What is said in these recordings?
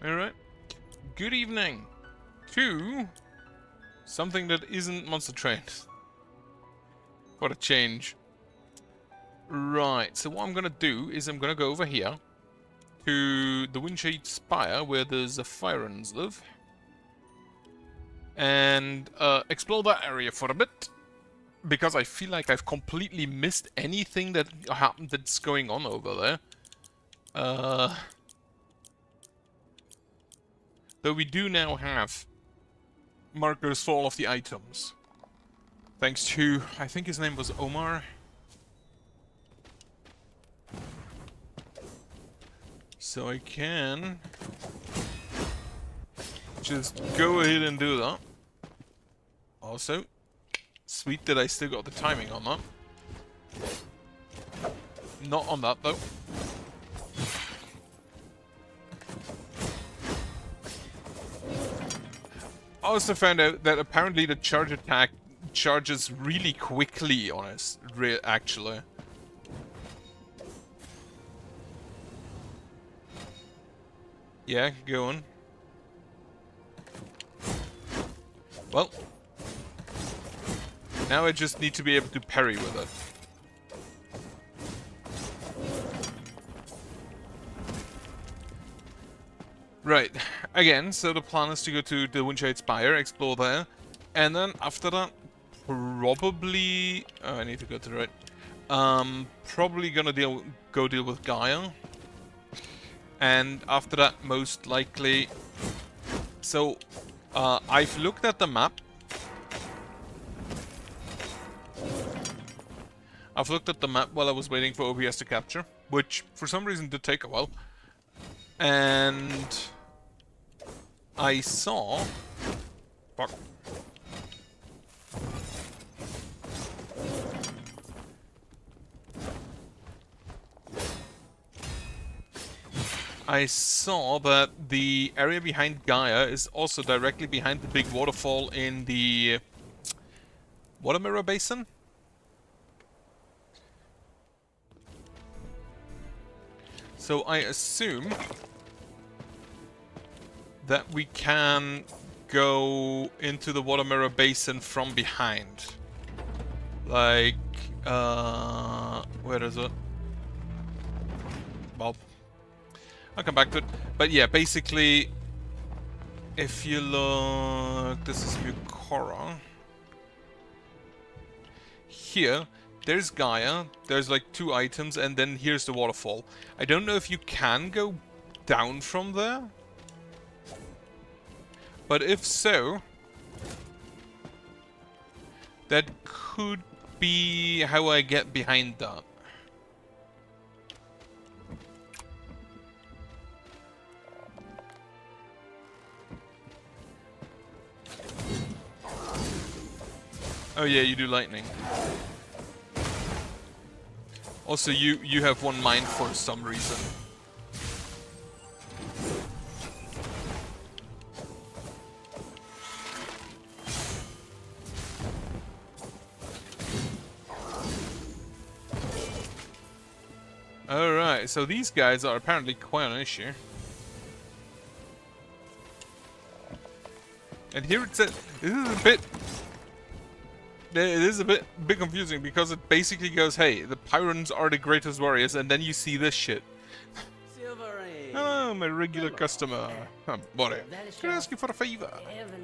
Alright. Good evening to something that isn't Monster Train. What a change. Right, so what I'm gonna do is I'm gonna go over here to the Windshade Spire where the Zephyrans live. And explore that area for a bit. Because I feel like I've completely missed anything that happened that's going on over there. Though we do now have markers for all of the items. Thanks to, I think his name was Omar. So I can just go ahead and do that. Also, sweet that I still got the timing on that. Not on that though. I also found out that apparently the charge attack charges really quickly on us, actually. Yeah, go on. Well, now I just need to be able to parry with it. Right, again, so the plan is to go to the Windshade Spire, explore there, and then after that, probably... Oh, I need to go to the right. Probably gonna go deal with Gaia. And after that, most likely... So, I've looked at the map. I've looked at the map while I was waiting for OBS to capture, which for some reason did take a while. And I saw... Fuck. I saw that the area behind Gaia is also directly behind the big waterfall in the water mirror basin. So I assume that we can go into the water mirror basin from behind. Like, where is it? Well, I'll come back to it. But yeah, basically, if you look, this is Mucora. Here, there's Gaia, there's like 2 items, and then here's the waterfall. I don't know if you can go down from there. But if so, that could be how I get behind that. Oh yeah, you do lightning. Also, you have one mind for some reason. Alright, so these guys are apparently quite an issue. And here it says, this is a bit... It is a bit confusing because it basically goes, hey, the Pyrans are the greatest warriors, and then you see this shit. Hello, my regular customer. I'm Borre. Can I ask you for a favor?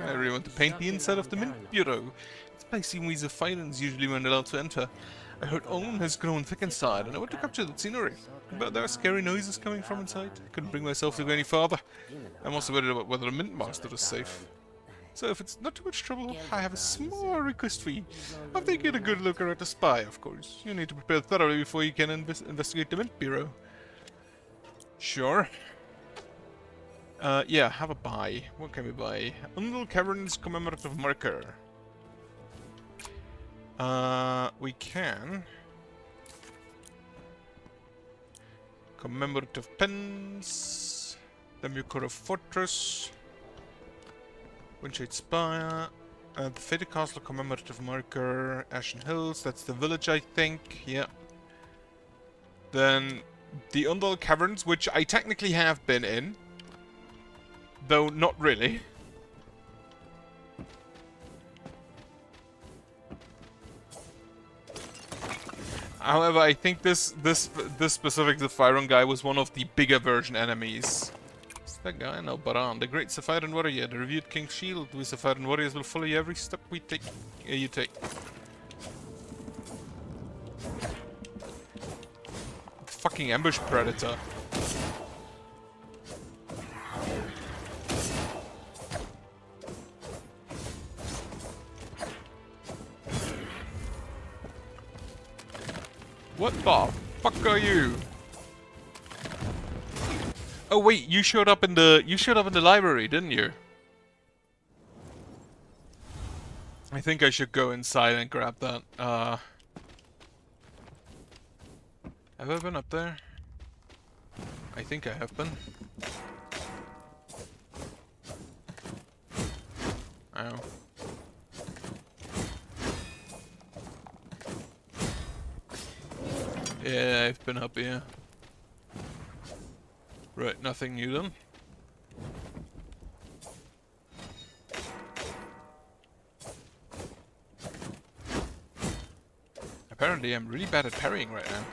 I really want to paint the inside of the Mint Bureau. This place seems the Pyrans usually weren't allowed to enter. I heard Own has grown thick inside, and I want to capture the scenery. But there are scary noises coming from inside. I couldn't bring myself to go any farther. I'm also worried about whether the Mint Master is safe. So if it's not too much trouble, I have a small request for you. After you get a good look at the spy, of course. You need to prepare thoroughly before you can investigate the Mint Bureau. Sure. Yeah, have a buy. What can we buy? Undal Cavern's commemorative marker. We can... Commemorative pens. The Mucora Fortress. Windshade Spire, the Fated Castle commemorative marker, Ashen Hills, that's the village I think, yeah. Then the Undal Caverns, which I technically have been in, though not really. However, I think this specific Zephyron guy was one of the bigger version enemies. Is that guy? No, Baran, the great Zephyron warrior, the revered King's Shield. We Zephyron warriors will follow you every step we take. You take. Fucking ambush predator. What the fuck are you? Oh wait, you showed up in the library, didn't you? I think I should go inside and grab that. Have I been up there? I think I have been. Oh. Yeah, I've been up here. Right, nothing new then. Apparently I'm really bad at parrying right now.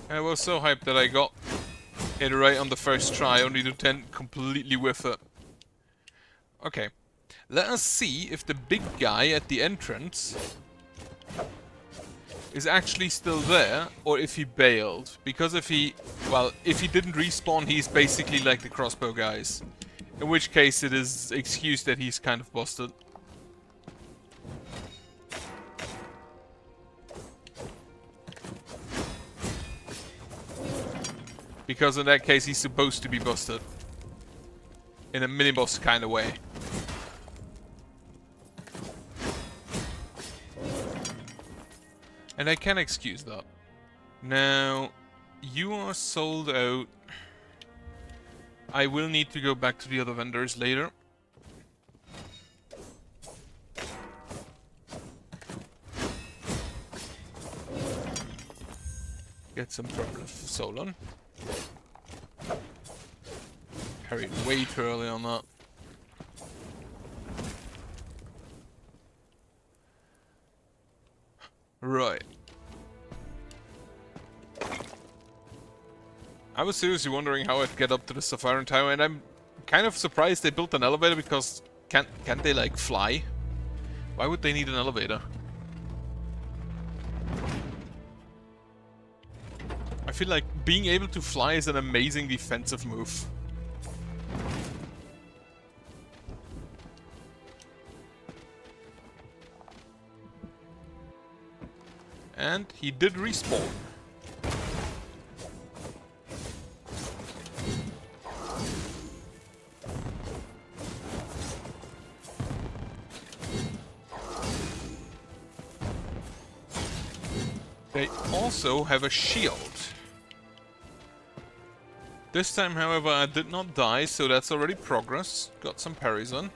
I was so hyped that I got it right on the first try, only to then completely whiff it. Okay, let us see if the big guy at the entrance is actually still there, or if he bailed. Because if he didn't respawn, he's basically like the crossbow guys. In which case it is excused that he's kind of busted. Because in that case he's supposed to be busted. In a mini-boss kind of way. And I can excuse that. Now, you are sold out. I will need to go back to the other vendors later. Get some purple Solon. Parried way too early on that. Right. I was seriously wondering how I'd get up to the Zephyron Tower, and I'm kind of surprised they built an elevator because can't they like fly? Why would they need an elevator? I feel like being able to fly is an amazing defensive move. And he did respawn. They also have a shield. This time, however, I did not die, so that's already progress. Got some parries on.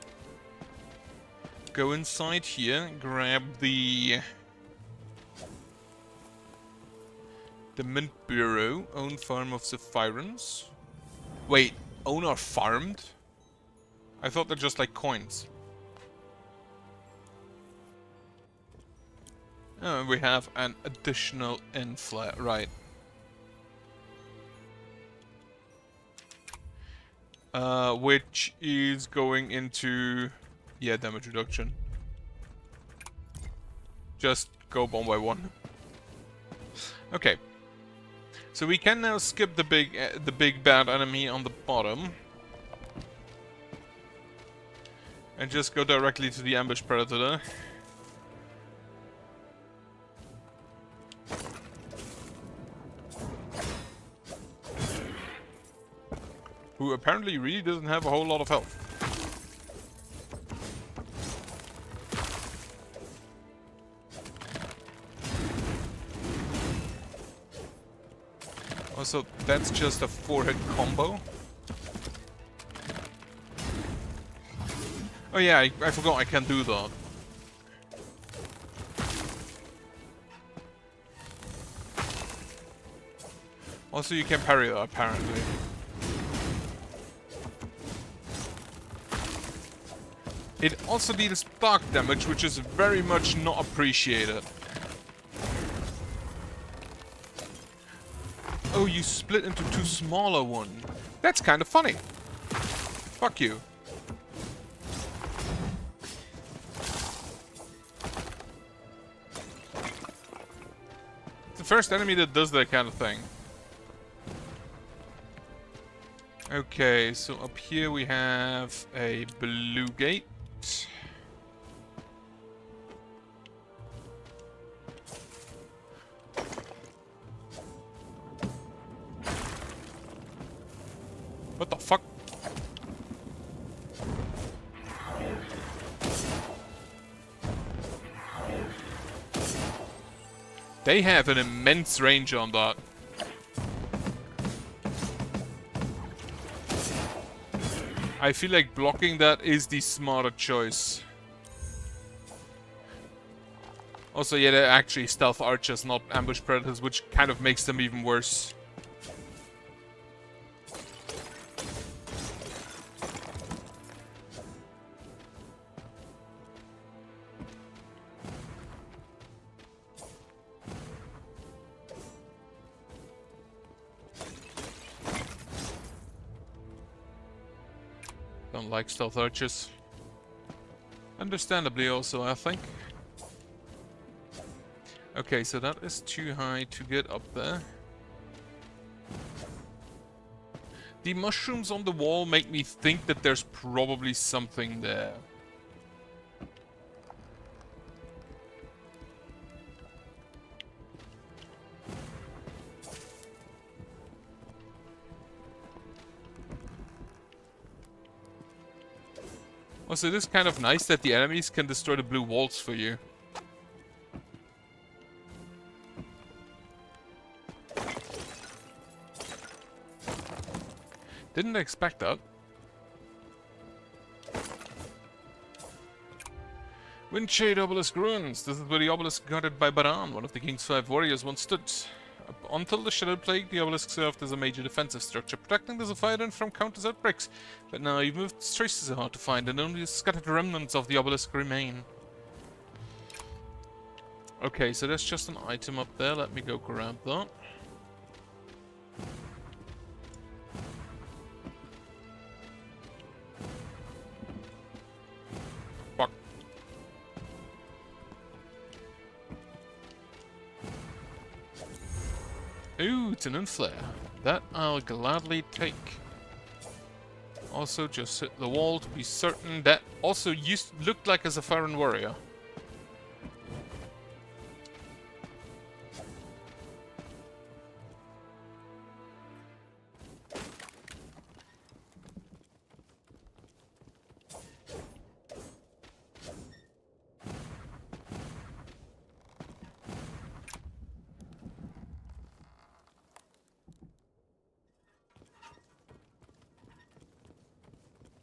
Go inside here, grab the Mint Bureau, own farm of Zephyrons. Wait, own or farmed? I thought they're just like coins. Oh, we have an additional inflate, right. Which is going into, yeah, damage reduction. Just go one by one. Okay. So we can now skip the big bad enemy on the bottom. And just go directly to the ambush predator. Who apparently really doesn't have a whole lot of health. Also, that's just a 4-hit combo. Oh yeah, I forgot I can do that. Also, you can parry that, apparently. It also deals dark damage, which is very much not appreciated. Oh, you split into two smaller ones. That's kind of funny. Fuck you. It's the first enemy that does that kind of thing. Okay, so up here we have a blue gate. What the fuck? They have an immense range on that. I feel like blocking that is the smarter choice. Also, yeah, they're actually stealth archers, not ambush predators, which kind of makes them even worse. Don't like stealth archers. Understandably also, I think. Okay, so that is too high to get up there. The mushrooms on the wall make me think that there's probably something there. Also, it is kind of nice that the enemies can destroy the blue walls for you. Didn't expect that. Windshade Obelisk Ruins. This is where the obelisk guarded by Baran, one of the King's 5 warriors, once stood. Until the Shadow Plague, the obelisk served as a major defensive structure, protecting the Zephyrian from countless outbreaks. But now you've moved, its traces are hard to find, and only the scattered remnants of the obelisk remain. Okay, so there's just an item up there. Let me go grab that. Fuck. Ooh, it's an inflare. That I'll gladly take. Also, just hit the wall to be certain. That also looked like a Zephyrian warrior.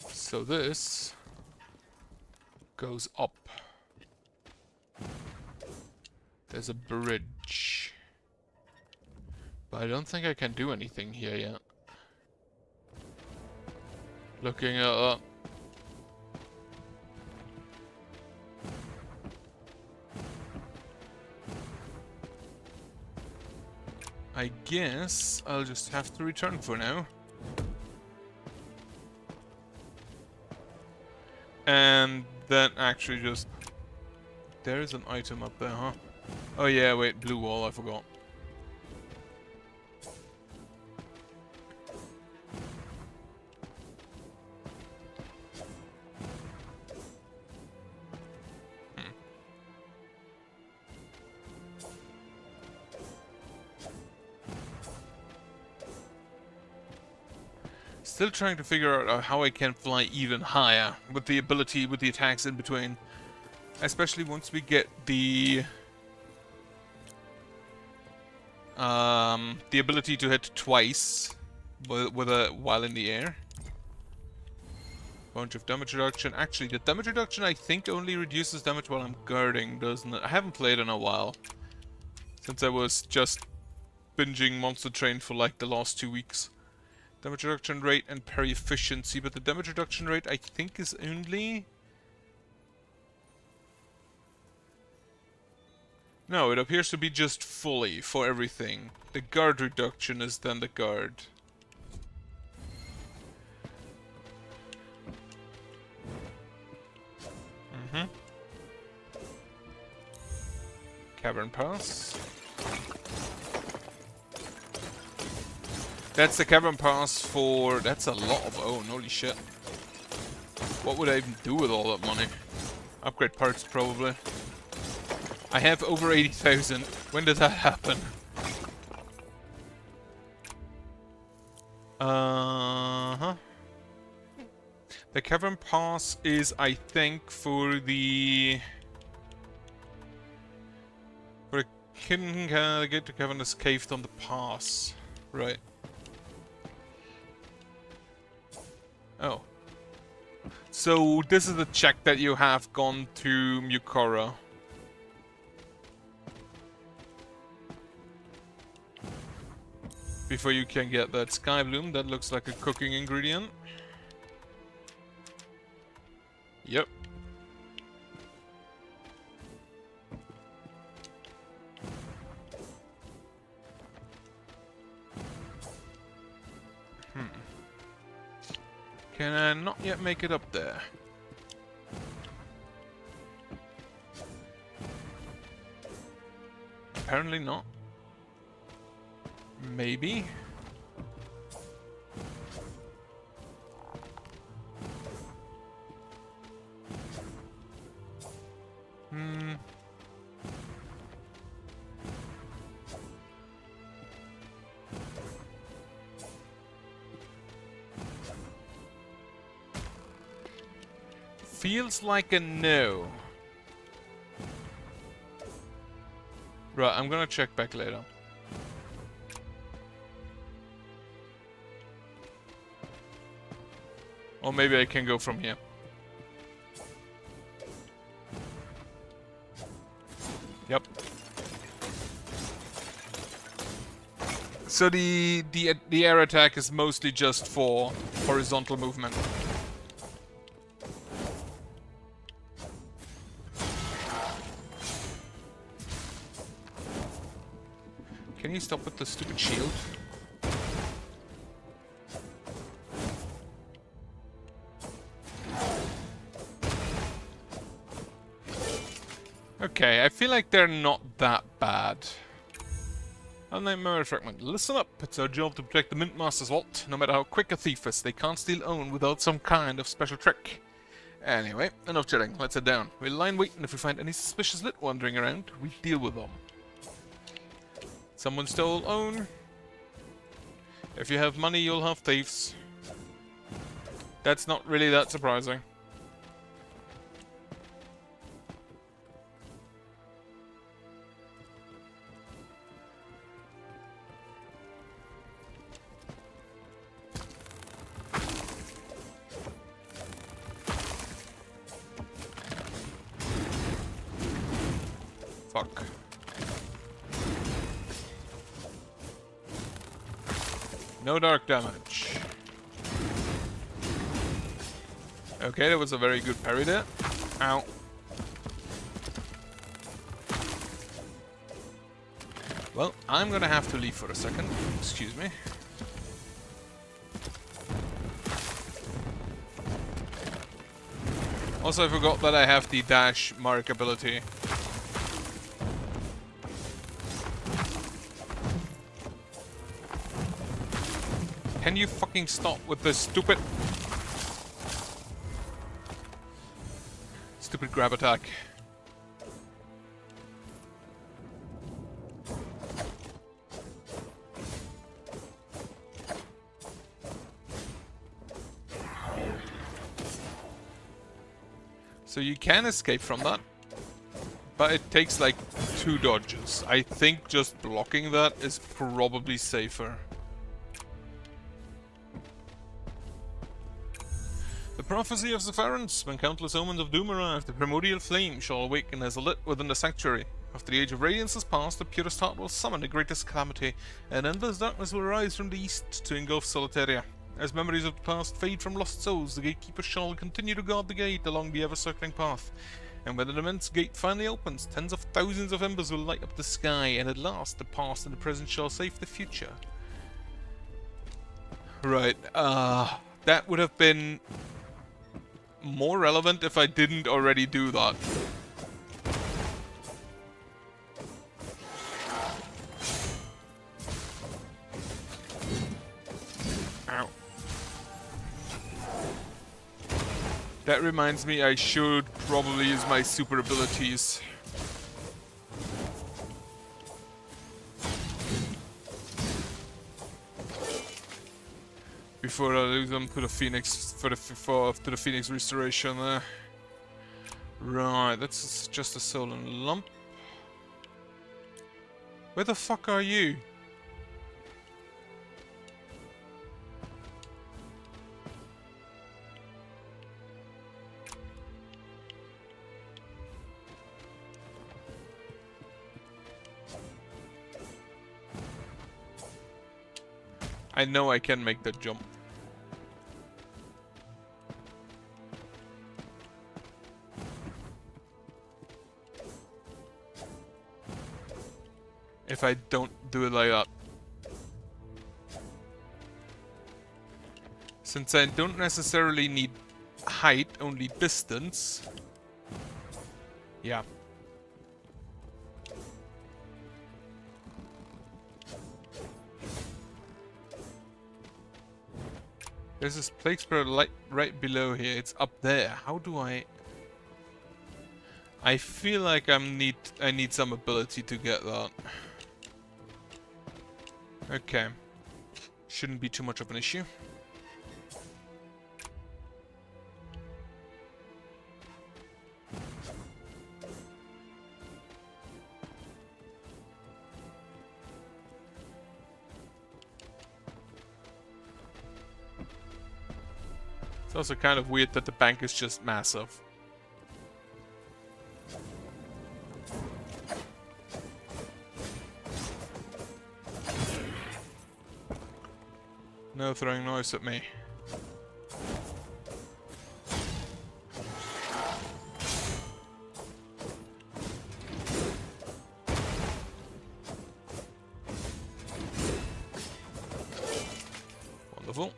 So this goes up. There's a bridge. But I don't think I can do anything here yet. Looking at that. I guess I'll just have to return for now. And then actually just... There is an item up there, huh? Oh yeah, wait, blue wall, I forgot. Still trying to figure out how I can fly even higher with the ability, with the attacks in between. Especially once we get the ability to hit twice while in the air. Bunch of damage reduction. Actually, the damage reduction I think only reduces damage while I'm guarding, doesn't it? I haven't played in a while. Since I was just binging Monster Train for like the last 2 weeks. Damage reduction rate and parry efficiency, but the damage reduction rate I think is only... No, it appears to be just fully for everything. The guard reduction is then the guard. Cavern Pass. That's the Cavern Pass for... That's a lot of own, holy shit. What would I even do with all that money? Upgrade parts, probably. I have over 80,000. When did that happen? The Cavern Pass is, I think, for the... For a hidden get to Cavernous Cave on the pass. Right. Oh. So, this is the check that you have gone to Mukora. Before you can get that Sky Bloom, that looks like a cooking ingredient. Yep. Can I not yet make it up there? Apparently not. Maybe. Feels like a no. Right, I'm gonna check back later. Or maybe I can go from here. Yep. So the air attack is mostly just for horizontal movement. Can you stop with the stupid shield? Okay, I feel like they're not that bad. Unnamed memory fragment. Listen up, it's our job to protect the Mint Master's vault. No matter how quick a thief is, they can't steal own without some kind of special trick. Anyway, enough chatting, let's head down. We'll line wait, and if we find any suspicious lit wandering around, we deal with them. Someone stole own. If you have money, you'll have thieves. That's not really that surprising. Fuck. No dark damage. Okay, that was a very good parry there. Ow. Well, I'm gonna have to leave for a second. Excuse me. Also, I forgot that I have the dash mark ability. Can you fucking stop with this stupid grab attack? So you can escape from that, but it takes like 2 dodges. I think just blocking that is probably safer. The prophecy of Zephyrin's, when countless omens of doom arrive, the primordial flame shall awaken as a lit within the sanctuary. After the Age of Radiance has passed, the purest heart will summon the greatest calamity, and endless darkness will rise from the east to engulf Solateria. As memories of the past fade from lost souls, the gatekeeper shall continue to guard the gate along the ever-circling path. And when the immense gate finally opens, tens of thousands of embers will light up the sky, and at last the past and the present shall save the future. Right, that would have been more relevant if I didn't already do that. Ow. That reminds me, I should probably use my super abilities. Before I lose them to the Phoenix, to the Phoenix restoration there. Right, that's just a stolen lump. Where the fuck are you? I know I can make that jump. If I don't do it like that. Since I don't necessarily need height, only distance. Yeah. There's this plague spirit light right below here. It's up there. How do I feel like I need some ability to get that. Okay. Shouldn't be too much of an issue. It's also kind of weird that the bank is just massive. No throwing noise at me. Wonderful.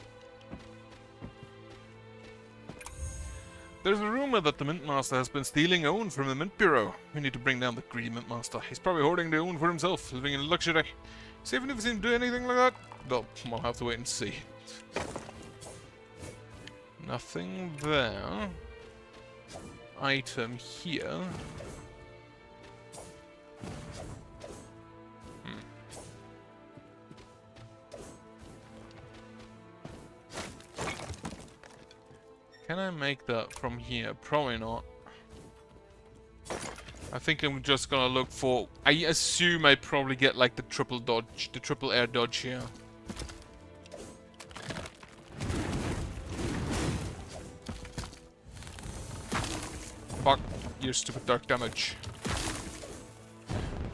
There's a rumor that the Mint Master has been stealing own from the Mint Bureau. We need to bring down the greedy Mint Master. He's probably hoarding the own for himself, living in luxury. See if we've seen him do anything like that. Well, we'll have to wait and see. Nothing there. Item here. Can I make that from here? Probably not. I think I'm just gonna look for... I assume I probably get like the triple dodge, the triple air dodge here. Fuck, your stupid dark damage.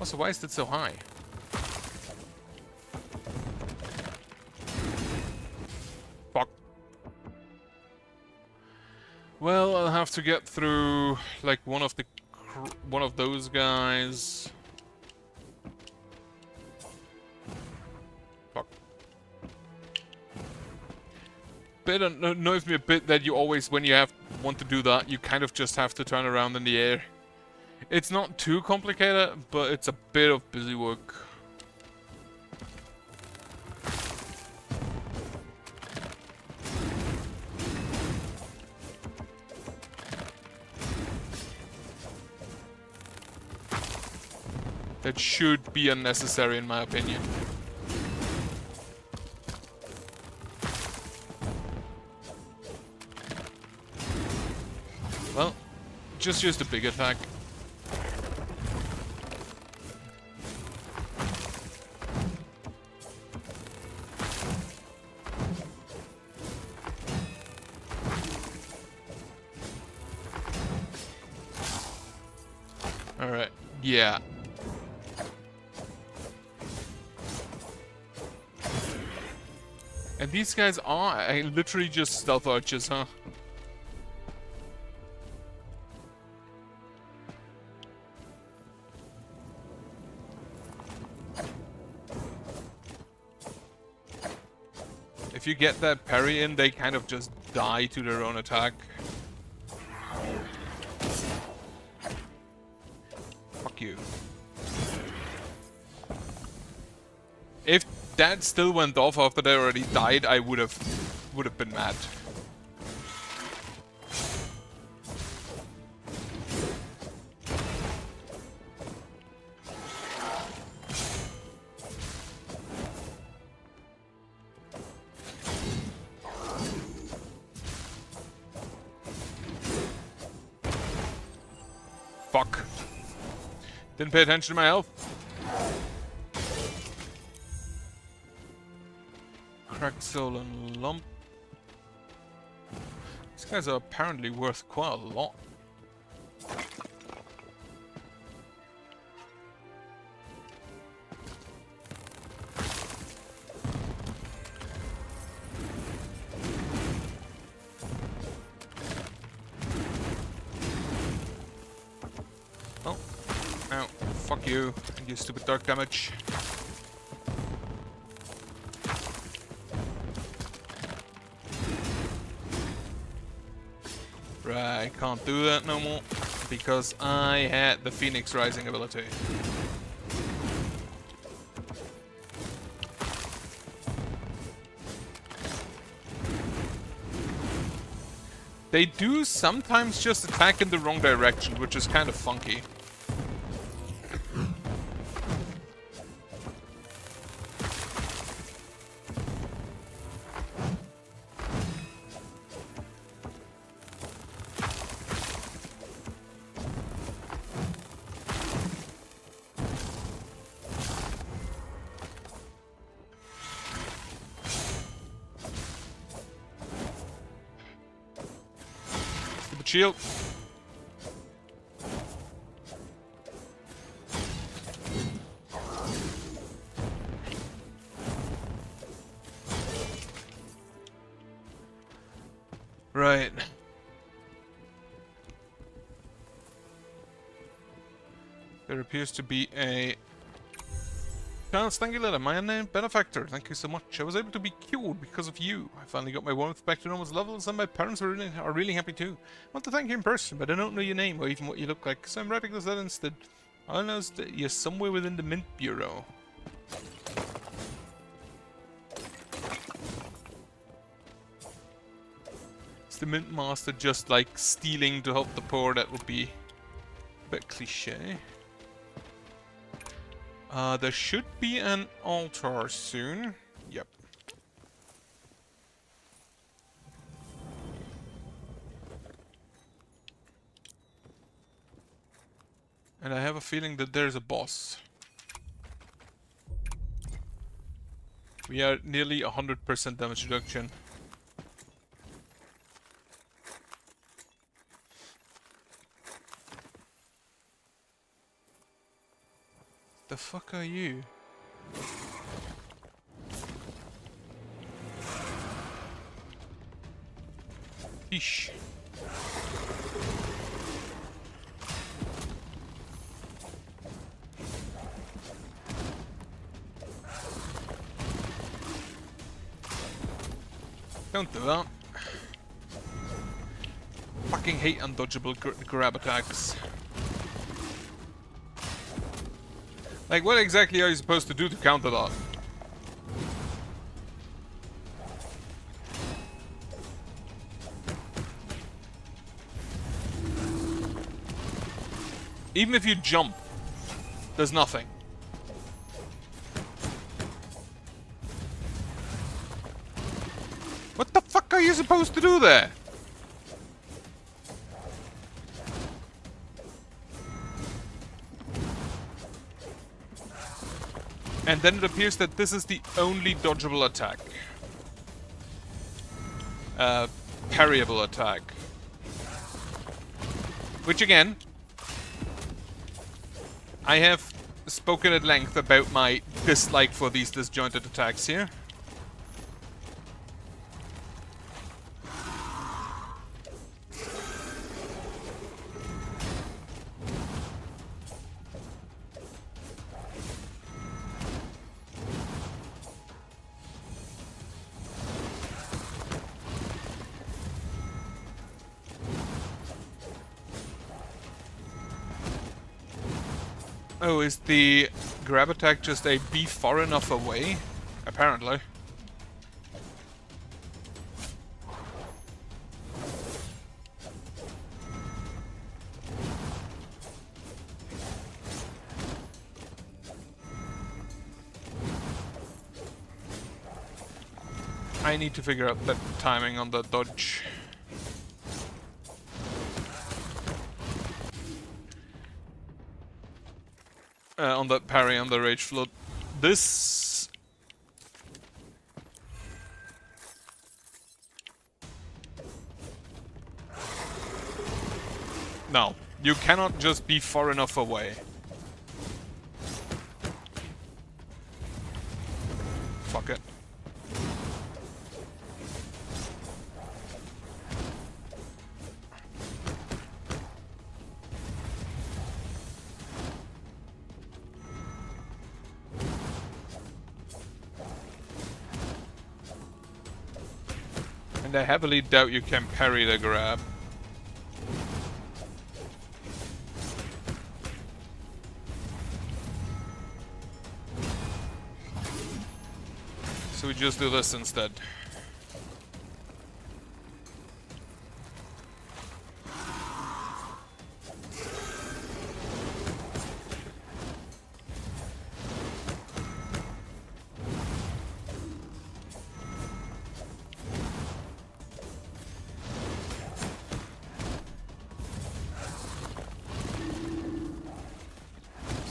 Also, why is it so high? Fuck. Well, I'll have to get through like one of those guys. Fuck. But it annoys me a bit that you always, when you want to do that, you kind of just have to turn around in the air. It's not too complicated, but it's a bit of busy work. That should be unnecessary in my opinion. Well, just use the big attack. Alright, yeah. And these guys are literally just stealth archers, huh? If you get that parry in, they kind of just die to their own attack. Fuck you. If that still went off after they already died, I would have been mad. Fuck. Didn't pay attention to my health. Cracked soul and lump. These guys are apparently worth quite a lot. Oh. Ow. Fuck you and your stupid dark damage. Right, can't do that no more because I had the Phoenix Rising ability. They do sometimes just attack in the wrong direction, which is kind of funky. Shield. Right. There appears to be a Charles, thank you, letter. My unnamed benefactor. Thank you so much. I was able to be cured because of you. I finally got my warmth back to normal levels, and my parents are really happy too. I want to thank you in person, but I don't know your name or even what you look like, so I'm writing this letter instead. All I know is that you're somewhere within the Mint Bureau. Is the Mint Master just like stealing to help the poor? That would be a bit cliche. There should be an altar soon. Yep. And I have a feeling that there's a boss. We are nearly 100% damage reduction. The fuck are you? Eesh. Don't do that. Fucking hate undodgeable grab attacks. Like, what exactly are you supposed to do to counter that? Even if you jump, there's nothing. What the fuck are you supposed to do there? And then it appears that this is the only dodgeable attack. Parryable attack. Which again, I have spoken at length about my dislike for these disjointed attacks here. Oh, is the grab attack just a be far enough away? Apparently. I need to figure out the timing on the dodge. On the parry, on the rage flood. This... No, you cannot just be far enough away. Fuck it. And I heavily doubt you can parry the grab. So we just do this instead.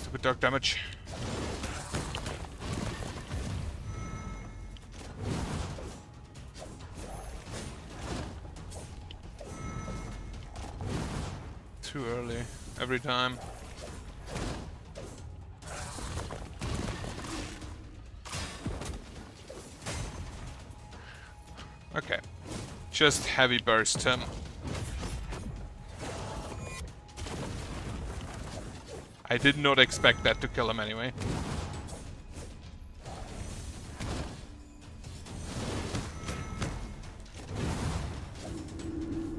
Stupid dark damage. Too early, every time. Okay. Just heavy burst him. I did not expect that to kill him anyway.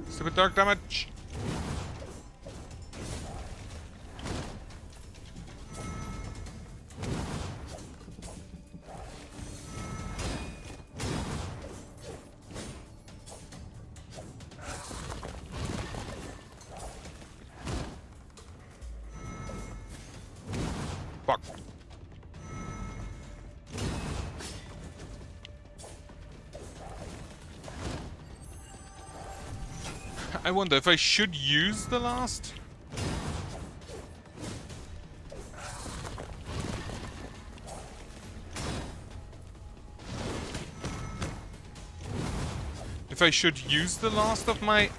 Stupid dark damage. Fuck. I wonder if I should use the last? If I should use the last of my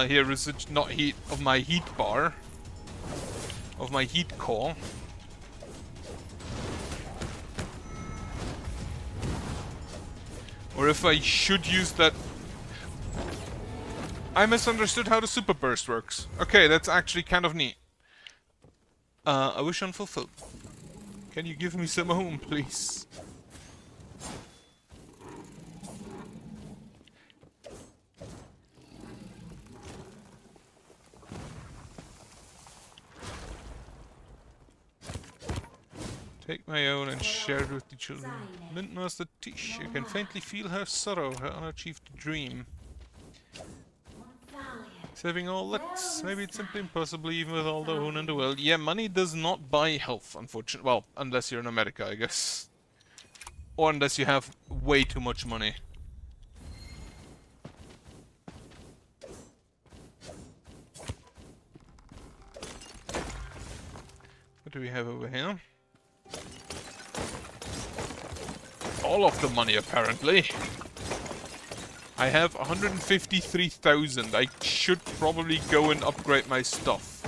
here is it not heat of my heat bar, of my heat core. Or if I should use that. I misunderstood how the super burst works. Okay, that's actually kind of neat. I wish unfulfilled. Can you give me some home, please? Take my own and share it with the children. Lindmaster Tish, you can faintly feel her sorrow, her unachieved dream. Saving all that, maybe it's simply impossible even with all the own in the world. Yeah, money does not buy health, unfortunately. Well, unless you're in America, I guess. Or unless you have way too much money. What do we have over here? All of the money, apparently. I have 153,000. I should probably go and upgrade my stuff.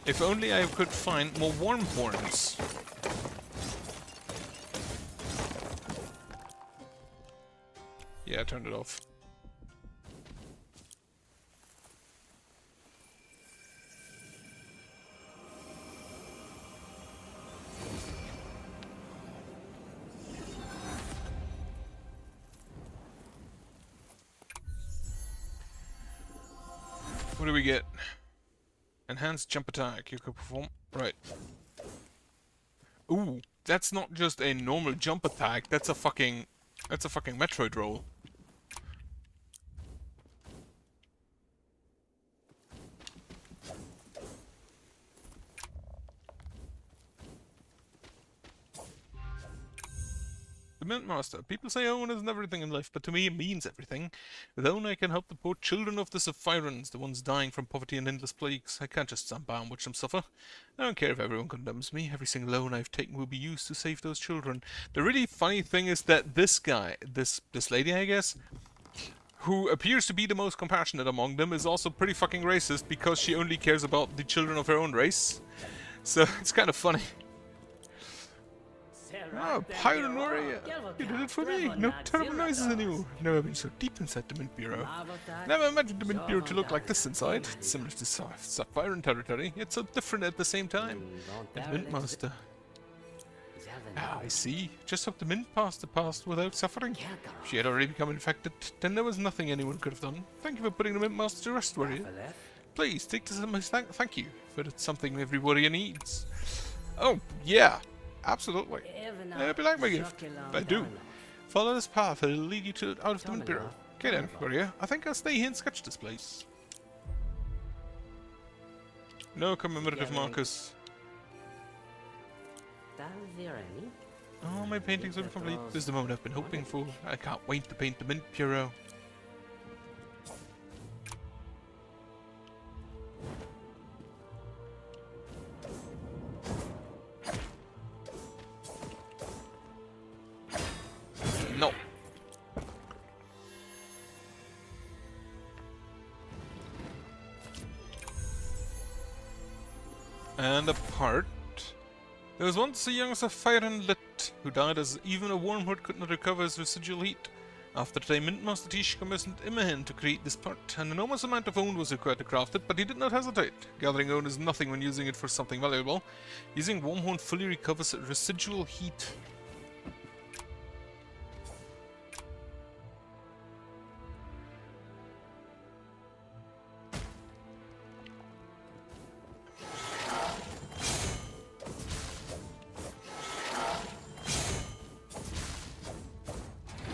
If only I could find more worm horns. Yeah, I turned it off. What do we get? Enhanced jump attack. You can perform. Right. Ooh, that's not just a normal jump attack. That's a fucking Metroid roll. The Mint Master. People say Owen isn't everything in life, but to me it means everything. With Owen I can help the poor children of the Zephyrans, the ones dying from poverty and endless plagues. I can't just stand by and watch them suffer. I don't care if everyone condemns me. Every single loan I've taken will be used to save those children. The really funny thing is that this guy, this lady I guess, who appears to be the most compassionate among them, is also pretty fucking racist because she only cares about the children of her own race. So it's kind of funny. Oh, Pirate Warrior! You did it for me! No terrible noises anymore! Never been so deep inside the Mint Bureau. Never imagined the Mint Bureau to look like this inside. It's similar to Sapphire territory, yet so different at the same time. The Mint Master. Ah, I see. Just hope the Mint passed the past without suffering. If she had already become infected, then there was nothing anyone could have done. Thank you for putting the Mint Master to rest, Warrior. Please, take this as my thank you, but it's something every warrior needs. Oh, yeah. Absolutely. It'll be like my gift. I do. Follow this path, it'll lead you out of the Mint Bureau. Okay then, Warrior. I think I'll stay here and sketch this place. No commemorative markers. Oh, my paintings will be complete. This is the moment I've been hoping for. I can't wait to paint the Mint Bureau. No. And apart. There was once a young Zephyran Lit who died as even a wormwood could not recover his residual heat. After the time, Mint Master Tish commissioned Imahen to create this part. An enormous amount of own was required to craft it, but he did not hesitate. Gathering own is nothing when using it for something valuable. Using Wormhorn fully recovers residual heat.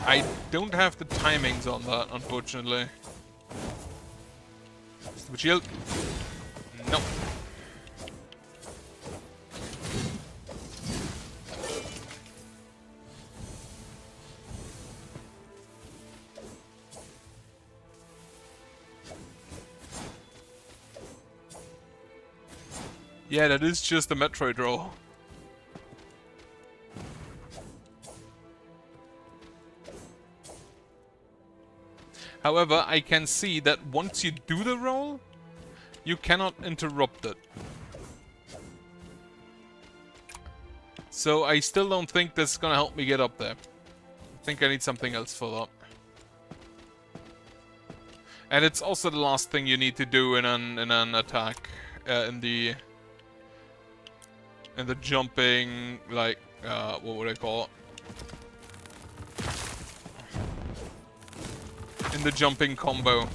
I don't have the timings on that, unfortunately. Stupid shield. No. Yeah, that is just a Metroid roll. However, I can see that once you do the roll, you cannot interrupt it. So I still don't think that's gonna help me get up there. I think I need something else for that. And it's also the last thing you need to do in an attack, in the jumping, like, what would I call it? In the jumping combo.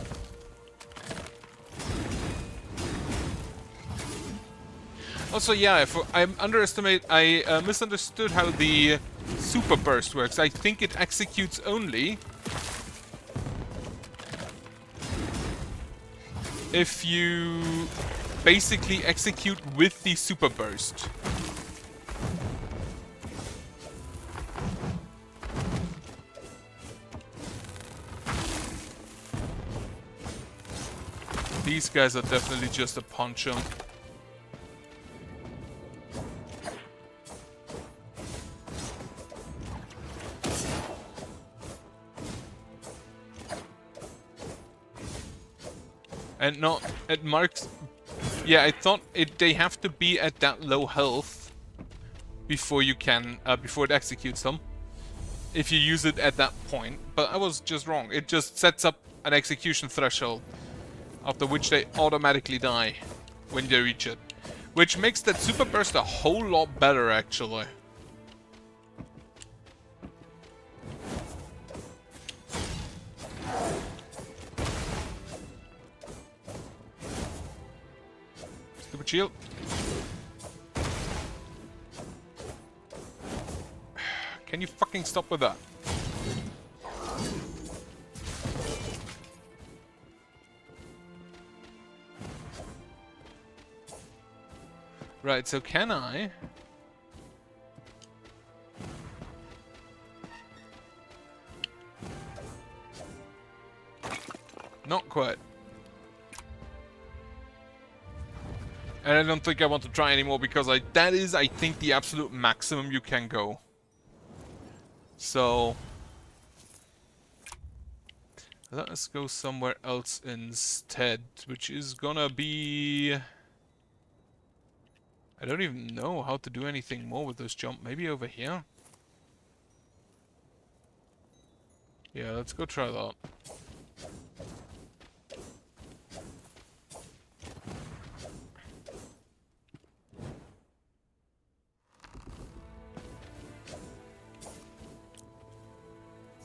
Also, yeah, I misunderstood how the super burst works. I think it executes only if you basically execute with the super burst. These guys are definitely just a punch 'em. And not, it marks... Yeah, I thought they have to be at that low health before you can, before it executes them. If you use it at that point. But I was just wrong. It just sets up an execution threshold, after which they automatically die when they reach it. Which makes that super burst a whole lot better, actually. Stupid shield. Can you fucking stop with that? Right, so can I... Not quite. And I don't think I want to try anymore because that is, I think, the absolute maximum you can go. So... let us go somewhere else instead, which is gonna be... I don't even know how to do anything more with this jump. Maybe over here? Yeah, let's go try that.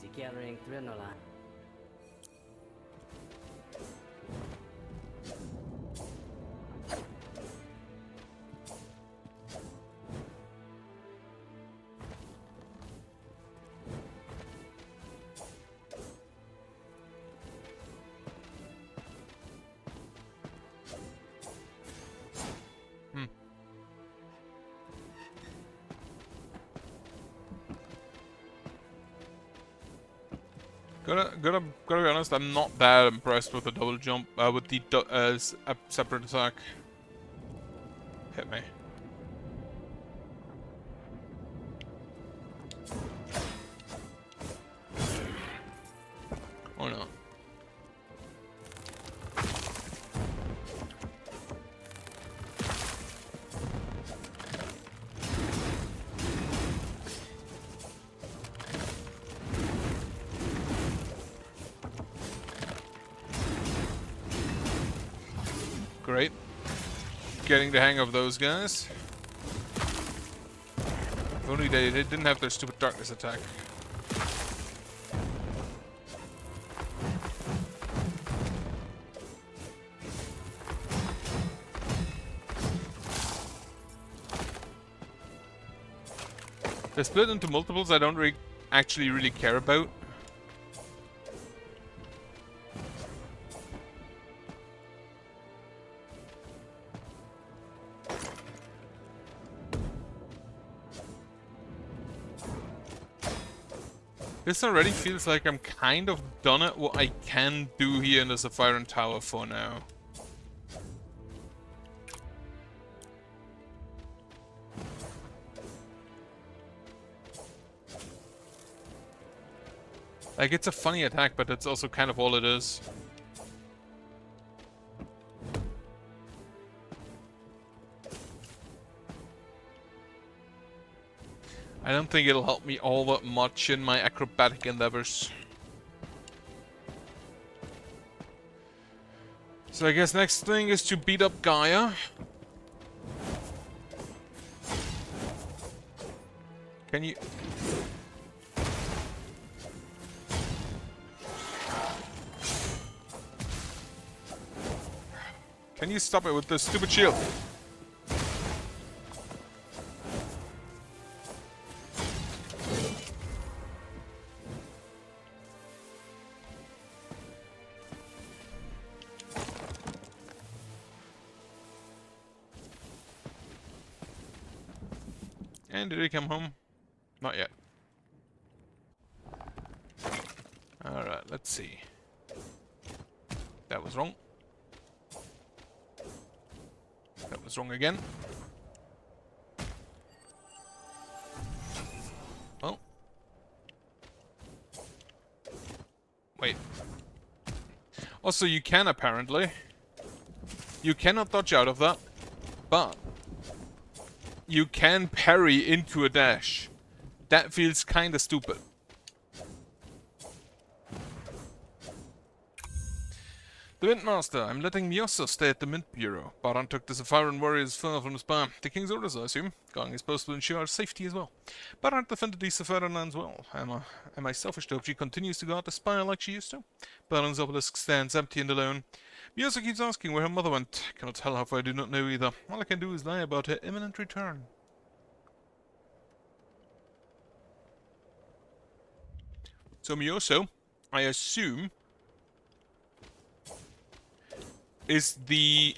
Sie gathering Grinola. Gotta be honest, I'm not that impressed with the double jump, with the separate attack. Hit me. Oh no. Great. Getting the hang of those guys. If only they didn't have their stupid darkness attack. The split into multiples I don't actually really care about. This already feels like I'm kind of done at what I can do here in the Sapphire Tower for now. Like, it's a funny attack, but that's also kind of all it is. I don't think it'll help me all that much in my acrobatic endeavors. So I guess next thing is to beat up Gaia. Can you... Can you stop it with this stupid shield? And did he come home? Not yet. Alright, let's see. That was wrong. That was wrong again. Well. Wait. Also, you can apparently. You cannot dodge out of that, but you can parry into a dash. That feels kinda stupid. The Windmaster. I'm letting Miosa stay at the Mint Bureau. Baran took the Sapphire warriors far from his bar. The King's orders, I assume. Going is supposed to ensure our safety as well. Baran defended these Sapphire lands well. Am I selfish to hope she continues to guard the spire like she used to? Baran's obelisk stands empty and alone. Miyasa keeps asking where her mother went. Cannot tell how far, I do not know either. All I can do is lie about her imminent return. So Miyoso, I assume, is the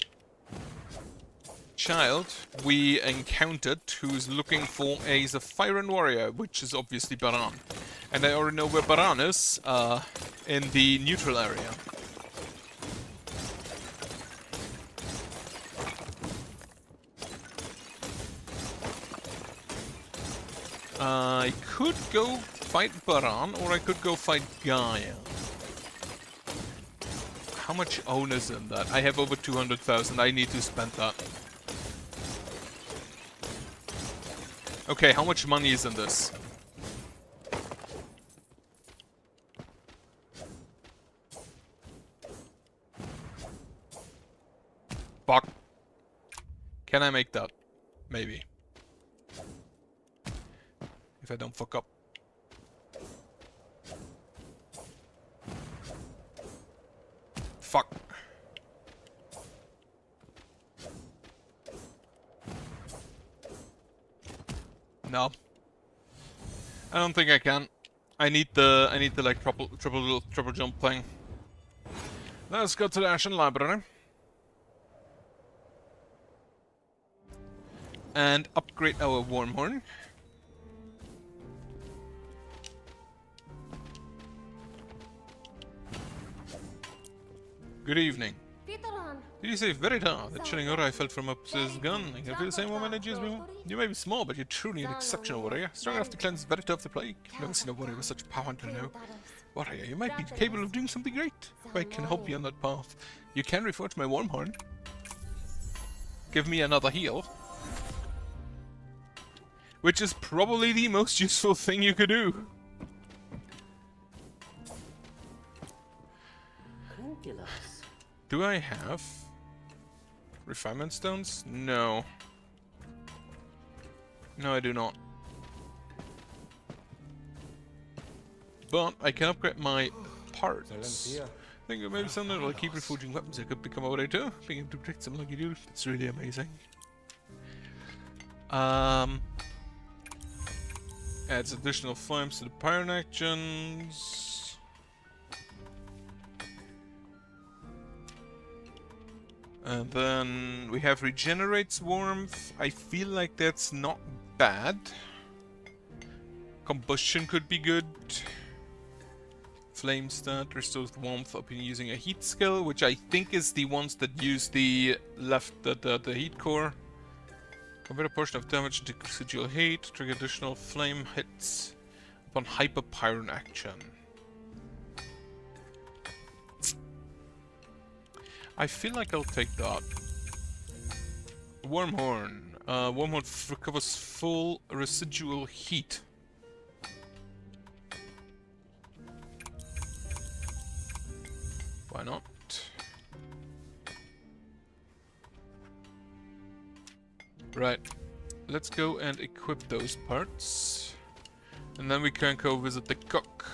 child we encountered who's looking for a Zephyran warrior, which is obviously Baran. And I already know where Baran is, in the neutral area. I could go fight Baran, or I could go fight Gaia. How much own is in that? I have over 200,000, I need to spend that. Okay, how much money is in this? Fuck. Can I make that? Maybe. If I don't fuck up. Fuck. No. I don't think I can. I need the like triple jump thing. Let's go to the Ashen Library. And upgrade our Wormhorn. Good evening. Did you say Verita? The chilling aura I felt from up his gun. I can feel the same warm energy as me. You may be small, but you're truly an exceptional warrior. Strong enough to cleanse Verita of the plague. I've never seen a warrior with such power until now. Warrior, you might be capable of doing something great. If I can help you on that path. You can reforge my Wormhorn. Give me another heal. Which is probably the most useful thing you could do. Do I have refinement stones? No. No, I do not. But I can upgrade my parts. I think maybe something that'll keep reforging weapons. I could become a warrior too. Being able to protect something like you do. It's really amazing. Adds additional flames to the Pyron actions. And then we have regenerates warmth. I feel like that's not bad. Combustion could be good. Flame stat restores warmth upon using a heat skill, which I think is the ones that use the the heat core. Convert a portion of damage into residual heat. Trigger additional flame hits upon hyper pyron action. I feel like I'll take that. Wormhorn. Wormhorn recovers full residual heat. Why not? Right. Let's go and equip those parts. And then we can go visit the cook.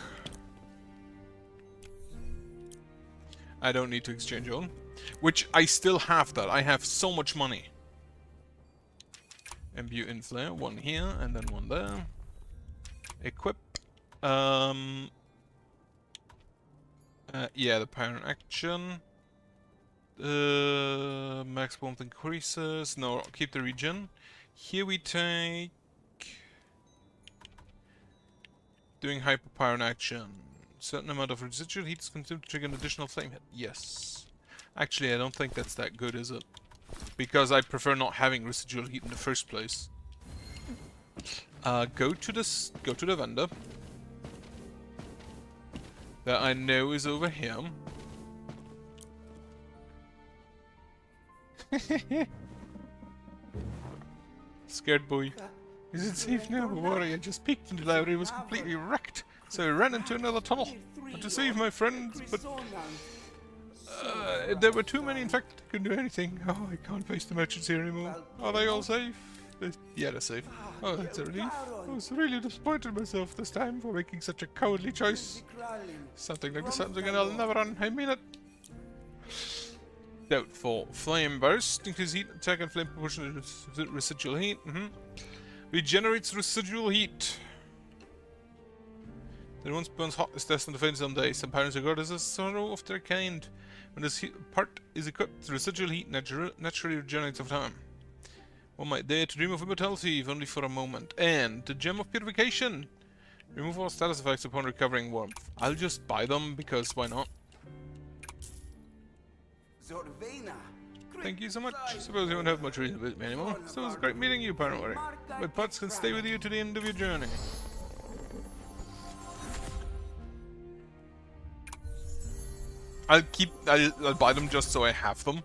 I don't need to exchange on. Which I still have that. I have so much money. Imbue in flare. One here and then one there. Equip. Yeah, the Pyron action. Max warmth increases. No, keep the regen. Here we take... Doing hyper Pyron action. Certain amount of residual heat is consumed to trigger an additional flame hit. Yes. Actually, I don't think that's that good, is it? Because I prefer not having residual heat in the first place. Go to the vendor. That I know is over here. Scared boy. Is it safe now? Warrior just peeked into the library and was completely wrecked. So I ran into another tunnel. Not to save my friends, but... there were too many infected. Couldn't do anything. Oh, I can't face the merchants here anymore. Are they all safe? Yeah, they're safe. Oh, that's a relief. I was really disappointed myself this time for making such a cowardly choice. Something like this happens again, I'll never run. I mean it. Doubtful. Flame burst. Increase heat attack and flame proportion residual heat. Regenerates residual heat. That once burns hot is destined to fade someday. Some parents regard this as a sorrow of their kind. When this part is equipped, the residual heat naturally regenerates over time. One might dare to dream of immortality, if only for a moment. And the Gem of Purification! Remove all status effects upon recovering warmth. I'll just buy them, because why not? Thank you so much. Suppose you won't have much reason to visit me anymore. So it was great meeting you, Paramore. My pots can stay with you to the end of your journey. I'll buy them just so I have them.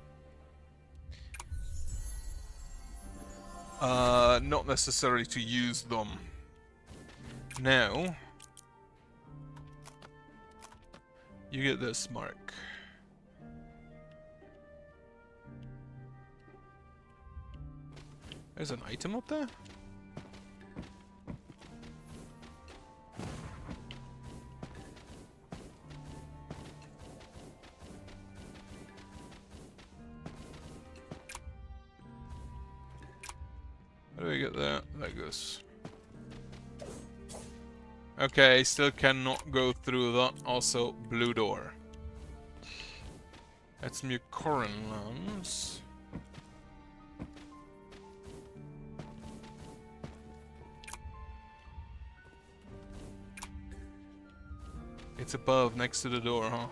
Not necessarily to use them. Now, you get this, Mark. There's an item up there? How do we get there? Like this. Okay, still cannot go through that. Also, blue door. That's Mucoran lands. It's above, next to the door, huh?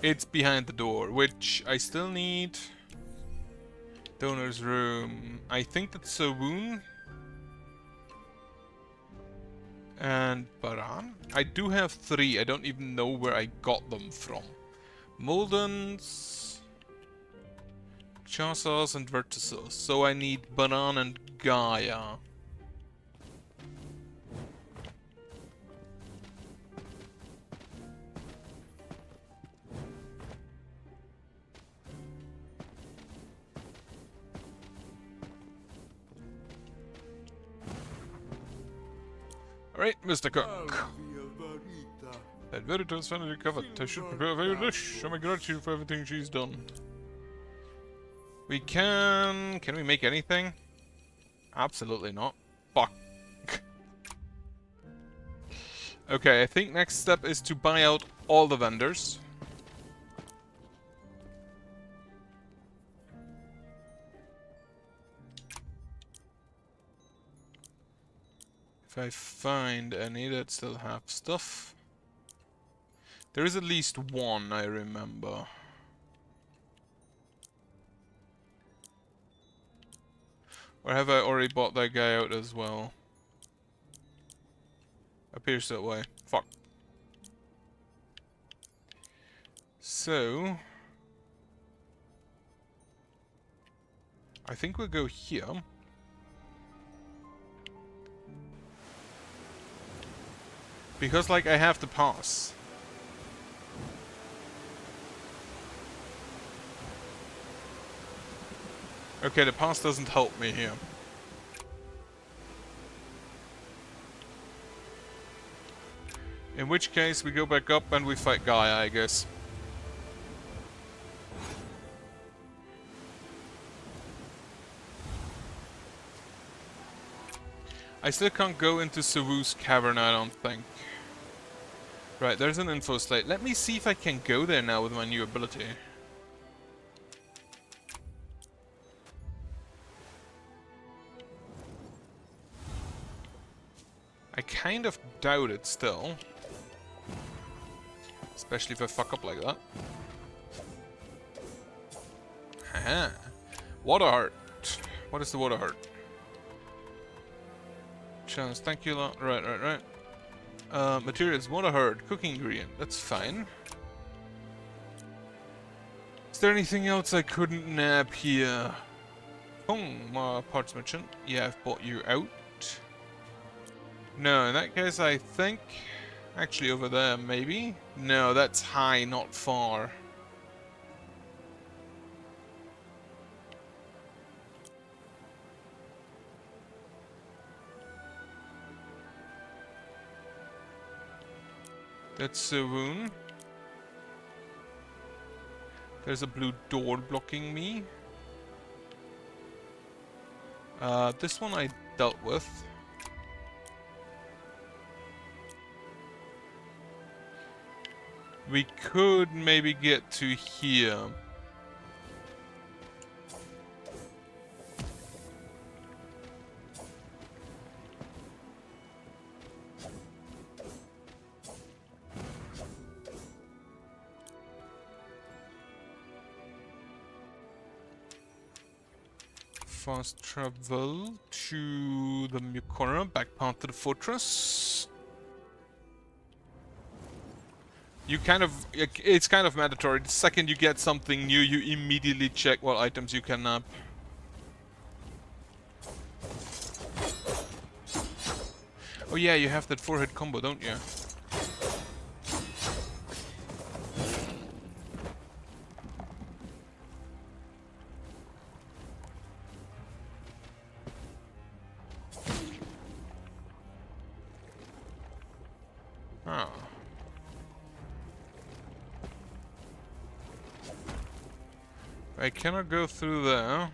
It's behind the door, which I still need. Donor's room. I think that's Savoon. And Baran. I do have 3. I don't even know where I got them from. Moldens, Chasas, and Vertices. So I need Baran and Gaia. Alright, Mr. Cook. That Veritas finally recovered. I should prepare a very dish. Show my gratitude for everything she's done. We can... Can we make anything? Absolutely not. Fuck. Okay, I think next step is to buy out all the vendors. If I find any that still have stuff. There is at least one, I remember. Or have I already bought that guy out as well? Appears that way. Fuck. So... I think we'll go here. Because, like, I have to pass. Okay, the pass doesn't help me here. In which case, we go back up and we fight Gaia, I guess. I still can't go into Savu's cavern, I don't think. Right, there's an info slate. Let me see if I can go there now with my new ability. I kind of doubt it still. Especially if I fuck up like that. Haha. Water heart. What is the water heart? Chance, thank you a lot. Right. Materials, water heart, cooking ingredient. That's fine. Is there anything else I couldn't nab here? Parts merchant. Yeah, I've bought you out. No, in that case, I think... Actually, over there, maybe? No, that's high, not far. That's a wound. There's a blue door blocking me. This one I dealt with. We could maybe get to here. Fast travel to the Mukora, back path to the fortress. You kind of, it's kind of mandatory. The second you get something new, you immediately check what items you can nab. Oh yeah, you have that 4-hit combo, don't you? Oh. I cannot go through there.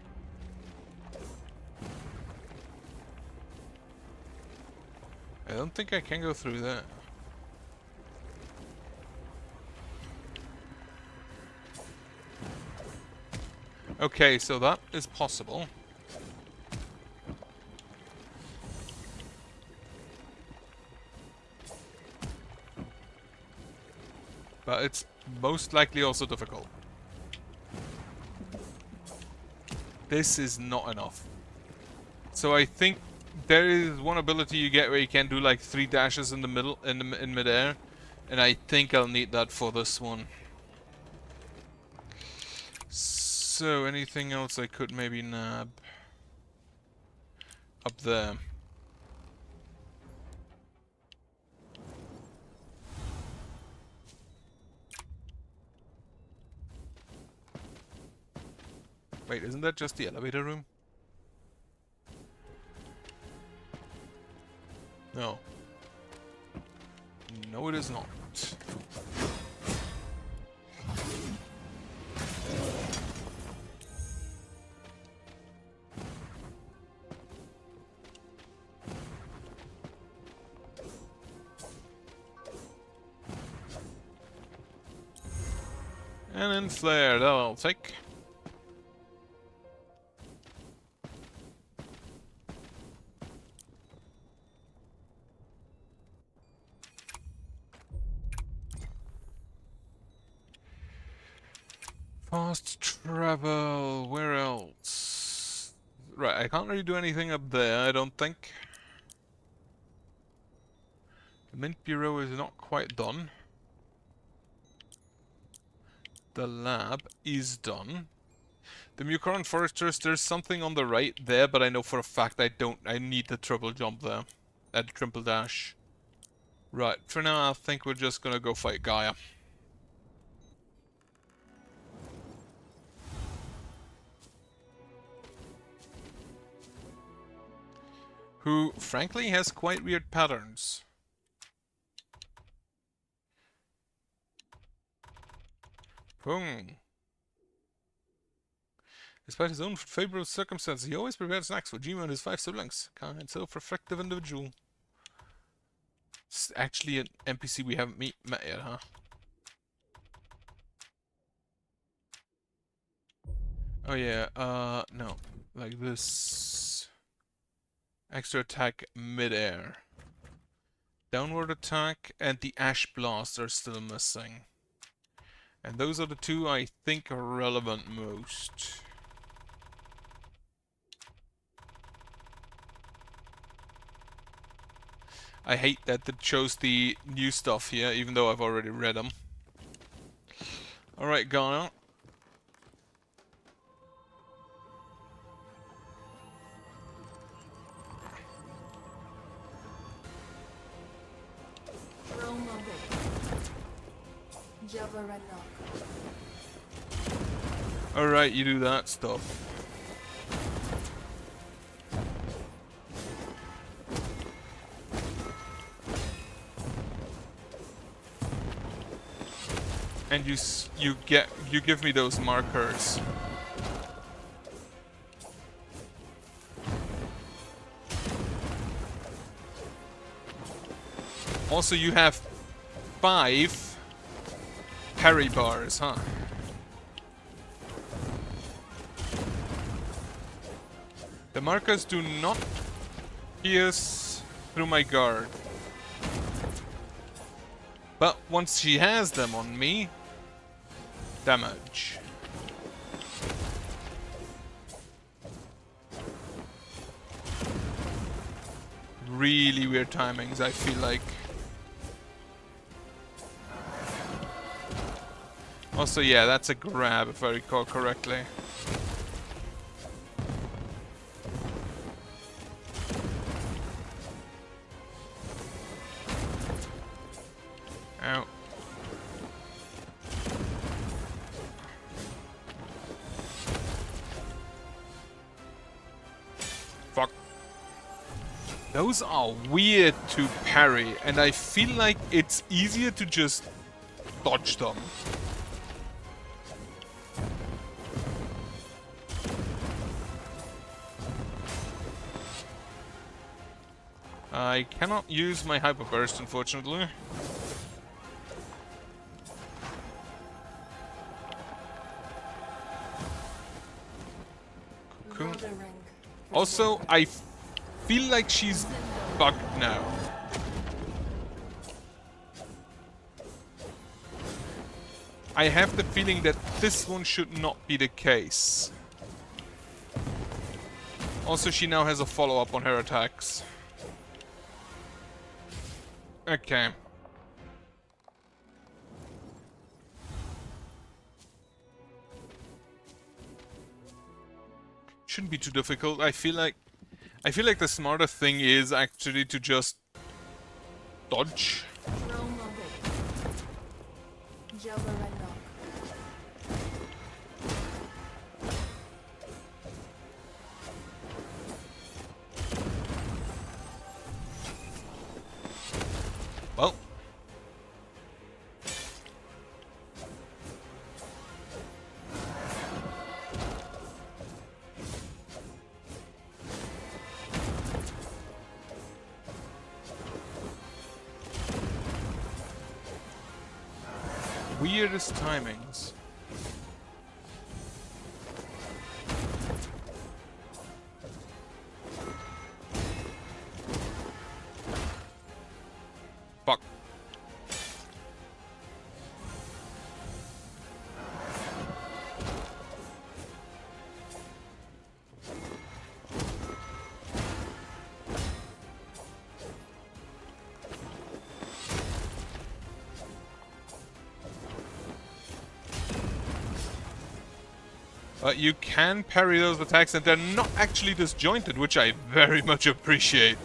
I don't think I can go through there. Okay, so that is possible. But it's most likely also difficult. This is not enough. So I think there is one ability you get where you can do like 3 dashes in the middle, in midair, and I think I'll need that for this one. So anything else I could maybe nab up there? Wait, isn't that just the elevator room? No. No, it is not. And then flare, that I'll take. Fast travel, where else? Right, I can't really do anything up there, I don't think. The Mint Bureau is not quite done. The lab is done. The Mucoran Foresters, there's something on the right there, but I know for a fact I need the triple jump there. The triple dash. Right, for now I think we're just gonna go fight Gaia. Who, frankly, has quite weird patterns. Boom. Despite his own favorable circumstances, he always prepared snacks for Jima and his 5 siblings. Kind, self-reflective individual. It's actually an NPC we haven't met yet, huh? Oh yeah, no. Like this. Extra attack mid-air. Downward attack and the Ash Blast are still missing. And those are the two I think are relevant most. I hate that it shows the new stuff here, even though I've already read them. Alright, Gaia. Alright, you do that stuff. And you give me those markers. Also, you have 5 parry bars, huh? The markers do not pierce through my guard. But once she has them on me, damage. Really weird timings, I feel like. Also, yeah, that's a grab, if I recall correctly. Ow. Fuck. Those are weird to parry, and I feel like it's easier to just dodge them. I cannot use my Hyper Burst, unfortunately. Cocoon. Also, I feel like she's bugged now. I have the feeling that this one should not be the case. Also, she now has a follow-up on her attacks. Okay. Shouldn't be too difficult. I feel like the smarter thing is actually to just dodge. Well. Weirdest timings. Fuck. You can parry those attacks and they're not actually disjointed, which I very much appreciate.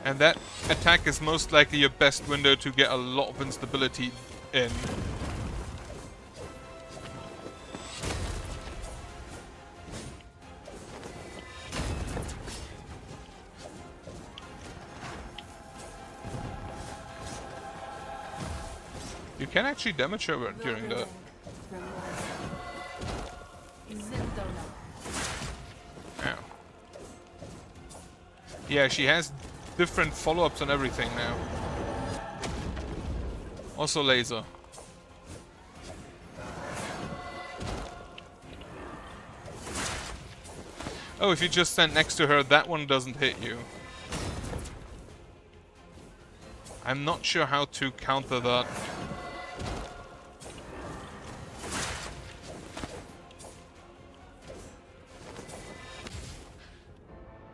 And that attack is most likely your best window to get a lot of instability in. You can actually damage her during that. Ow. Yeah, she has different follow-ups on everything now. Also laser. Oh, if you just stand next to her, that one doesn't hit you. I'm not sure how to counter that.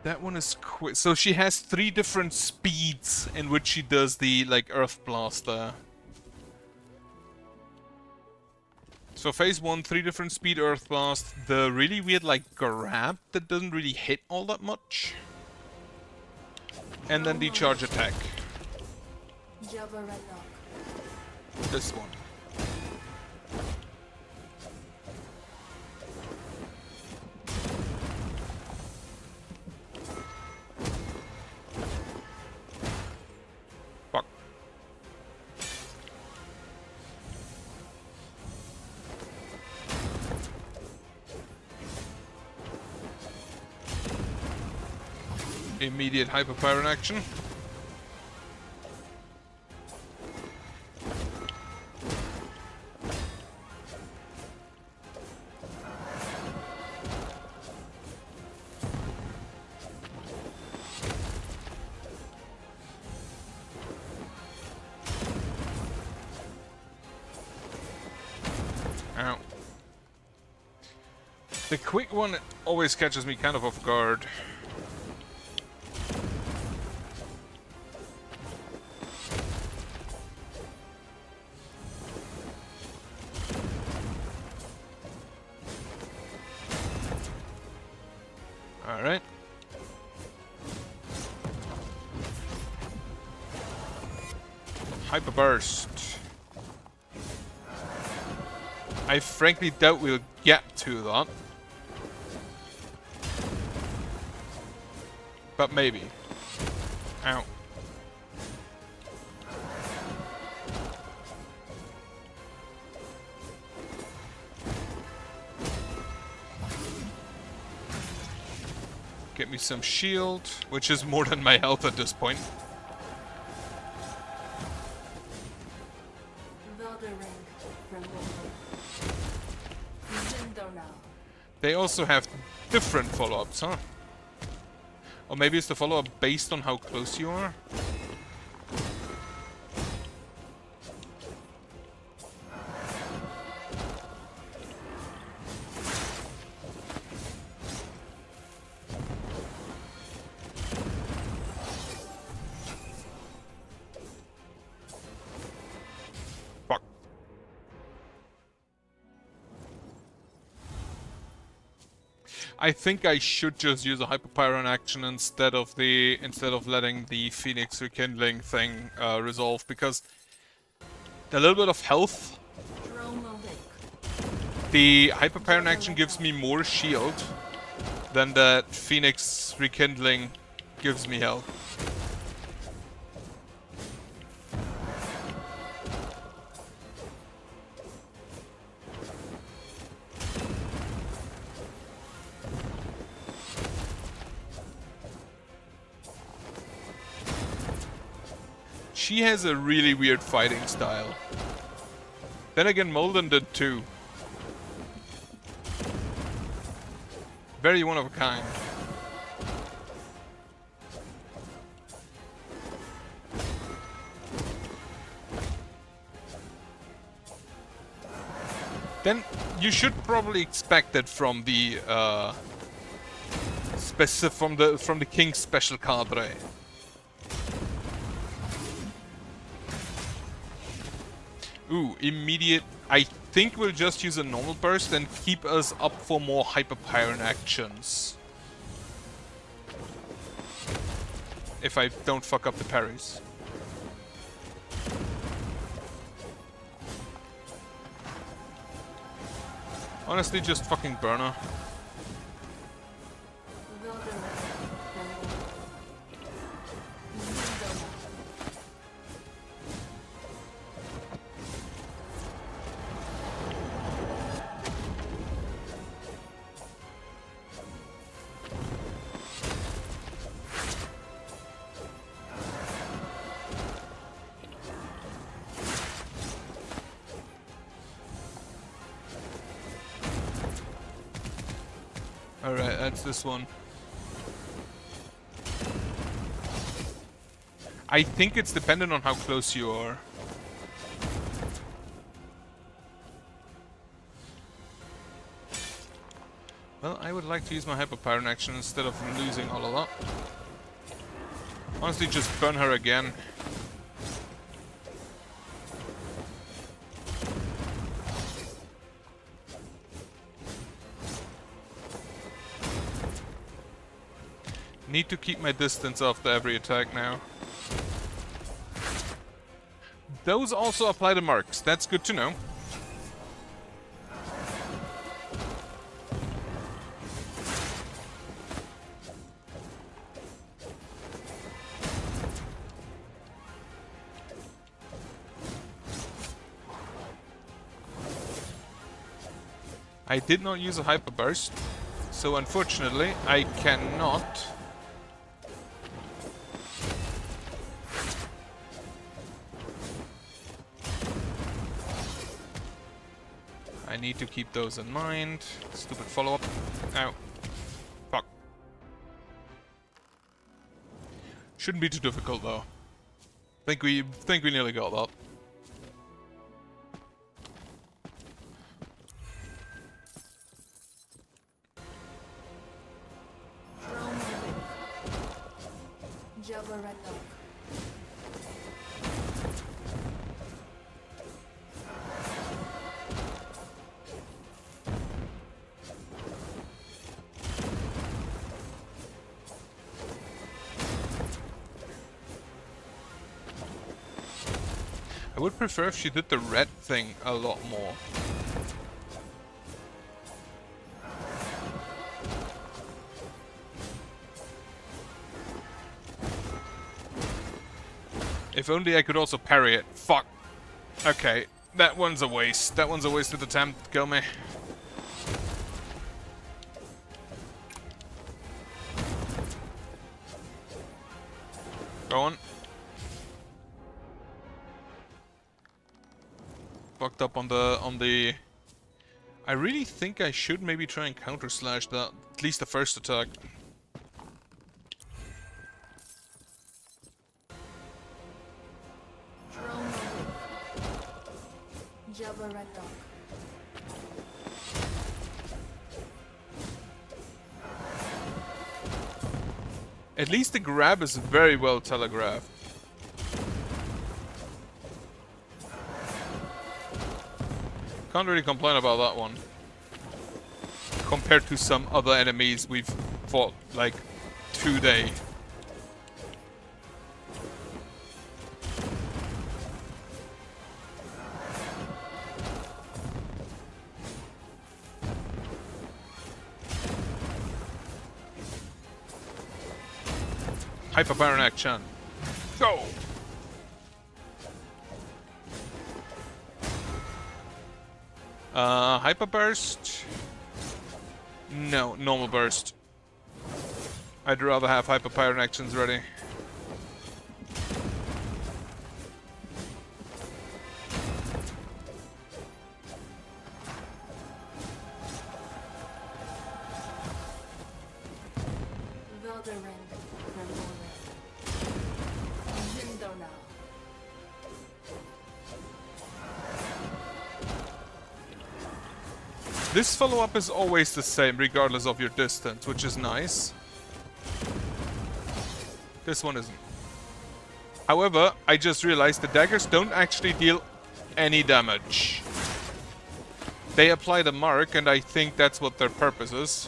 That one is quick. So she has 3 different speeds in which she does the, like, Earth Blast there. So phase 1, 3 different speed Earth Blast. The really weird, like, grab that doesn't really hit all that much. And then the charge attack. This one. Fuck. Immediate hyperpower in action. Ow. The quick one always catches me kind of off guard. Alright. Hyper burst. I frankly doubt we'll get to that. But maybe. Ow. Get me some shield, which is more than my health at this point. They also have different follow-ups, huh? Or maybe it's the follow-up based on how close you are? Fuck. I think I should just use a hyperpyron action instead of letting the Phoenix rekindling thing resolve, because the little bit of health, the hyperpyron action gives me more shield than that Phoenix rekindling gives me health. She has a really weird fighting style. Then again, Molden did too. Very one of a kind. Then you should probably expect it from the from the King's special cadre. Ooh, immediate. I think we'll just use a normal burst and keep us up for more hyperpyron actions. If I don't fuck up the parries. Honestly, just fucking burner. Alright, that's this one. I think it's dependent on how close you are. Well, I would like to use my hyperpyron action instead of losing all of that. Honestly, just burn her again. Need to keep my distance after every attack now. Those also apply to marks. That's good to know. I did not use a hyper burst, so unfortunately I cannot. I need to keep those in mind. Stupid follow-up. Ow. Fuck. Shouldn't be too difficult though. Think we nearly got that. I would prefer if she did the red thing a lot more. If only I could also parry it. Fuck. Okay, that one's a waste. That one's a wasted attempt. Kill me. Go on. Fucked up on the... I really think I should maybe try and counter slash that. At least the first attack. At least the grab is very well telegraphed. Can't really complain about that one. Compared to some other enemies we've fought, like, today. Hyper Baron action. Go! Hyper burst? No, normal burst. I'd rather have Hyper Baron actions ready. This follow-up is always the same, regardless of your distance, which is nice. This one isn't. However, I just realized the daggers don't actually deal any damage. They apply the mark, and I think that's what their purpose is.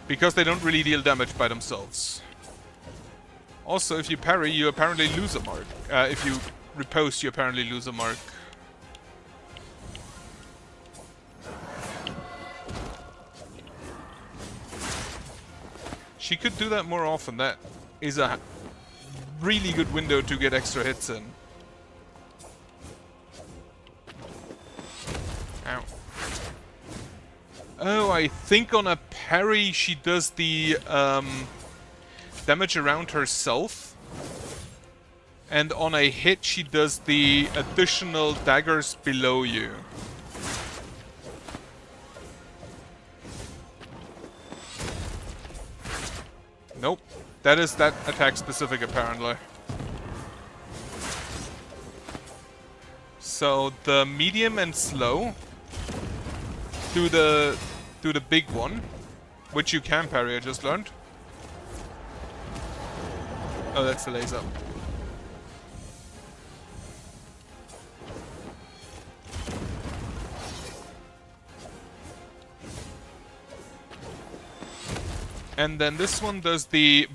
Because they don't really deal damage by themselves. Also, if you parry, you apparently lose a mark. If you riposte, you apparently lose a mark. She could do that more often. That is a really good window to get extra hits in. Ow. Oh, I think on a parry she does the damage around herself. And on a hit she does the additional daggers below you. Nope. That is that attack specific apparently. So the medium and slow do the big one, which you can parry, I just learned. Oh, that's the laser. And then this one does the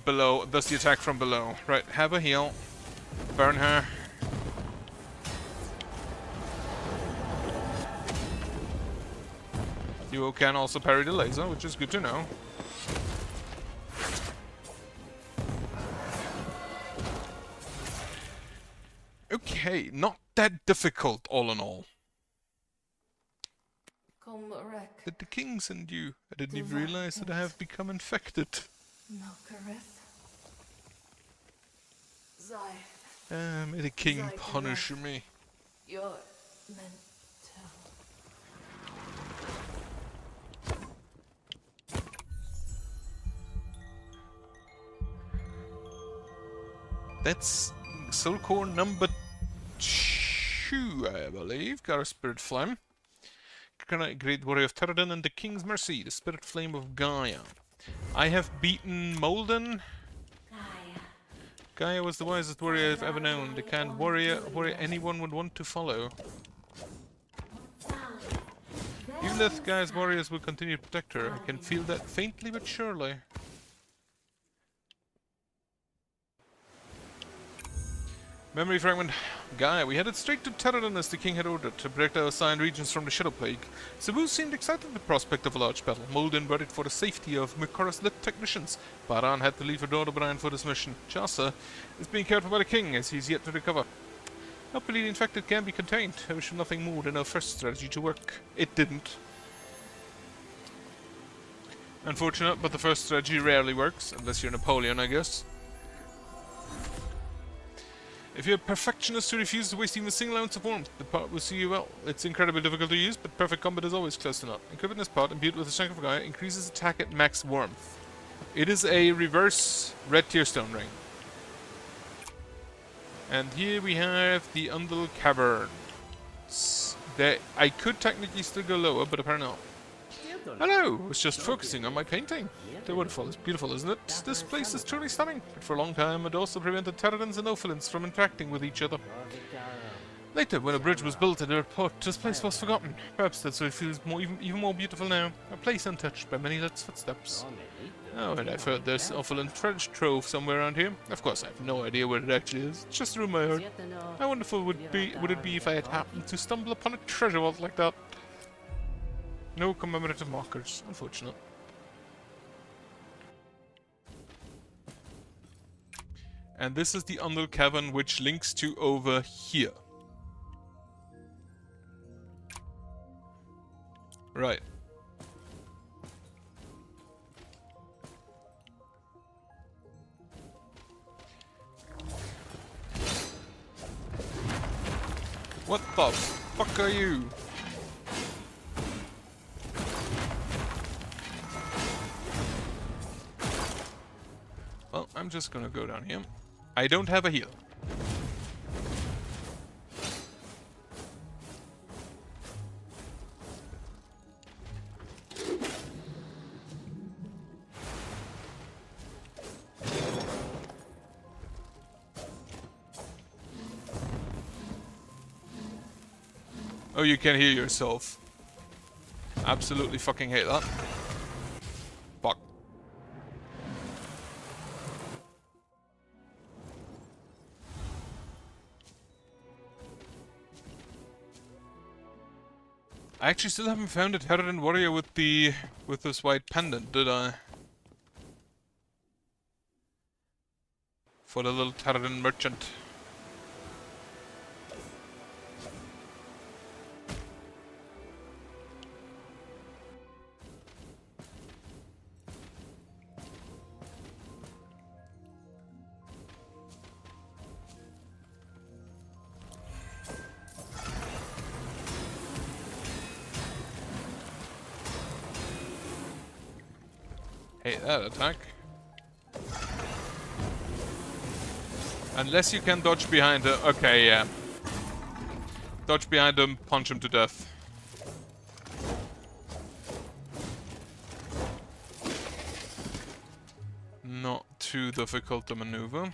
attack from below. Right, have a heal. Burn her. You can also parry the laser, which is good to know. Okay, not that difficult, all in all. Did the king send you? I didn't even realize that I have become infected. May the king punish me. You're meant That's soul core number 2, I believe. Got a spirit flame. Great warrior of Teradin and the King's Mercy, the spirit flame of Gaia. I have beaten Molden. Gaia was the wisest warrior I've ever known. The kind of warrior anyone would want to follow. Even if Gaia's warriors will continue to protect her, I can feel that faintly but surely. Memory fragment. Gaia, we headed straight to Teradin as the king had ordered, to protect our assigned regions from the Shadow Plague. Cebu seemed excited at the prospect of a large battle. Molden worried for the safety of Mikora's lit technicians. Baran had to leave her daughter behind for this mission. Chasa is being cared for by the king, as he's yet to recover. Hopefully the infected can be contained. I wish for nothing more than our first strategy to work. It didn't. Unfortunate, but the first strategy rarely works, unless you're Napoleon, I guess. If you're a perfectionist who refuses to waste even a single ounce of warmth, the part will see you well. It's incredibly difficult to use, but perfect combat is always close enough. Equipping this part, imbued with the strength of Gaia, increases attack at max warmth. It is a reverse red tearstone ring. And here we have the Undul Caverns. I could technically still go lower, but apparently not. Hello! I was just focusing on my painting. The waterfall is beautiful, isn't it? This place is truly stunning, but for a long time it also prevented Teradins and Ophalins from interacting with each other. Later, when a bridge was built at the airport, this place was forgotten. Perhaps that's why it feels even more beautiful now. A place untouched by many Let's footsteps. Oh, and I've heard there's Ophalin treasure trove somewhere around here. Of course, I have no idea where it actually is. It's just a rumor I heard. How wonderful would it be if I had happened to stumble upon a treasure vault like that? No commemorative markers, unfortunate. And this is the Undul Cavern, which links to over here. Right. What the fuck are you? Well, I'm just gonna go down here. I don't have a heal. Oh, you can hear yourself. Absolutely fucking hate that. Fuck. I actually still haven't found a Teradin warrior with this white pendant, did I? For the little Teradin merchant. Hate that attack. Unless you can dodge behind her. Okay, yeah. Dodge behind him, punch him to death. Not too difficult to maneuver.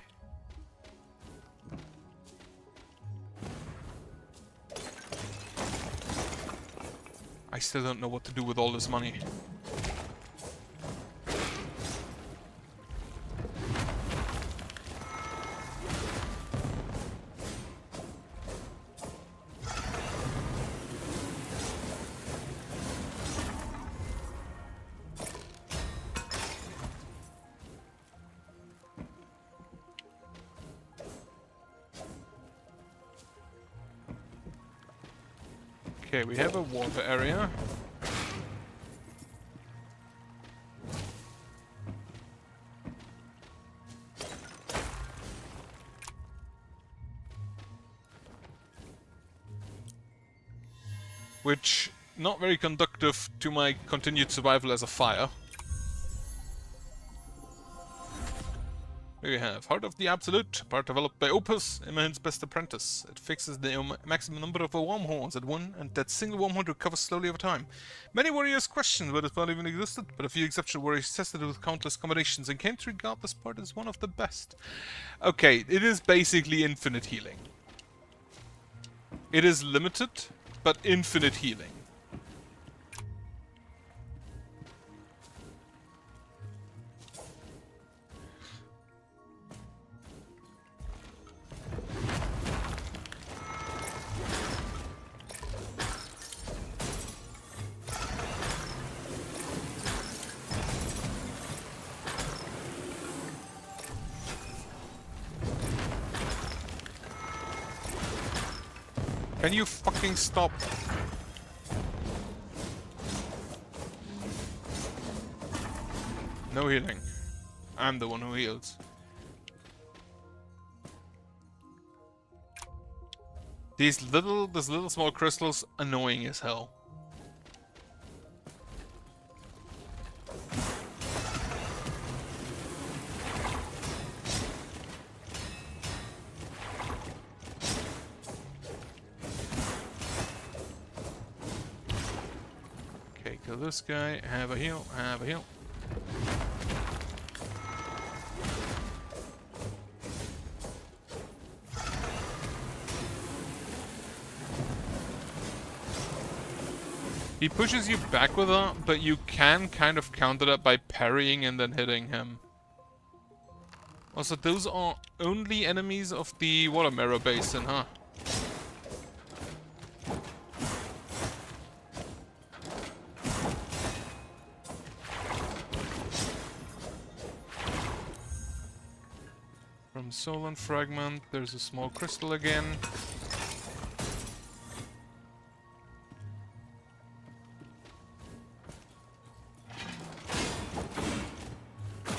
I still don't know what to do with all this money. Okay, we have a water area. Which, not very conductive to my continued survival as a fire. Here we have Heart of the Absolute, part developed by Opus, Imahim's best apprentice. It fixes the maximum number of wormholes at one, and that single wormhole recovers slowly over time. Many warriors questioned whether this part even existed, but a few exceptional warriors tested it with countless combinations and came to regard this part as one of the best. Okay, it is basically infinite healing. It is limited, but infinite healing. Can you fucking stop? No healing. I'm the one who heals. These little small crystals, annoying as hell. Okay, kill this guy. Have a heal. Have a heal. He pushes you back with that, but you can kind of counter that by parrying and then hitting him. Also, those are only enemies of the water mirror basin, huh? From Solan Fragment, there's a small crystal again.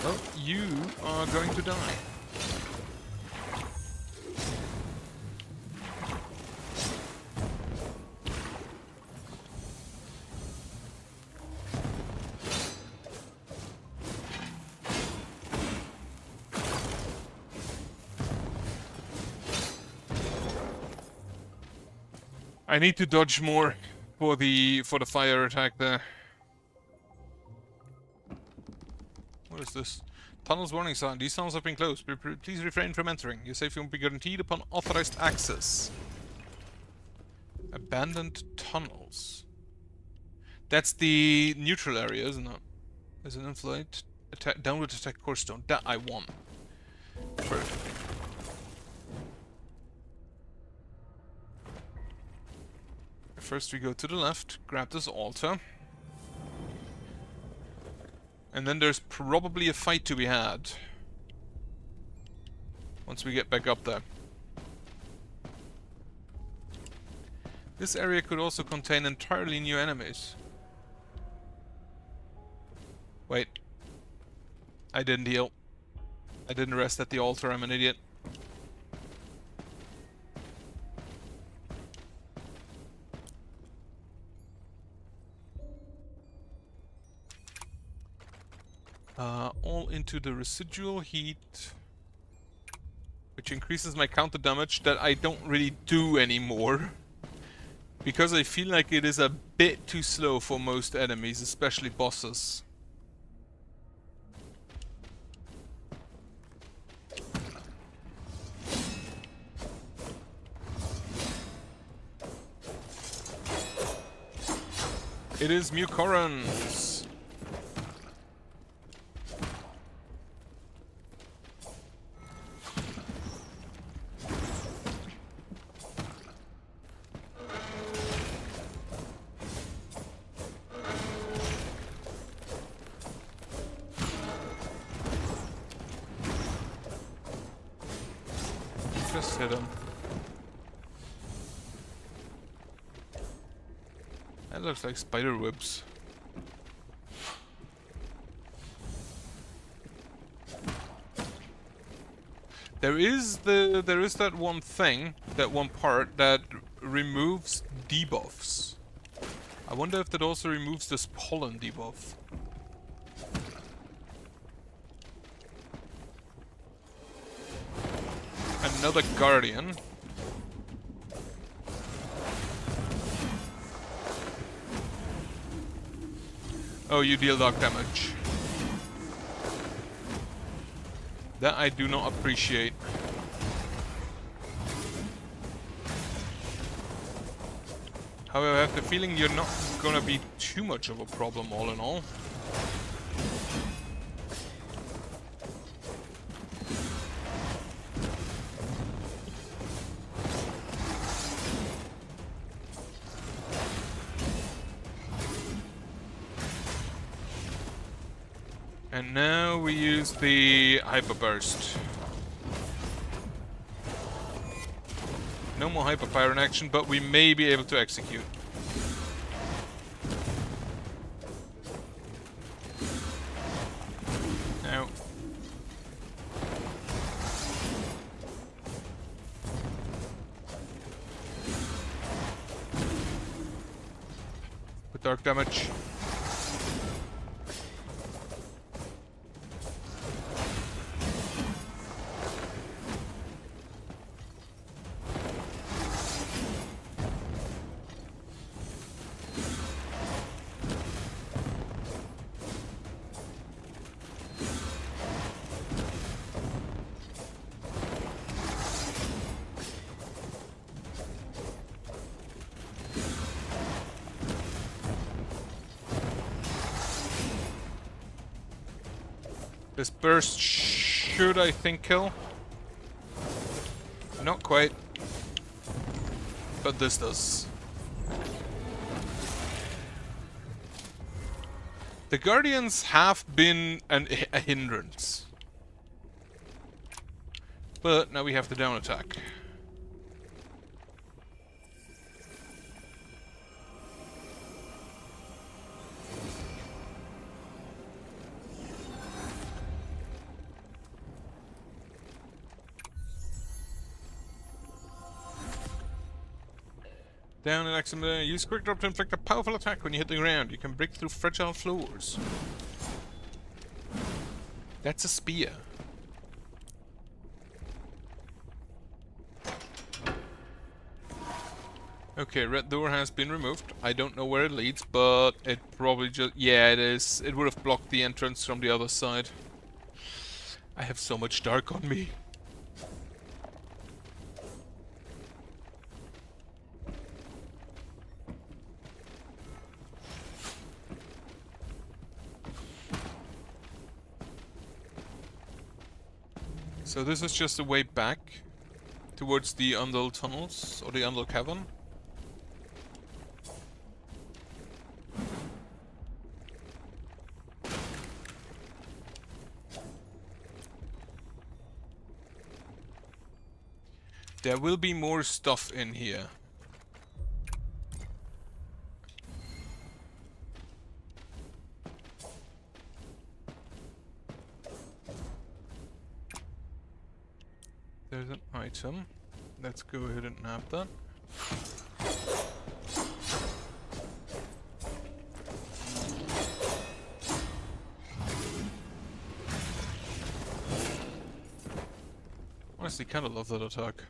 Well, you are going to die. I need to dodge more for the fire attack there. What is this? Tunnels warning sign. These tunnels have been closed. Please refrain from entering. Your safety won't be guaranteed upon authorized access. Abandoned tunnels. That's the neutral area, isn't it? There's an inflight. Attack, downward attack core stone. That I want. Perfect. First we go to the left, grab this altar. And then there's probably a fight to be had. Once we get back up there. This area could also contain entirely new enemies. Wait. I didn't heal. I didn't rest at the altar, I'm an idiot. All into the residual heat, which increases my counter damage that I don't really do anymore, because I feel like it is a bit too slow for most enemies, especially bosses. It is Mucorans. Just hit him. That looks like spider webs. There is that one thing, that one part that removes debuffs. I wonder if that also removes this pollen debuff. Another guardian. Oh, you deal dark damage. That I do not appreciate. However, I have the feeling you're not gonna be too much of a problem all in all. And now we use the Hyper Burst. No more Hyper Fire in action, but we may be able to execute. Now. With dark damage. This burst should, I think, kill. Not quite. But this does. The Guardians have been a hindrance. But now we have the down attack. Down and accident. Use quick drop to inflict a powerful attack when you hit the ground. You can break through fragile floors. That's a spear. Okay, red door has been removed. I don't know where it leads, but it probably just... Yeah, it is. It would have blocked the entrance from the other side. I have so much dark on me. So this is just a way back towards the Undal tunnels, or the Undal cavern. There will be more stuff in here. There's an item. Let's go ahead and nab that. Honestly, kind of love that attack.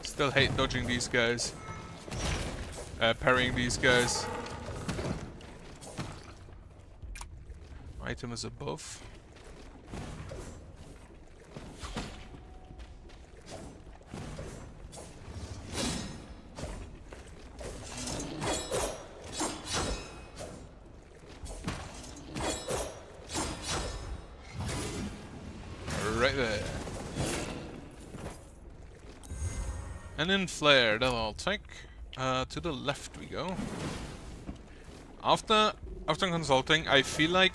Still hate dodging these guys. Parrying these guys. Item is above. Right there. And then flare, that I'll take. To the left we go. After consulting, I feel like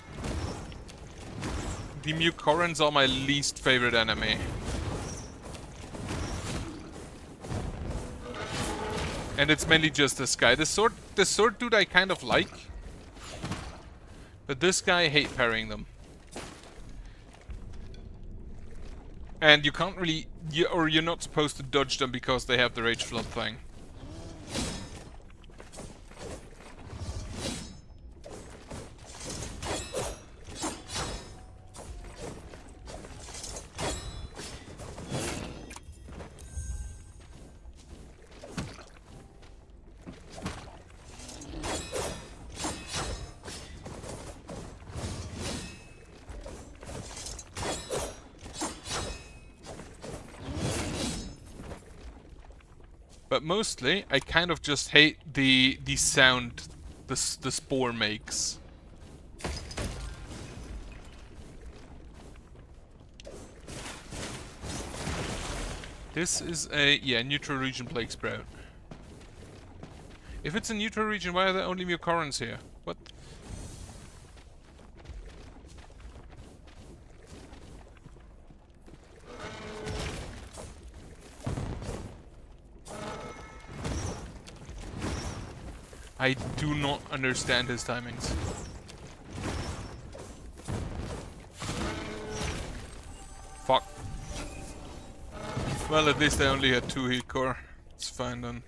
the Mucorans are my least favorite enemy. And it's mainly just this guy. The sword dude I kind of like. But this guy, I hate parrying them. And you can't really... you're not supposed to dodge them because they have the rage flood thing. But mostly, I kind of just hate the sound the spore makes. This is a, yeah, neutral region plague sprout. If it's a neutral region, why are there only Mucorans here? What? I do not understand his timings. Fuck. Well, at least I only had 2 heat core. It's fine then.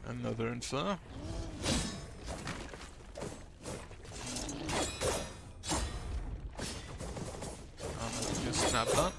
Another inflow. Just snap that.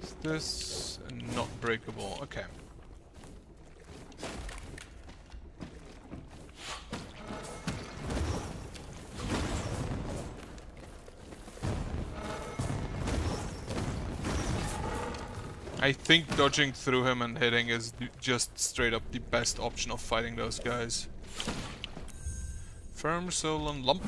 Is this not breakable? Okay. I think dodging through him and hitting is just straight up the best option of fighting those guys. Firm soul and lump.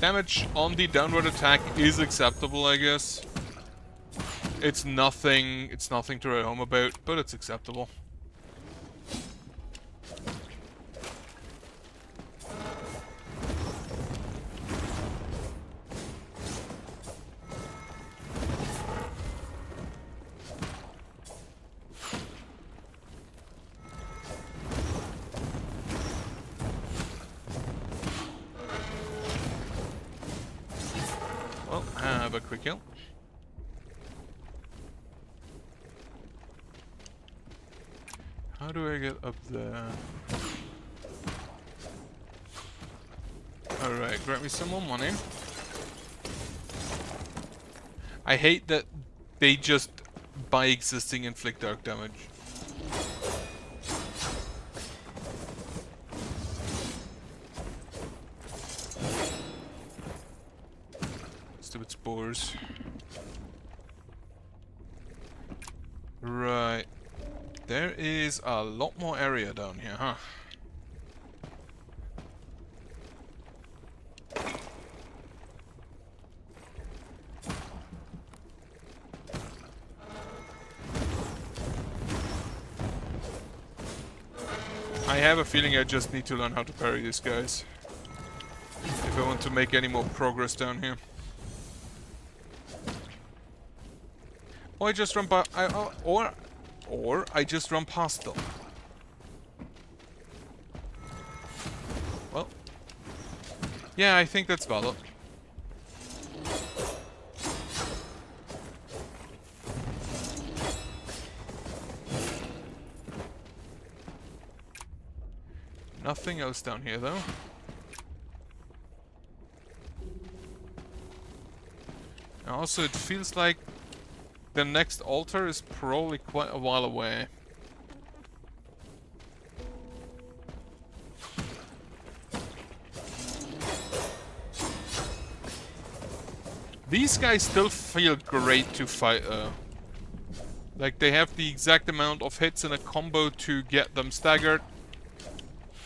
Damage on the downward attack is acceptable, I guess. It's nothing to write home about, but it's acceptable. Well, have a quick heal. How do I get up there? Alright, grab me some more money. I hate that they just, by existing, inflict dark damage. Stupid spores. Right. There is a lot more area down here, huh? I have a feeling I just need to learn how to parry these guys if I want to make any more progress down here. Or I just run by, or I just run past them. Well, yeah, I think that's valid. Nothing else down here, though. And also, it feels like the next altar is probably quite a while away. These guys still feel great to fight, like, they have the exact amount of hits in a combo to get them staggered.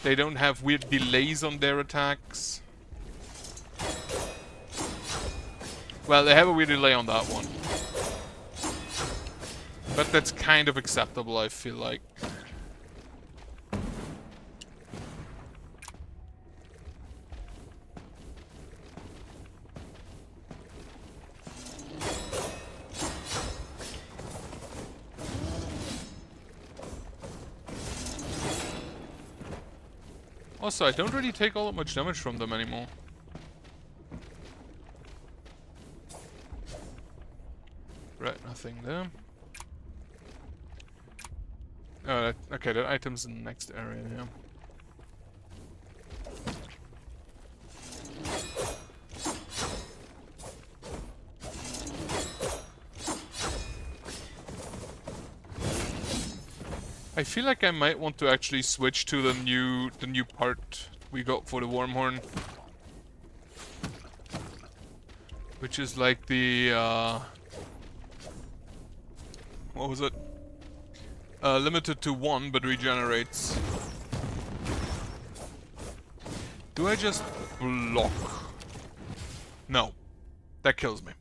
They don't have weird delays on their attacks. Well, they have a weird delay on that one. But that's kind of acceptable, I feel like. Also, I don't really take all that much damage from them anymore. Right, nothing there. Oh, okay, that item's in the next area, yeah. I feel like I might want to actually switch to the new part we got for the Wormhorn. Which is like the what was it? Limited to 1 but regenerates. Do I just block? No. That kills me.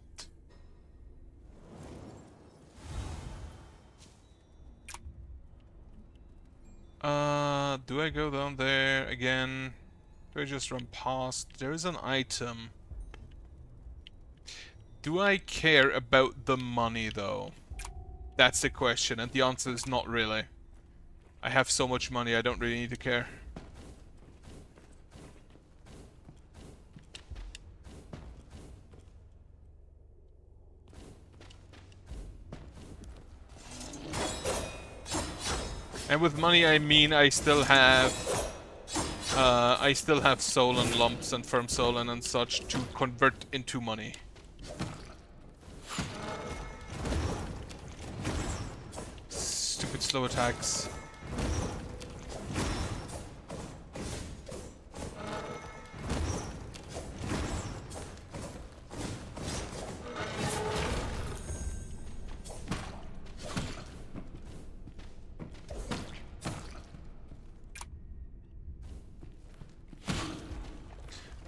Do I go down there again? Do I just run past? There is an item. Do I care about the money though? That's the question, and the answer is not really. I have so much money, I don't really need to care. And with money I mean I still have Solan lumps and firm Solan and such to convert into money. Stupid slow attacks.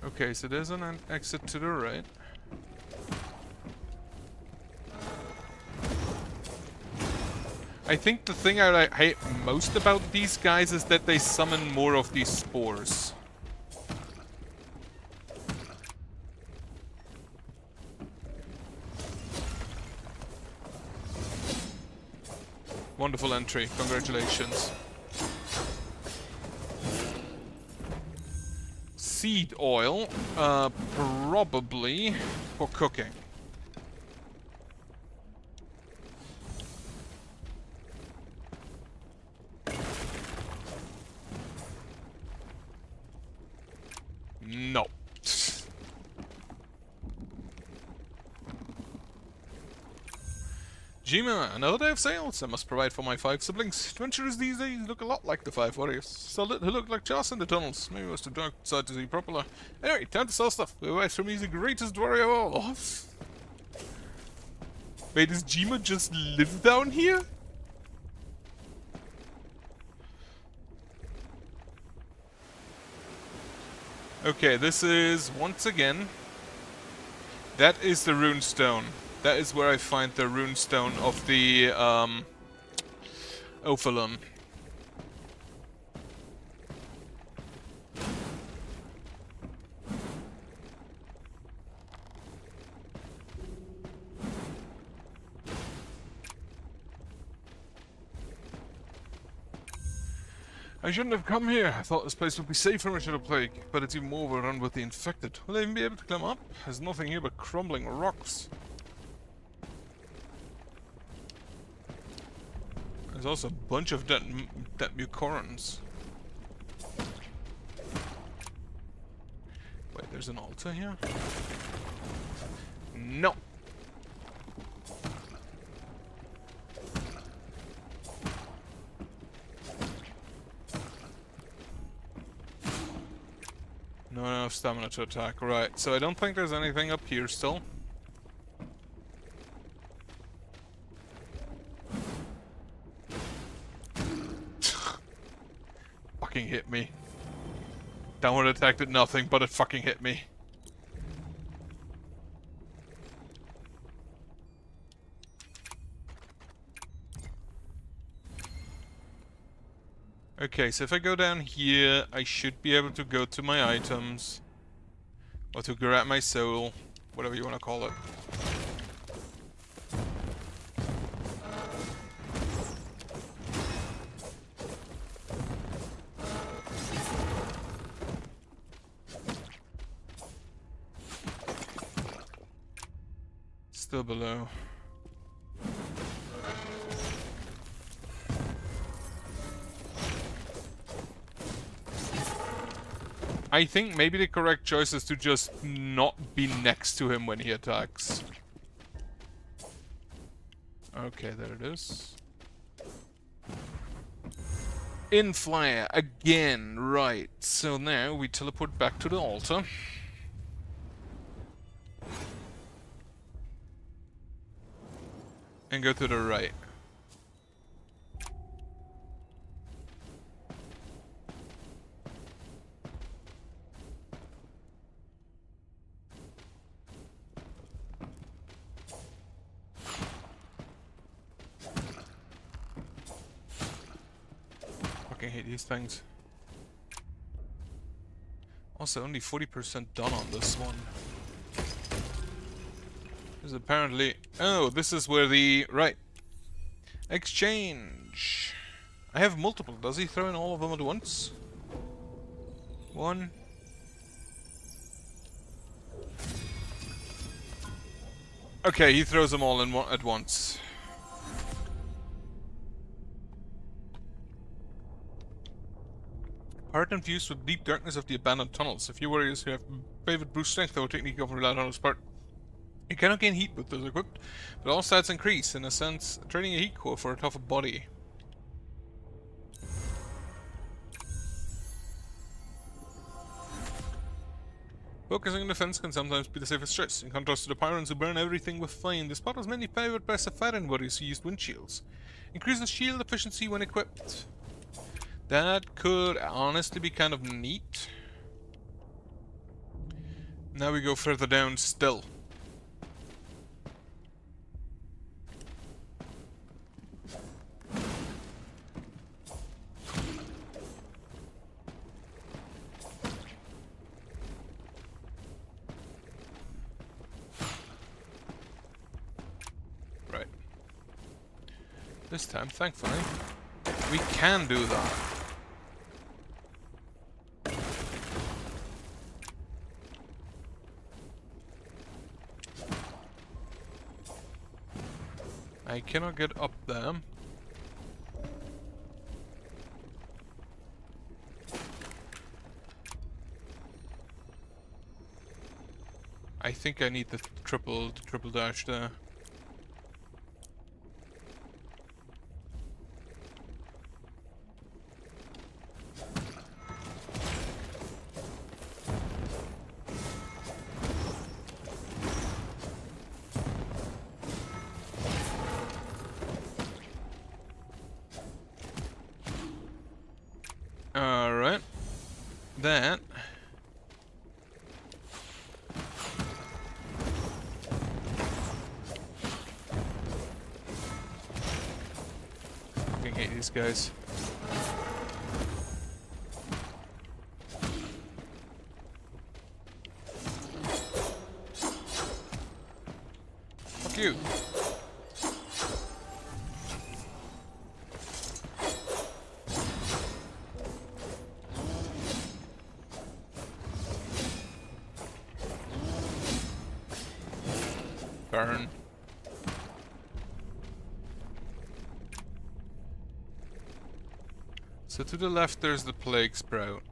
Okay, so there's an exit to the right. I think the thing I hate most about these guys is that they summon more of these spores. Wonderful entry, congratulations. Seed oil, probably for cooking. No. Jima, another day of sales. I must provide for my 5 siblings. Adventurers these days look a lot like the 5 warriors. Saw who looked like Joss in the tunnels. Maybe it was too dark outside to see properly. Anyway, time to sell stuff. The advice from me is the greatest warrior of all. Wait, does Jima just live down here? Okay, this is, once again, that is the rune stone. That is where I find the rune stone of the, Ophalon. I shouldn't have come here. I thought this place would be safe from a plague, but it's even more overrun with the infected. Will I even be able to climb up? There's nothing here but crumbling rocks. There's also a bunch of dead mucorans. Wait, there's an altar here? No! No enough stamina to attack. Right, so I don't think there's anything up here still. fucking hit me. Downward attack did nothing, but it fucking hit me. Okay, so if I go down here, I should be able to go to my items. Or to grab my soul. Whatever you want to call it. Still below. I think maybe the correct choice is to just not be next to him when he attacks. Okay, there it is. In flyer again, right. So now we teleport back to the altar. And go to the right. Fucking hate these things. Also, only 40% done on this one. There's apparently... Oh, this is where the... Right. Exchange. I have multiple. Does he throw in all of them at once? One. Okay, he throws them all in at once. Part infused with deep darkness of the abandoned tunnels. A few warriors who have favored brute strength or technique of relied on his part. You cannot gain heat with those equipped, but all stats increase, in a sense, trading a heat core for a tougher body. Focusing on defense can sometimes be the safest choice. In contrast to the pyrans who burn everything with flame, this spot was mainly favored by Safaran warriors who used windshields. Increases shield efficiency when equipped. That could honestly be kind of neat. Now we go further down still. Right. This time, thankfully, we can do that. I cannot get up there. I think I need the triple dash there. Alright. That. Fucking hate these guys. Fuck you. Burn. So to the left there's the plague sprout.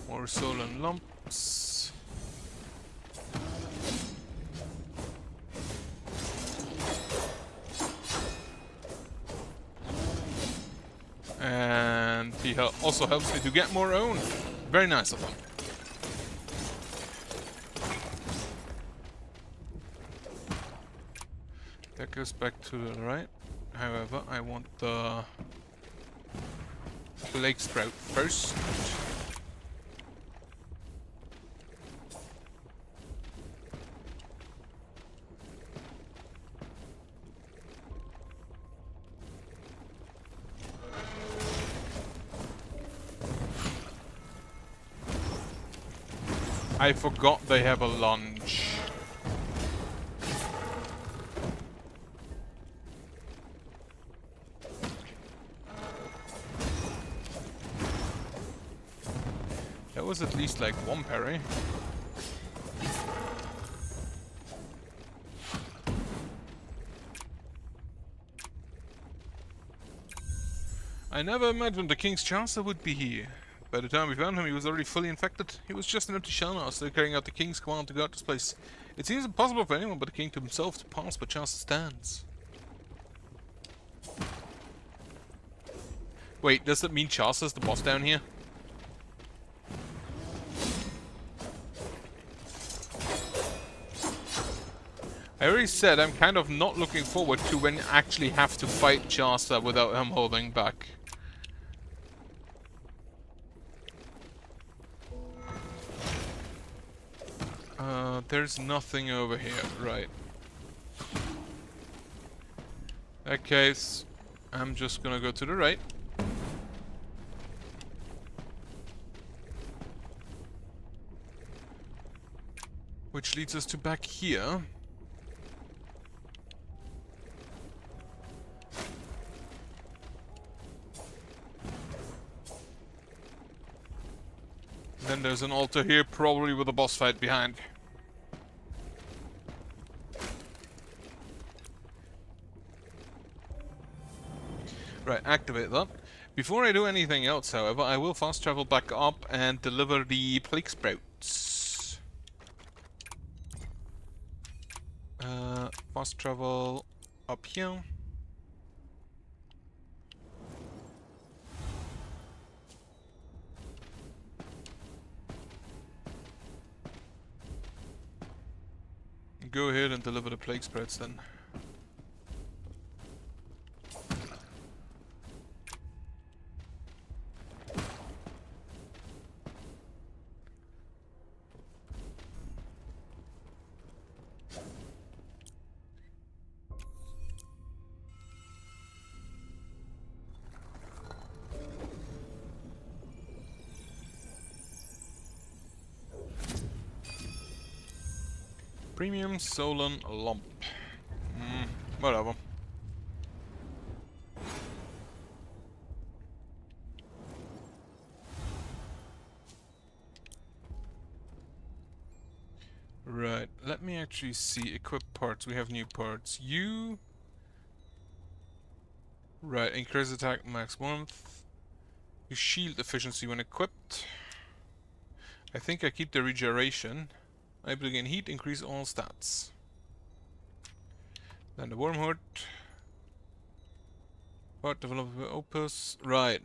More soul and lumps. also helps me to get more own. Very nice of them. That goes back to the right. However, I want the Lake Sprout first. I forgot they have a lunge. That was at least like one parry. I never imagined the King's Chancellor would be here. By the time we found him, he was already fully infected. He was just an empty shell now, still carrying out the King's command to guard this place. It seems impossible for anyone but the King to himself to pass where Chancellor stands. Wait, does that mean Chancellor's the boss down here? I already said I'm kind of not looking forward to when you actually have to fight Chancellor without him holding back. There's nothing over here, right. In that case, I'm just gonna go to the right. Which leads us to back here. Then there's an altar here, probably with a boss fight behind. Right, activate that. Before I do anything else, however, I will fast travel back up and deliver the plague sprouts. Fast travel up here. Go ahead and deliver the plague sprouts then. Premium Solan Lump. Whatever. Right, let me actually see. Equip parts. We have new parts. You... Right, increase attack max warmth. You shield efficiency when equipped. I think I keep the regeneration. Able to gain heat, increase all stats. Then the Wormhood. Part developed by Opus. Right.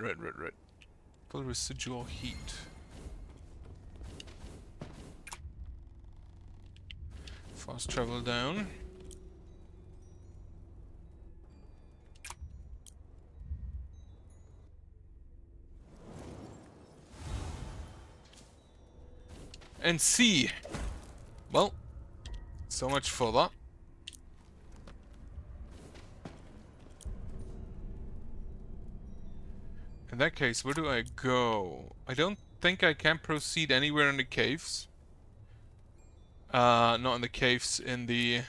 Full residual heat. Fast travel down. And see. Well, so much for that. In that case, where do I go? I don't think I can proceed anywhere in the caves. Not in the caves, in the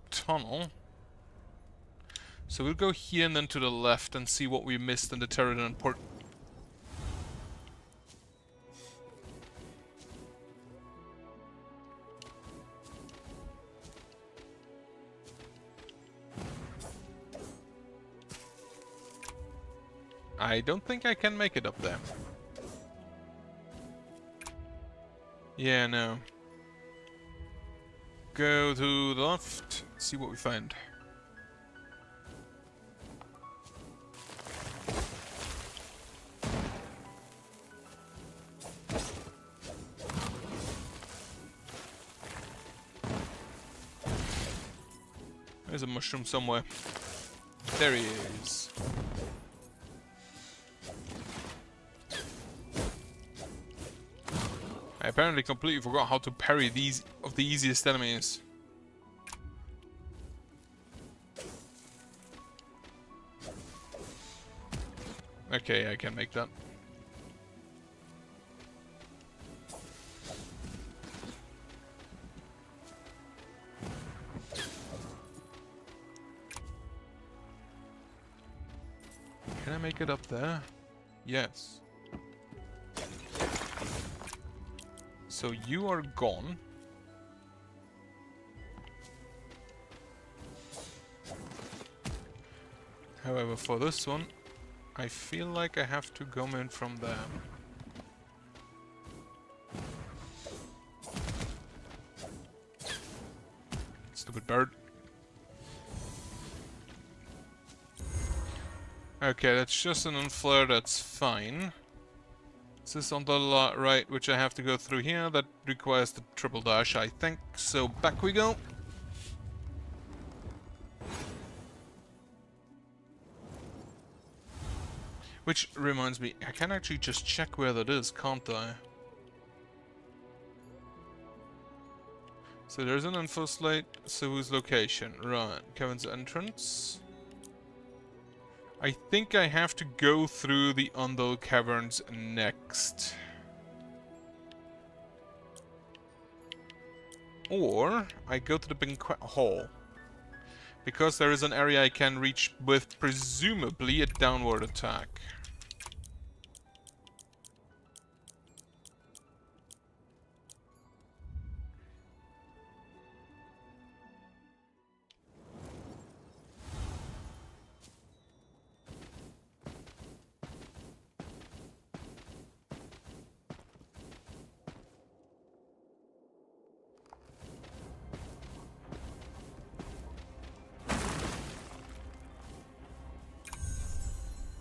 tunnel. So we'll go here and then to the left and see what we missed in the Pterodon port. I don't think I can make it up there. Yeah, no. Go to the left, see what we find. There's a mushroom somewhere. There he is. I apparently completely forgot how to parry these of the easiest enemies. Okay, I can make that. Can I make it up there? Yes. So you are gone. However, for this one, I feel like I have to come in from there. Stupid bird. Okay, that's just an unflare, that's fine. Is this on the right, which I have to go through here? That requires the triple dash, I think. So back we go. Which reminds me, I can actually just check where that is, can't I? So there's an info slate. So whose location? Right, Kevin's entrance. I think I have to go through the Undal Caverns next. Or I go to the banquet hall. Because there is an area I can reach with presumably a downward attack.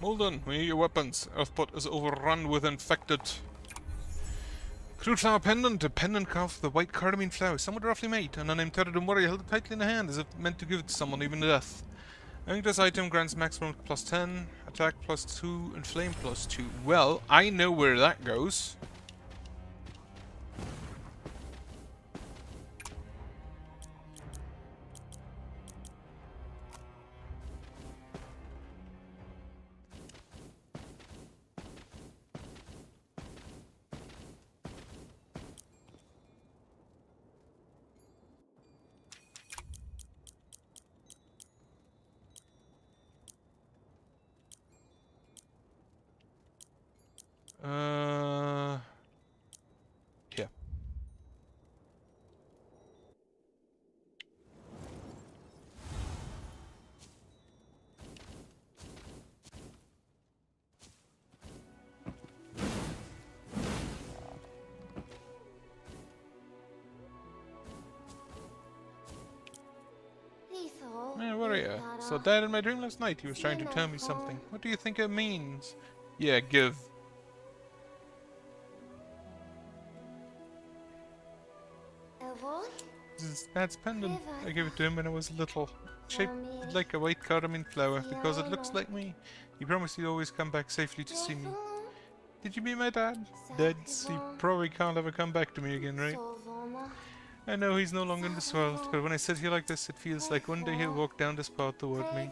Molden, we need your weapons. Earthpot is overrun with infected. Crude flower pendant, a pendant carved with a white cardamine flower, somewhat roughly made. An unnamed Terradon warrior held it tightly in the hand as if meant to give it to someone, even to death. Owning this item grants maximum plus 10, attack plus 2, and flame plus 2. Well, I know where that goes. Yeah. Yeah, warrior. So died in my dream last night. He was trying to tell me something. What do you think it means? Yeah, give. That's pendant. I gave it to him when I was little. Shaped like a white cardamine flower, because it looks like me. He promised he'd always come back safely to see me. Did you meet my dad? Dead. He probably can't ever come back to me again, right? I know he's no longer in this world, but when I sit here like this, it feels like one day he'll walk down this path toward me.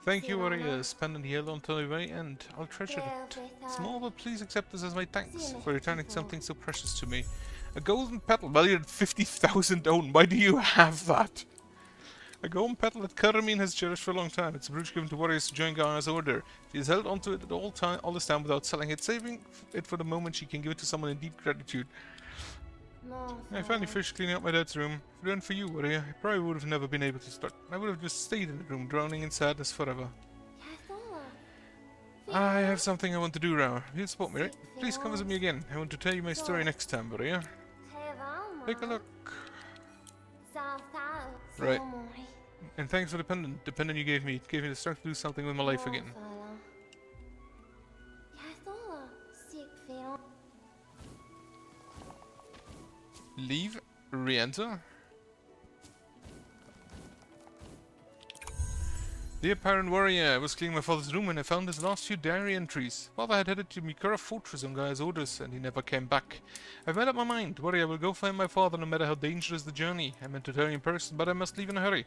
Thank you, warriors. Pendant here until the very end. I'll treasure it. Small, but please accept this as my thanks for returning something so precious to me. A golden petal valued at 50,000 own. Why do you have that? A golden petal that Karamine has cherished for a long time. It's a brooch given to warriors to join Gaia's order. She has held onto it at all this time without selling it, saving it for the moment she can give it to someone in deep gratitude. I finally finished cleaning up my dad's room. If it weren't for you, warrior, I probably would have never been able to start. I would have just stayed in the room, drowning in sadness forever. I have something I want to do, Rao. You'll support me, right? Please come visit me again. I want to tell you my story next time, warrior. Take a look. Right. And thanks for the pendant. The pendant you gave me. It gave me the strength to do something with my life again. Leave. Re-enter. Dear parent warrior, I was cleaning my father's room when I found his last few diary entries. Father had headed to Mikura Fortress on Gaia's orders, and he never came back. I've made up my mind. Warrior, I will go find my father no matter how dangerous the journey. I meant to tell you in person, but I must leave in a hurry.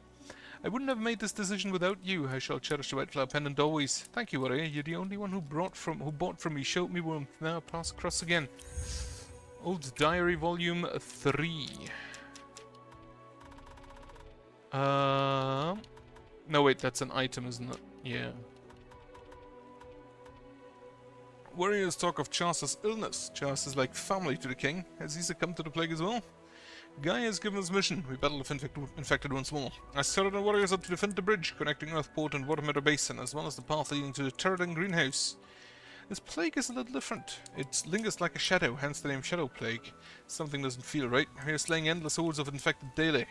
I wouldn't have made this decision without you. I shall cherish the white flower pendant always. Thank you, warrior. You're the only one who bought from me, showed me warmth. Now pass across again. Old Diary Volume 3. No, wait, that's an item, isn't it? Yeah. Warriors talk of Chaucer's illness. Chaucer is like family to the king. Has he succumbed to the plague as well? Gaia has given us mission. We battle the infected once more. I started our warriors up to defend the bridge connecting Earthport and Watermeadow Basin, as well as the path leading to the Turretin Greenhouse. This plague is a little different. It lingers like a shadow, hence the name Shadow Plague. Something doesn't feel right. We are slaying endless hordes of infected daily.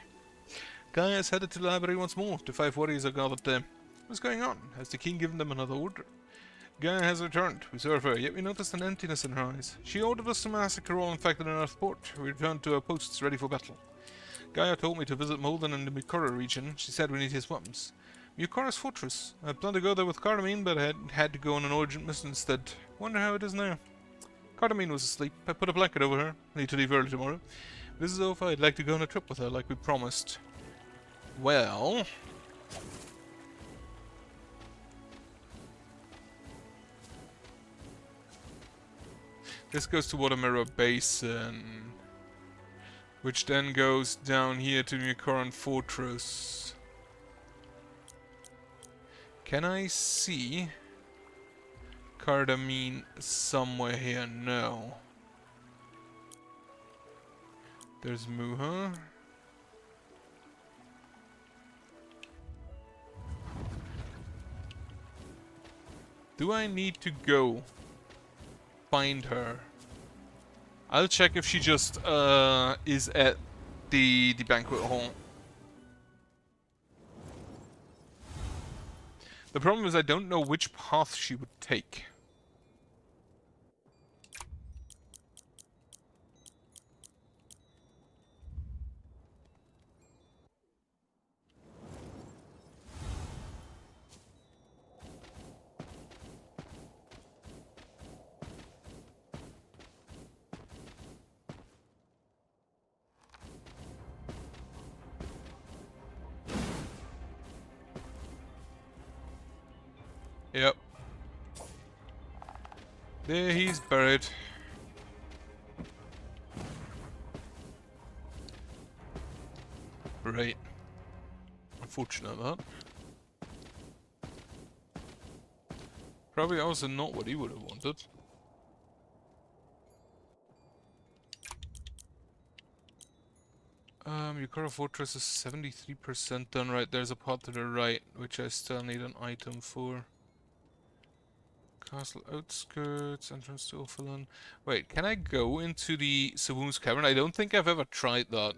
Gaia is headed to the library once more. The 5 warriors are gathered there. What's going on? Has the king given them another order? Gaia has returned. We serve her, yet we noticed an emptiness in her eyes. She ordered us to massacre all infected in Earthport. We returned to our posts ready for battle. Gaia told me to visit Molden in the Mikura region. She said we need his weapons. Mikura's fortress. I planned to go there with Cardamine, but I had to go on an urgent mission instead. Wonder how it is now. Cardamine was asleep. I put a blanket over her. Need to leave early tomorrow. If this is over, I'd like to go on a trip with her like we promised. Well... this goes to Watermeadow Basin, which then goes down here to Mikuran Fortress. Can I see Cardamine somewhere here? No. There's Muha. Do I need to go find her? I'll check if she just is at the banquet hall. The problem is I don't know which path she would take. Yep. There he's buried. Right. Unfortunate that. Probably also not what he would have wanted. Yukara Fortress is 73% done. Right, there's a part to the right, which I still need an item for. Castle outskirts, entrance to Ophilan. Wait, can I go into the Savoon's Cavern? I don't think I've ever tried that.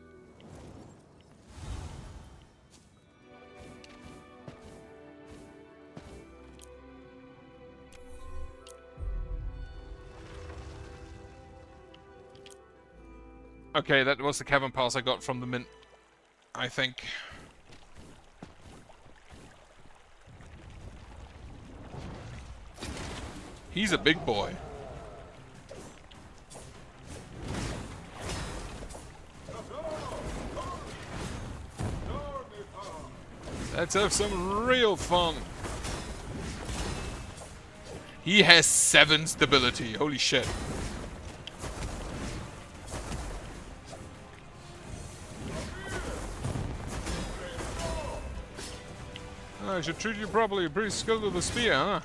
Okay, that was the cavern pass I got from the mint, I think. He's a big boy. Let's have some real fun. He has 7 stability. Holy shit. I should treat you properly. You're pretty skilled with the spear, huh?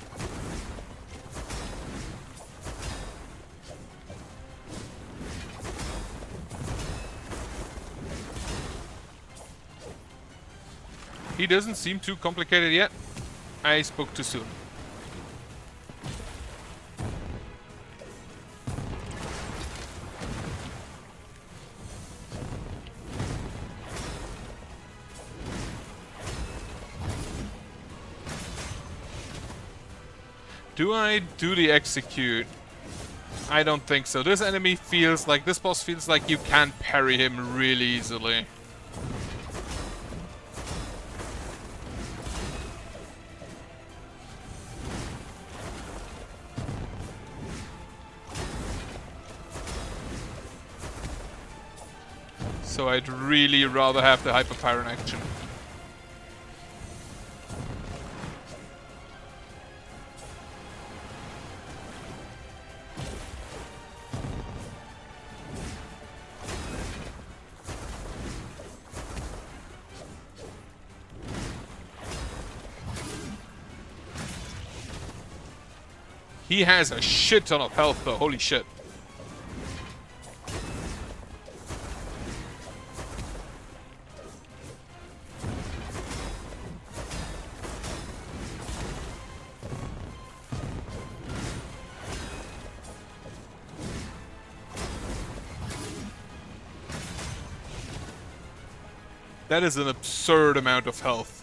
He doesn't seem too complicated yet. I spoke too soon. Do I do the execute? I don't think so. This enemy feels like, this boss feels like you can parry him really easily. So I'd really rather have the Hyper Pyro in action. He has a shit ton of health though, holy shit. That is an absurd amount of health.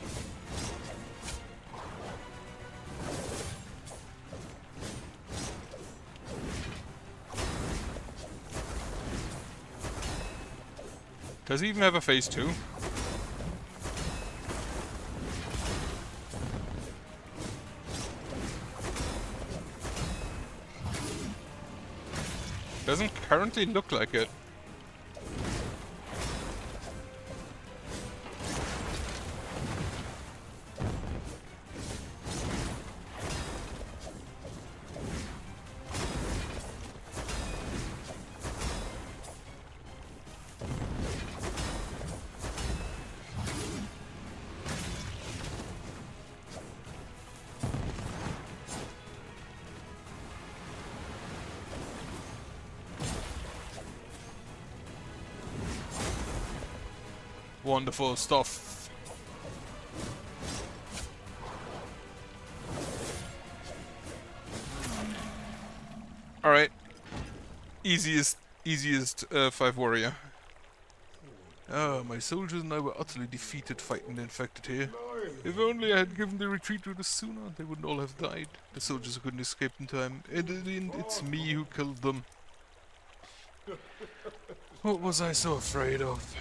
Does he even have a phase 2? Doesn't currently look like it. Wonderful stuff. Alright. Easiest 5 warrior. Ah, my soldiers and I were utterly defeated fighting the infected here. If only I had given the retreat route sooner, they wouldn't all have died. The soldiers couldn't escape in time. In the end, it's me who killed them. What was I so afraid of?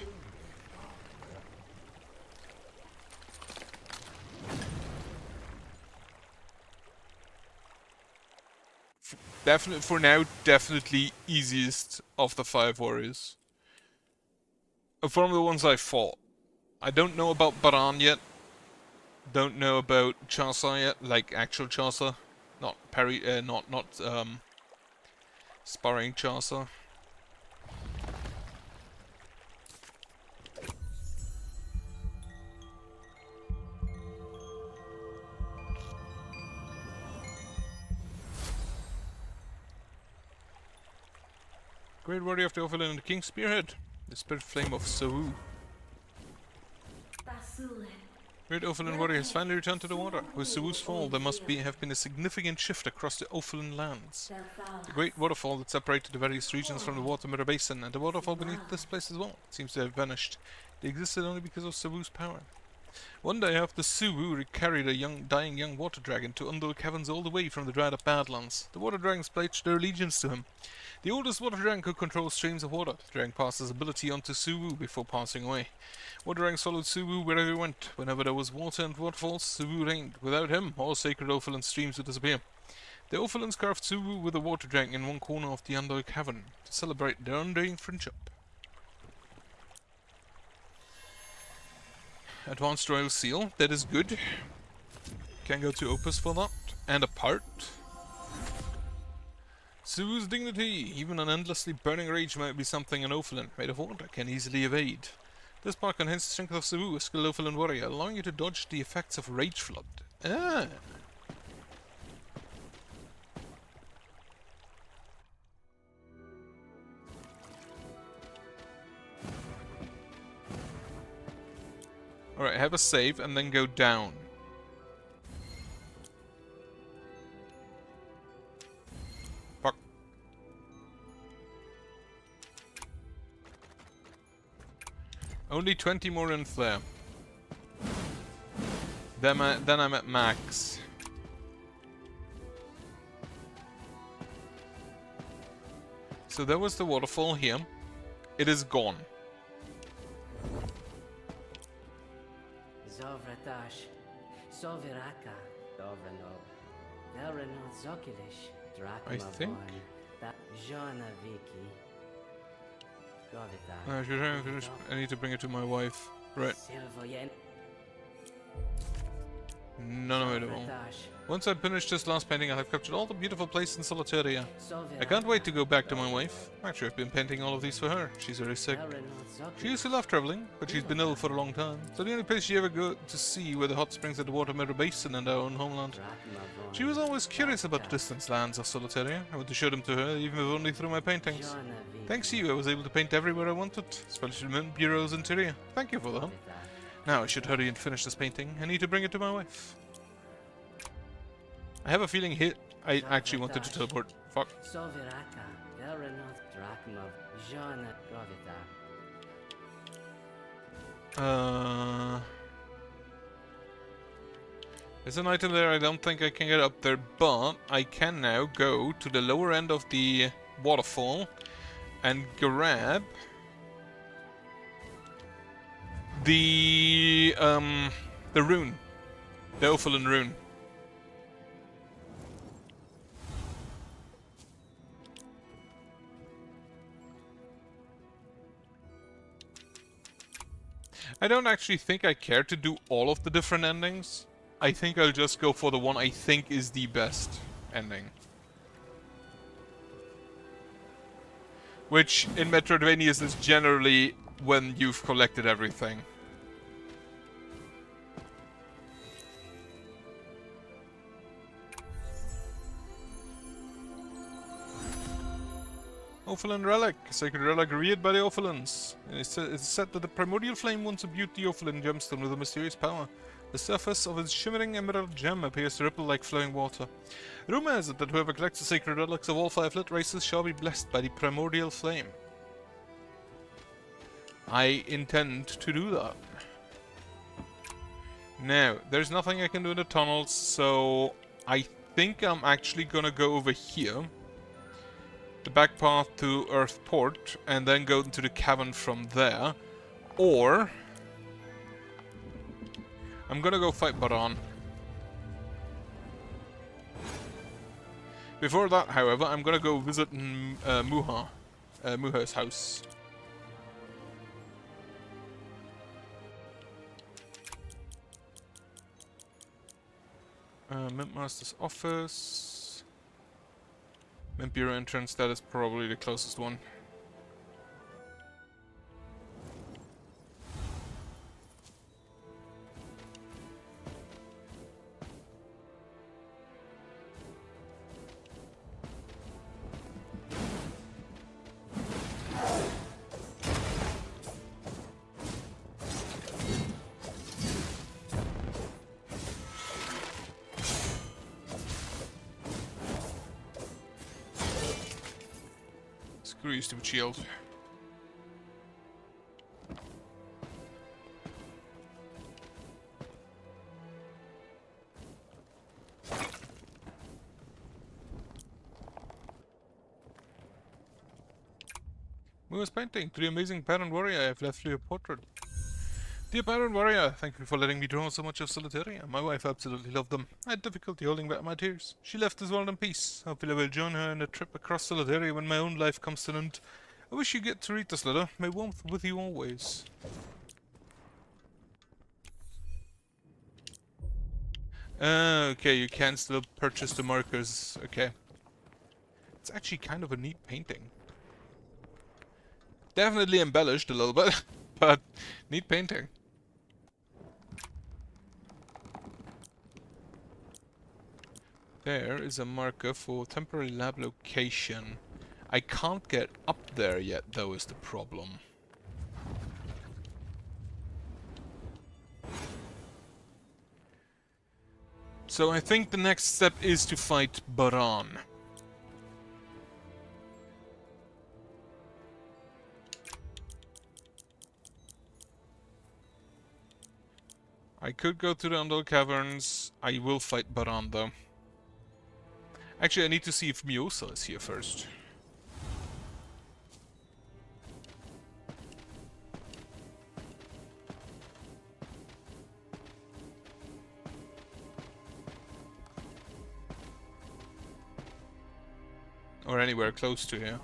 Definitely, for now, definitely easiest of the 5 warriors. From the ones I fought. I don't know about Baran yet. Don't know about Chaucer yet, like actual Chaucer. Not sparring Chaucer. Great warrior of the Overland and the King's Spearhead. The spirit flame of Sawu. Great Overland warrior has finally returned to the water. With Sawu's fall, there must have been a significant shift across the Overland lands. The great waterfall that separated the various regions from the water mirror basin, and the waterfall beneath this place as well, seems to have vanished. They existed only because of Sawu's power. One day after Suwu carried a dying young water dragon to Undul Caverns all the way from the dried up Badlands. The water dragons pledged their allegiance to him. The oldest water dragon could control streams of water. The dragon passed his ability on to Suwu before passing away. Water dragons followed Suwu wherever he went. Whenever there was water and waterfalls, Suwu reigned. Without him, all sacred Ophaland streams would disappear. The Ophalands carved Suwu with a water dragon in one corner of the Undul Cavern to celebrate their undying friendship. Advanced Royal Seal, that is good. Can go to Opus for that. And a part. Suwu's dignity. Even an endlessly burning rage might be something an Ophaland made of water can easily evade. This part contains the strength of Suwu, a skilled Ophaland warrior, allowing you to dodge the effects of Rage Flood. Ah! Alright, have a save and then go down. Fuck. Only 20 more in flare. Then I'm at max. So there was the waterfall here. It is gone. Zovratash, Soviraka, Dovrano, Velreno Zokilish, I think. Drakmavon, Jana Viki, I need to bring it to my wife. Right. None of it at all. Once I've finished this last painting, I have captured all the beautiful places in Solateria. I can't wait to go back to my wife. Actually, I've been painting all of these for her. She's very sick. She used to love traveling, but she's been ill for a long time. So the only place she ever go to see were the hot springs at the water mirror basin in our own homeland. She was always curious about the distant lands of Solateria. I want to show them to her, even if only through my paintings. Thanks to you, I was able to paint everywhere I wanted, especially the Mint Bureau's interior. Thank you for that. Now I should hurry and finish this painting. I need to bring it to my wife. I have a feeling I actually wanted to teleport. Fuck. There's an item there. I don't think I can get up there, but I can now go to the lower end of the waterfall and grab the rune, the Ophilan rune. I don't actually think I care to do all of the different endings. I think I'll just go for the one I think is the best ending. Which, in Metroidvanias, is generally when you've collected everything. Ophilan relic, a sacred relic reared by the Ophilans. It's said that the primordial flame once imbued the Ophilan gemstone with a mysterious power. The surface of its shimmering emerald gem appears to ripple like flowing water. Rumor has it that whoever collects the sacred relics of all 5 lit races shall be blessed by the primordial flame. I intend to do that. Now, there's nothing I can do in the tunnels, so I think I'm actually gonna go over here. The back path to Earthport, and then go into the cavern from there. Or I'm gonna go fight Baran. Before that, however, I'm gonna go visit Muha's house. Mint Master's office. Mint Bureau entrance, that is probably the closest one. Screw you, stupid shield. Muha's painting. To the amazing parent warrior, I have left you a portrait. Dear parent warrior, thank you for letting me draw so much of Solateria. My wife absolutely loved them. I had difficulty holding back my tears. She left this world in peace. Hopefully I will join her in a trip across Solateria when my own life comes to an end. I wish you get to read this letter. May warmth with you always. Okay, you can still purchase the markers. Okay. It's actually kind of a neat painting. Definitely embellished a little bit, but neat painting. There is a marker for temporary lab location. I can't get up there yet, though, is the problem. So I think the next step is to fight Baran. I could go to the Undal Caverns. I will fight Baran, though. Actually, I need to see if Miosa is here first. Or anywhere close to here.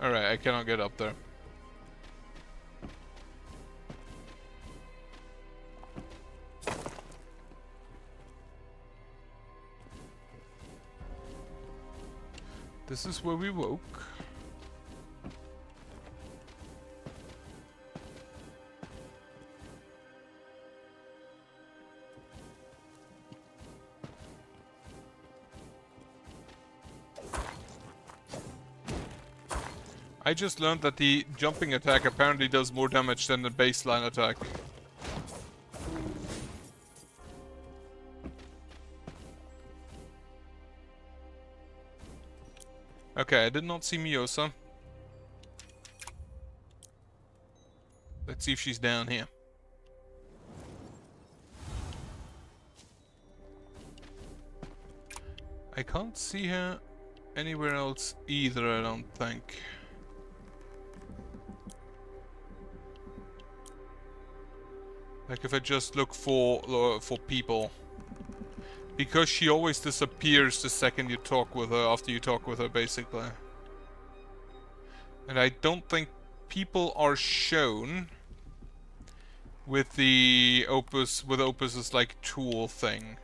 Alright, I cannot get up there. This is where we woke. I just learned that the jumping attack apparently does more damage than the baseline attack. Okay, I did not see Miosa. Let's see if she's down here. I can't see her anywhere else either, I don't think. Like if I just look for people. Because she always disappears the second you talk with her, after you talk with her, basically. And I don't think people are shown with the Opus's like tool thing.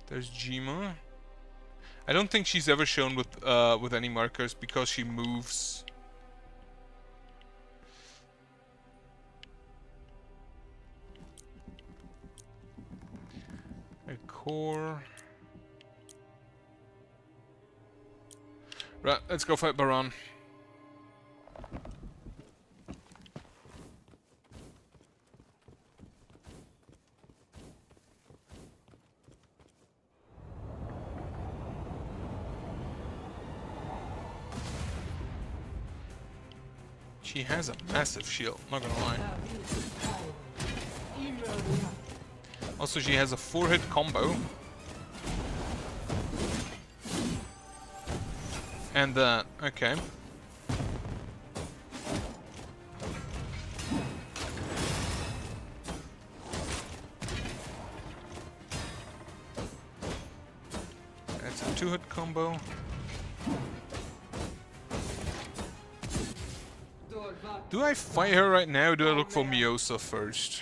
There's Jima. I don't think she's ever shown with any markers because she moves. A core. Right, let's go fight Baron. She has a massive shield, not gonna lie. Also, she has a 4-hit combo. And that, okay. That's a 2-hit combo. Do I fight her right now or do I look for Miosa first?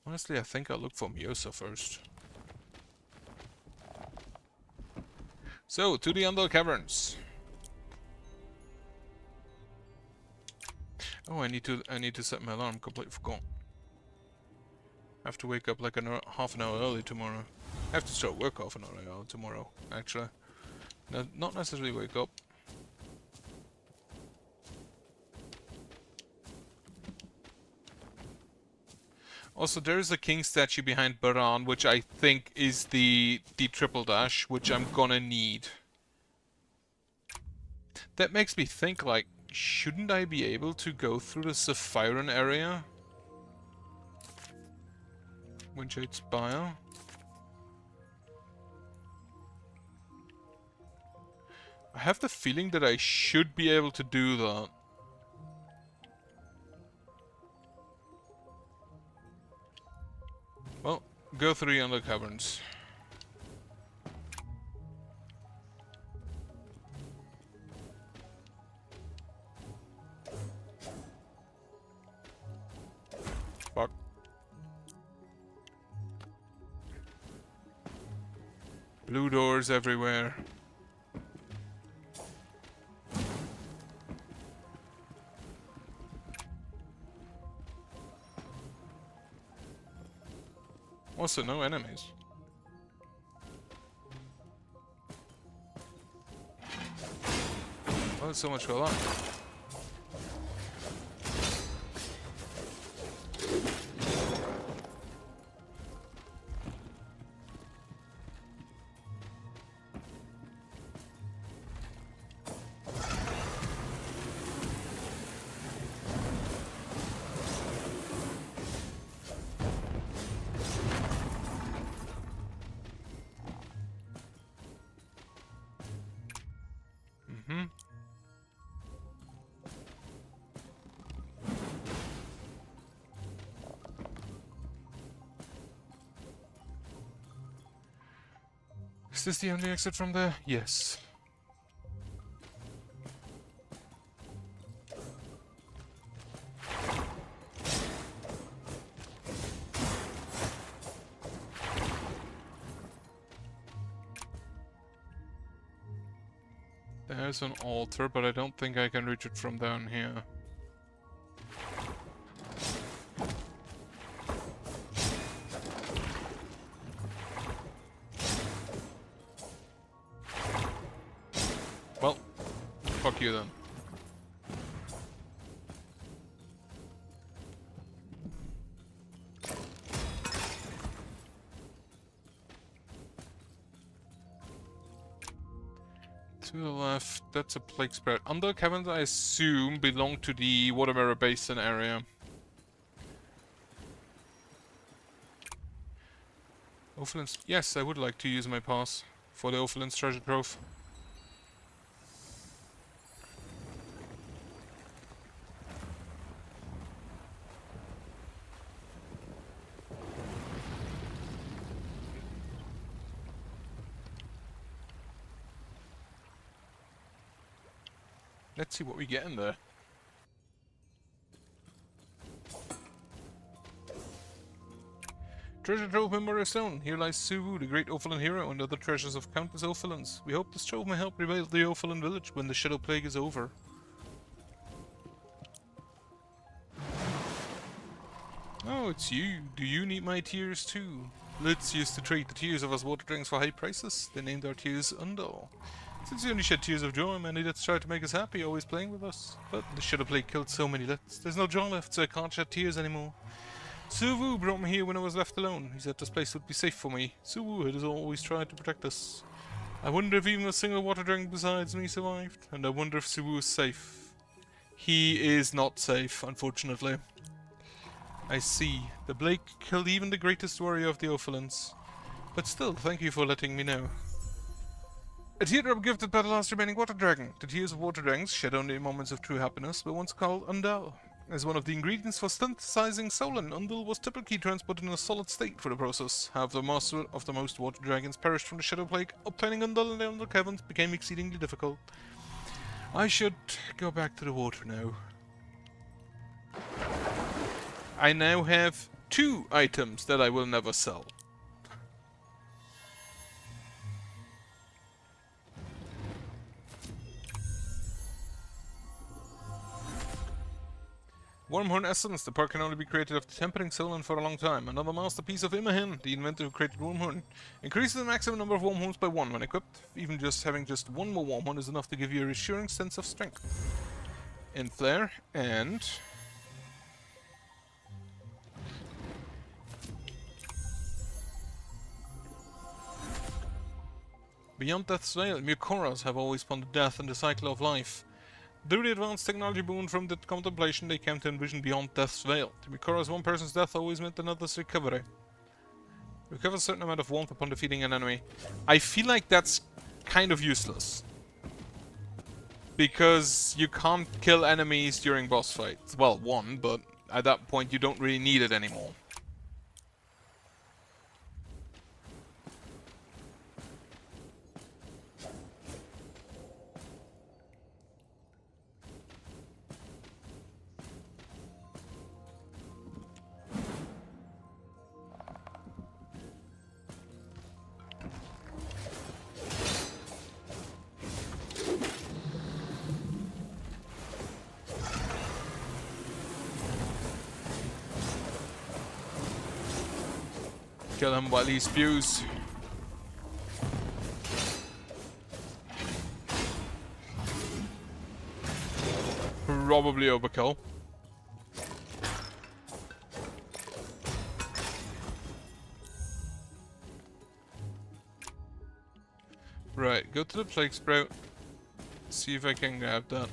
Honestly, I think I'll look for Miosa first. So, to the Under Caverns. Oh, I need to set my alarm. Completely forgot. I have to wake up like half an hour early tomorrow. I have to start work half an hour early tomorrow, actually. No, not necessarily wake up. Also, there is a king statue behind Baran, which I think is the triple dash, which I'm gonna need. That makes me think, like, shouldn't I be able to go through the Saphiron area? Windshade Spire? I have the feeling that I should be able to do that. Well, go through the Under Caverns. Fuck. Blue doors everywhere. Also, no enemies. Well, so much for that. Is this the only exit from there? Yes. There's an altar, but I don't think I can reach it from down here. Well, fuck you then. To the left, that's a plague spread. Under caverns, I assume, belong to the water mirror basin area. Ophalin's. Yes, I would like to use my pass for the Ophalin's treasure trove. Let's see what we get in there. Treasure trove Memorial Stone. Here lies Suvu, the great Ophalin hero, and other treasures of countless Ophalins. We hope this trove may help rebuild the Ophalin village when the Shadow Plague is over. Oh, it's you. Do you need my tears too? Let's use to trade the tears of us water dragons for high prices. They named our tears Undal. Since we only shed tears of joy, many Lits tried to make us happy, always playing with us. But the Shadow Plague killed so many Lits. There's no joy left, so I can't shed tears anymore. Suvu brought me here when I was left alone. He said this place would be safe for me. Suvu has always tried to protect us. I wonder if even a single water dragon besides me survived. And I wonder if Suvu is safe. He is not safe, unfortunately. I see. The Blake killed even the greatest warrior of the Ophalins. But still, thank you for letting me know. A teardrop gifted by the last remaining water dragon. The tears of water dragons shed only in moments of true happiness were once called Undal. As one of the ingredients for synthesizing Solan, Undal was typically transported in a solid state for the process. However, the master of the most water dragons perished from the Shadow Plague. Obtaining Undal in the Under Caverns became exceedingly difficult. I should go back to the water now. I now have 2 items that I will never sell. Wormhorn Essence. The part can only be created after tempering Solan for a long time. Another masterpiece of Imahin, the inventor who created Wormhorn. Increases the maximum number of Wormhorns by 1 when equipped. Even just having just 1 more Wormhorn is enough to give you a reassuring sense of strength. In Flare, and... Beyond Death's Veil, Mucoras have always pondered death and the cycle of life. Through the advanced technology boon from the contemplation, they came to envision beyond Death's Veil. To Mucoras, one person's death always meant another's recovery. Recover a certain amount of warmth upon defeating an enemy. I feel like that's kind of useless. Because you can't kill enemies during boss fights. Well, one, but at that point you don't really need it anymore. Kill him while he spews. Probably overkill. Right, go to the plague sprout. See if I can grab that.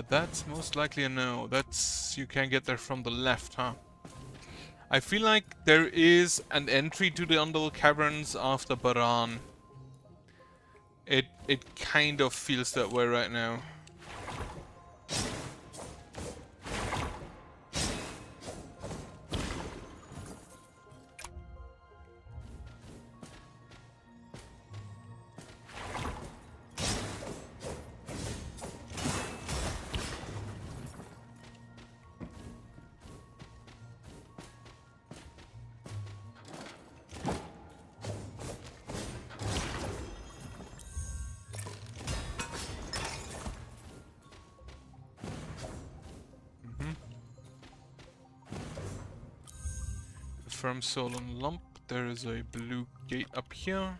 That's most likely a no. That's... you can get there from the left, huh? I feel like there is an entry to the Undal Caverns after Baran. It kind of feels that way right now. Confirm Solan lump. There is a blue gate up here.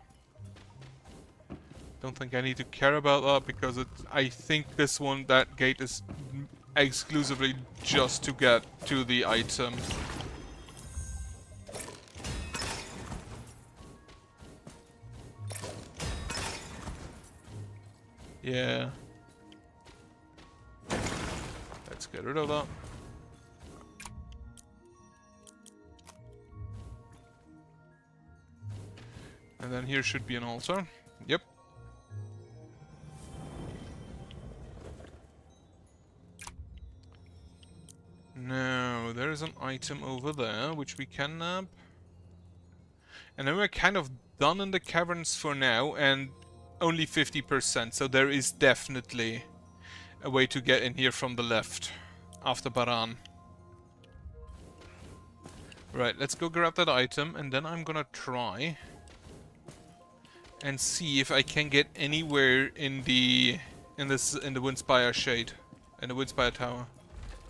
Don't think I need to care about that because I think that gate is exclusively just to get to the item. Yeah. Let's get rid of that. And then here should be an altar. Yep. Now, there is an item over there, which we can nab. And then we're kind of done in the caverns for now, and only 50%, so there is definitely a way to get in here from the left, after Baran. Right, let's go grab that item, and then I'm gonna try and see if I can get anywhere in the Windspire shade, in the Windspire tower.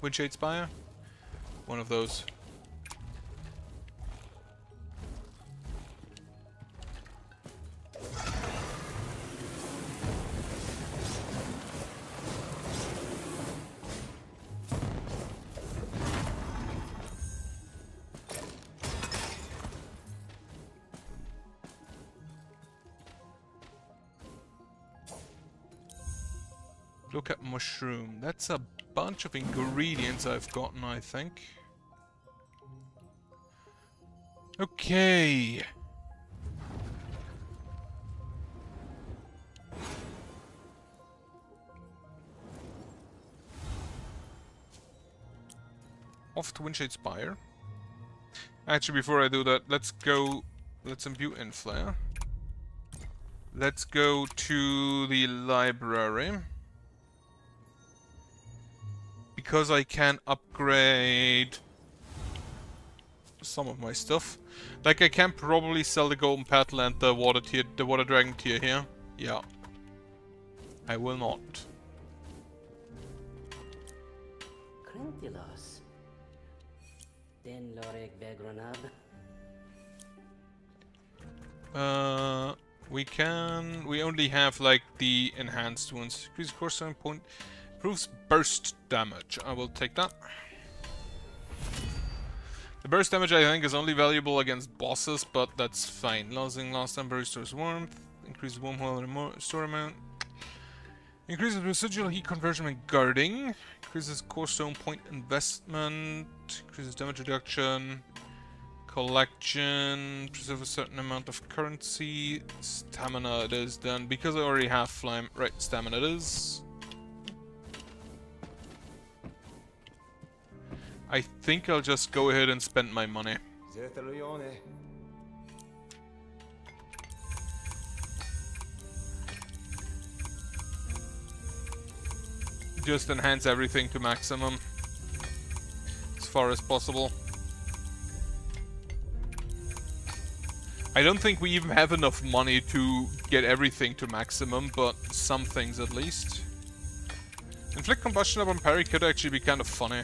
Windshade Spire? One of those. Look at mushroom. That's a bunch of ingredients I've gotten, I think. Okay. Off to Windshade Spire. Actually, before I do that, let's imbue Inflare. Let's go to the library. Because I can upgrade some of my stuff. Like, I can probably sell the golden petal and the water dragon tier here. Yeah. I will not. Crintilos. Den Lorek Vegronab. We only have like the enhanced ones. Increase core stone point. Improves burst damage. I will take that. The burst damage I think is only valuable against bosses, but that's fine. Losing last time restores warmth. Increases wormhole and store amount. Increases residual heat conversion and guarding. Increases core stone point investment. Increases damage reduction. Collection. Preserve a certain amount of currency. Stamina it is then. Because I already have flame. Right, stamina it is. I think I'll just go ahead and spend my money. Just enhance everything to maximum as far as possible. I don't think we even have enough money to get everything to maximum, but some things at least. Inflict combustion upon parry could actually be kind of funny.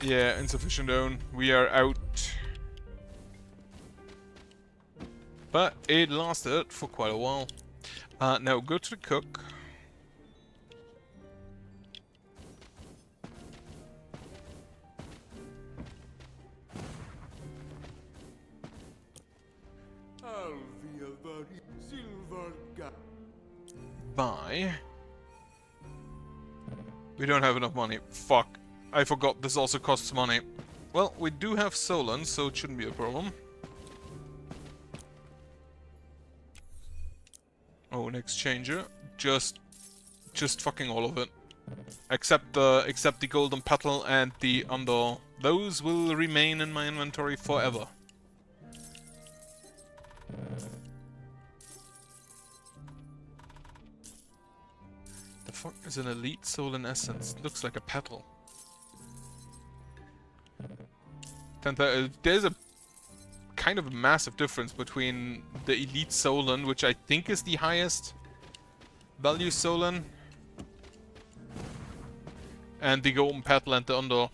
Yeah, insufficient own. We are out. But it lasted for quite a while. Now go to the cook. Buy. We don't have enough money. Fuck. I forgot this also costs money. Well, we do have Solan, so it shouldn't be a problem. Oh, an exchanger. Just fucking all of it. Except the golden petal and the under. Those will remain in my inventory forever. The fuck is an elite Solan essence? It looks like a petal. There's a kind of a massive difference between the Elite Solan, which I think is the highest Value Solan. And the golden petal and the under.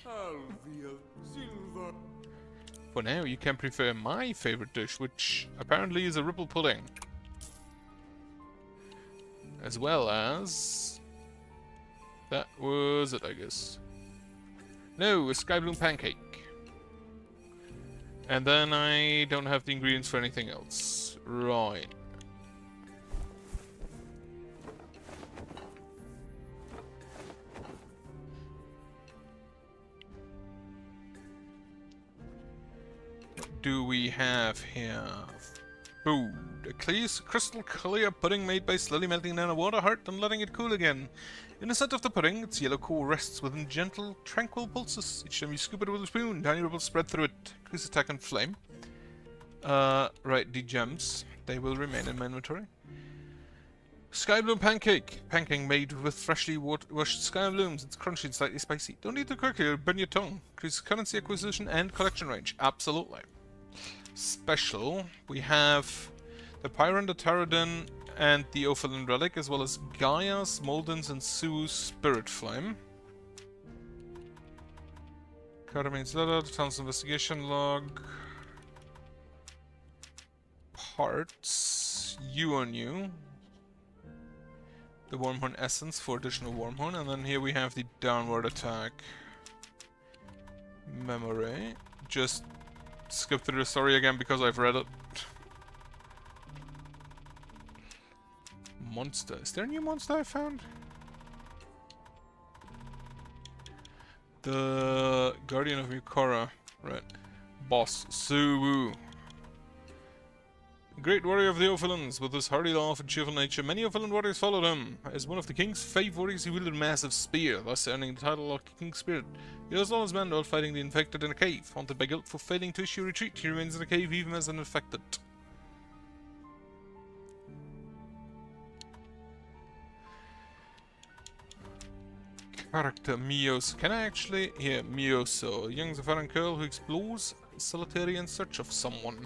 For now, you can prefer my favorite dish, which apparently is a ripple pudding. As well as... that was it, I guess. No, a sky bloom pancake. And then I don't have the ingredients for anything else. Right. What do we have here? Food. A crystal clear pudding made by slowly melting down a water heart and letting it cool again. In the center of the pudding, its yellow core rests within gentle, tranquil pulses. Each time you scoop it with a spoon, tiny ripples spread through it. Increase attack and flame. Right, the gems. They will remain in my inventory. Sky bloom pancake. Pancake made with freshly washed sky blooms. It's crunchy and slightly spicy. Don't eat too quickly, it'll burn your tongue. Increase currency acquisition and collection range. Absolutely. Special. We have the Pyron, the Taradin, and the Ophalin Relic, as well as Gaia's, Molden's, and Sue's Spirit Flame. Carmine's letter, the town's investigation log. Parts. You on you. The Wormhorn Essence for additional Wormhorn, and then here we have the downward attack. Memory. Just skip through the story again because I've read it. Monster. Is there a new monster I found? The Guardian of Yukara. Right. Boss. Suwu. Great warrior of the Ophalins. With his hardy laugh and cheerful nature, many Ophalin warriors followed him. As one of the king's 5 warriors, he wielded a massive spear, thus earning the title of King Spirit. He lost all his men while fighting the infected in a cave. Haunted by guilt for failing to issue retreat, he remains in the cave even as an infected. Character Mios. Can I actually... Here, Mioso. A young Zafaran girl who explores Solateria in search of someone.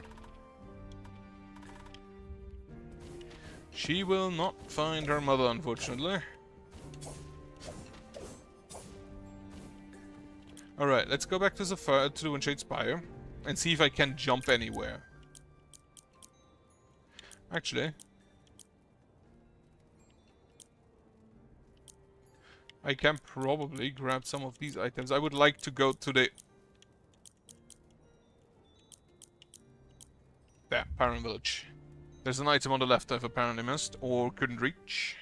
She will not find her mother, unfortunately. Alright, let's go back to the Windshade Spire and see if I can jump anywhere. Actually, I can probably grab some of these items. I would like to go to the... there, Paran Village. There's an item on the left I've apparently missed, or couldn't reach.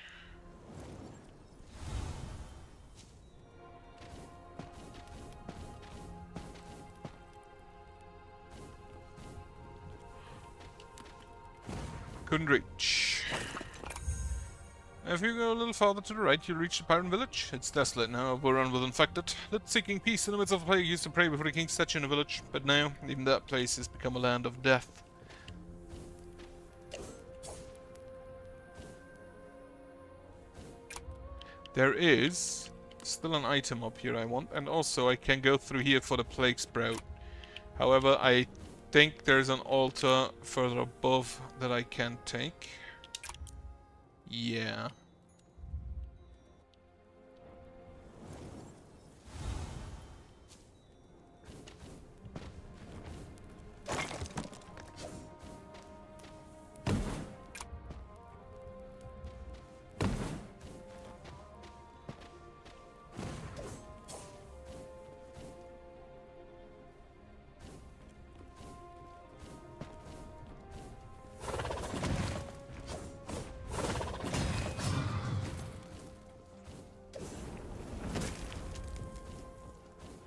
Couldn't reach. If you go a little farther to the right, you'll reach the Pyron village. It's desolate now, overrun with infected. That seeking peace in the midst of the plague used to pray before the king's statue in the village, but now, even that place has become a land of death. There is still an item up here I want, and also I can go through here for the plague sprout. However, I think there's an altar further above that I can take. Yeah.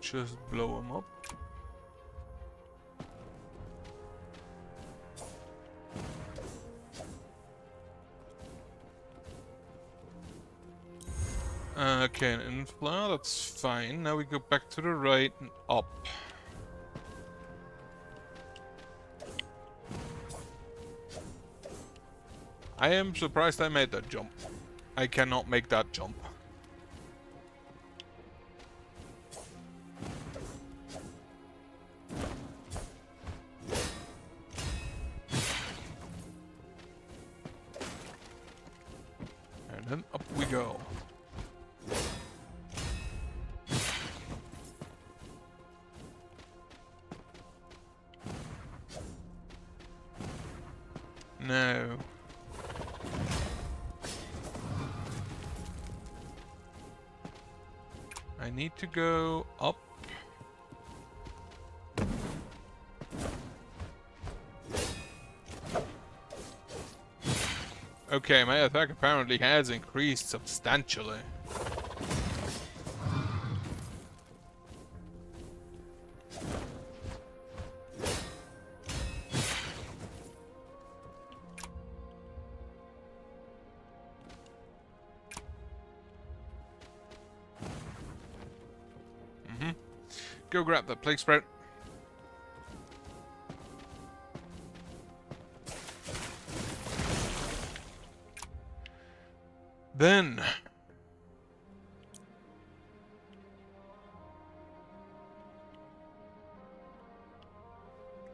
Just blow them up. Okay, an inflow, that's fine. Now we go back to the right and up. I am surprised I made that jump. I cannot make that jump. And up we go. No. I need to go up. Okay, my attack apparently has increased substantially. Go grab that plague sprout. Then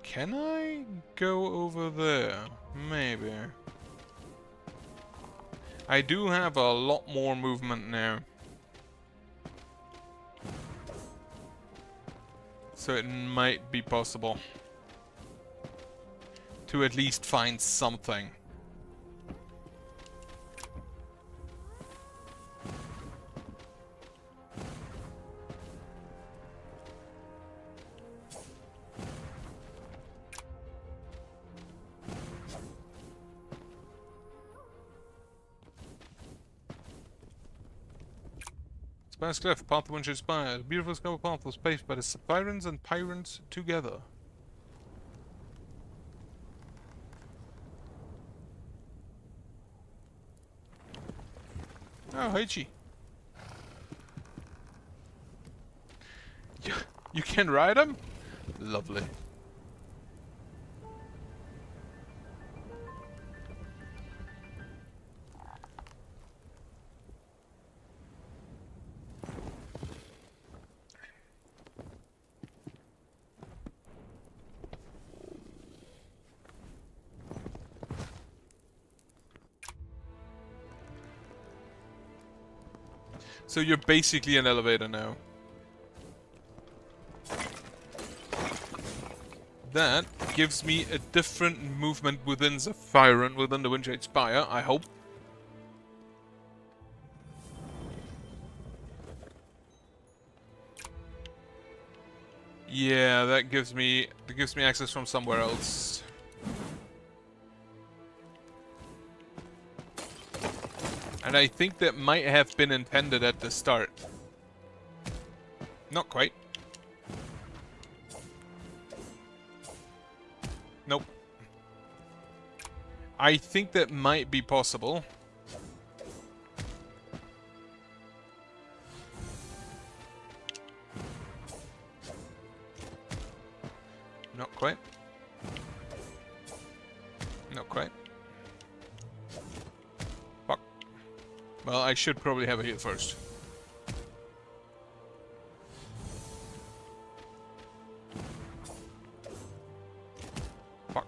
can I go over there? Maybe. I do have a lot more movement now. So it might be possible to at least find something. Spire's Cliff, path to Windshield Spire. The beautiful scope path was paved by the Sirens and Pyrans together. Oh, Heichi. You can ride him? Lovely. So you're basically an elevator now. That gives me a different movement within the Siren, within the Windshade Spire, I hope. Yeah, that gives me access from somewhere else. And I think that might have been intended at the start. Not quite. Nope. I think that might be possible. Not quite. Not quite. Fuck. Well, I should probably have a heal first. Fuck.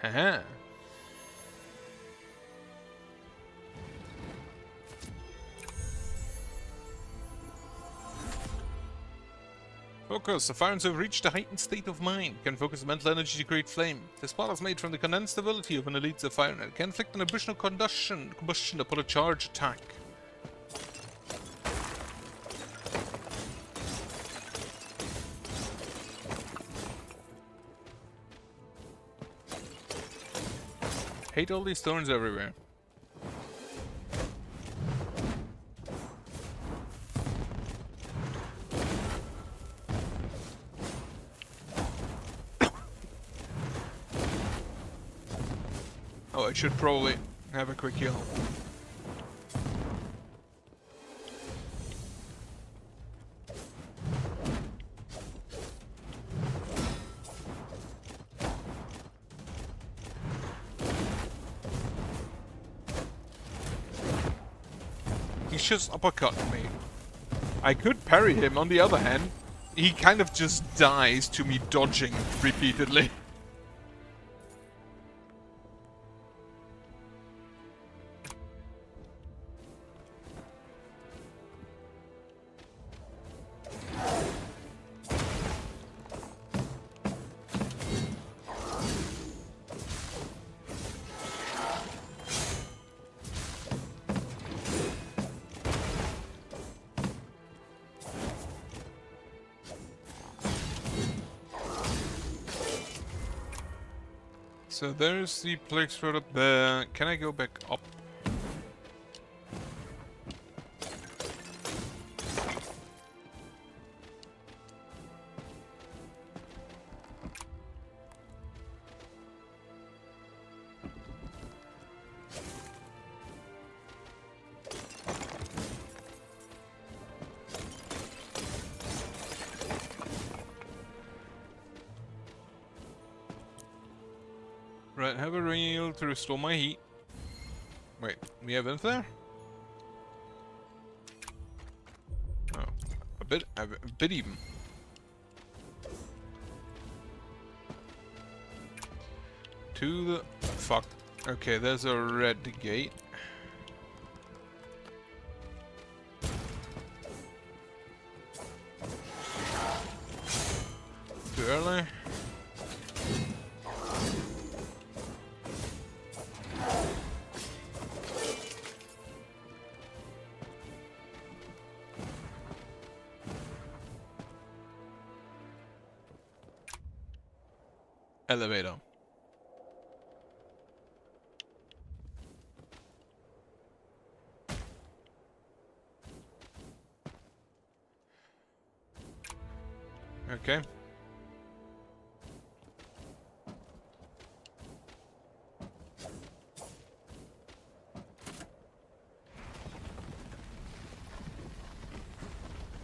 Haha. Focus. The Sirens have reached a heightened state of mind. Can focus mental energy to create flame. The spark is made from the condensed ability of an elite Siren. It can inflict an additional combustion upon a charge attack. Hate all these thorns everywhere. Oh, I should probably have a quick heal. He's just uppercutting me. I could parry him on the other hand. he kind of just dies to me dodging repeatedly. So there's the place right up there. Can I go back up? Right, have a rail to restore my heat. Wait, we have enough there? Oh, a bit even. To the fuck. Okay, there's a red gate. Too early. Elevator. Okay.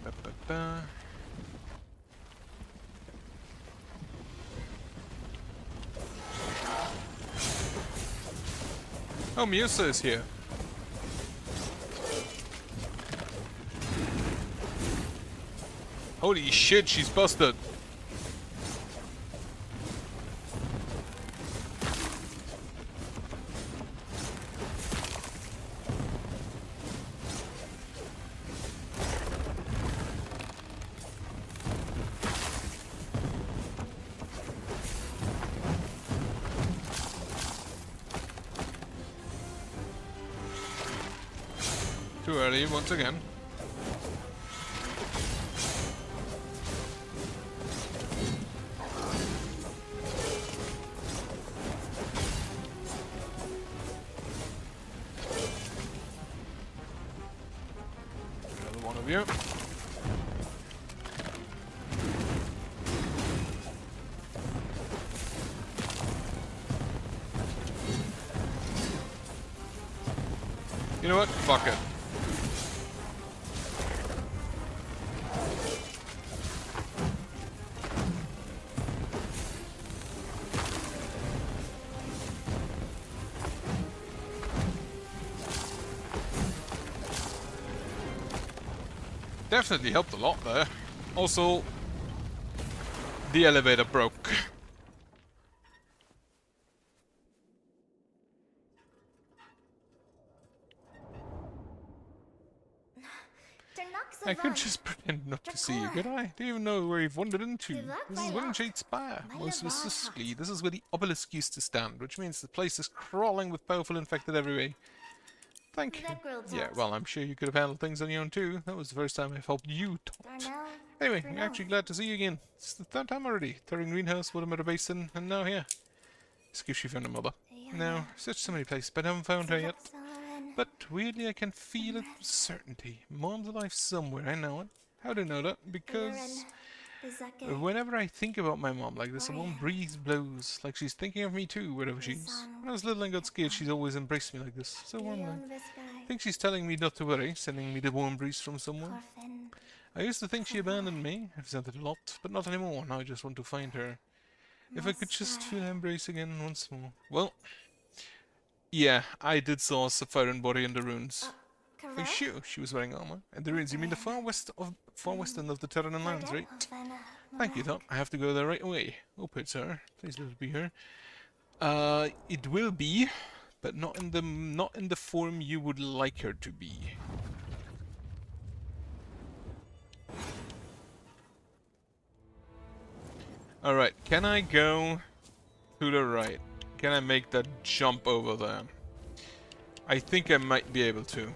Ba-ba-ba. Oh, Musa is here. Holy shit, she's busted. Too early once again. Another one of you. You know what? Fuck it. Definitely helped a lot there. Also, the elevator broke. I could just pretend not to see you, could I? Do you even know where you've wandered into? This is Windshade Spire. Most specifically, this is where the obelisk used to stand, which means the place is crawling with powerful infected everywhere. Thank you. Yeah, well, I'm sure you could have handled things on your own too. That was the first time I've helped you, Tot. Anyway, I'm actually glad to see you again. It's the third time already. Third in Greenhouse, Watermeadow Basin, and now here. Excuse she found her mother. No, searched so many places, but haven't found her yet. But weirdly, I can feel it with certainty. Mom's alive somewhere, I know it. How do I know that? Because whenever I think about my mom like this, a warm breeze blows, like she's thinking of me too, wherever she is. When I was little and got scared, she's always embraced me like this, so warmly. I think she's telling me not to worry, sending me the warm breeze from somewhere. I used to think she abandoned me, I've said it a lot, but not anymore, now I just want to find her. If I could just feel her embrace again once more. Well, yeah, I did saw a foreign body in the ruins. Oh, sure, she was wearing armor. And the ruins, you mean the far western of the Terran lands, right? Thank you, Tom. I have to go there right away. Oh, good sir. Please let it be here. It will be, but not in the form you would like her to be. Alright, can I go to the right? Can I make that jump over there? I think I might be able to.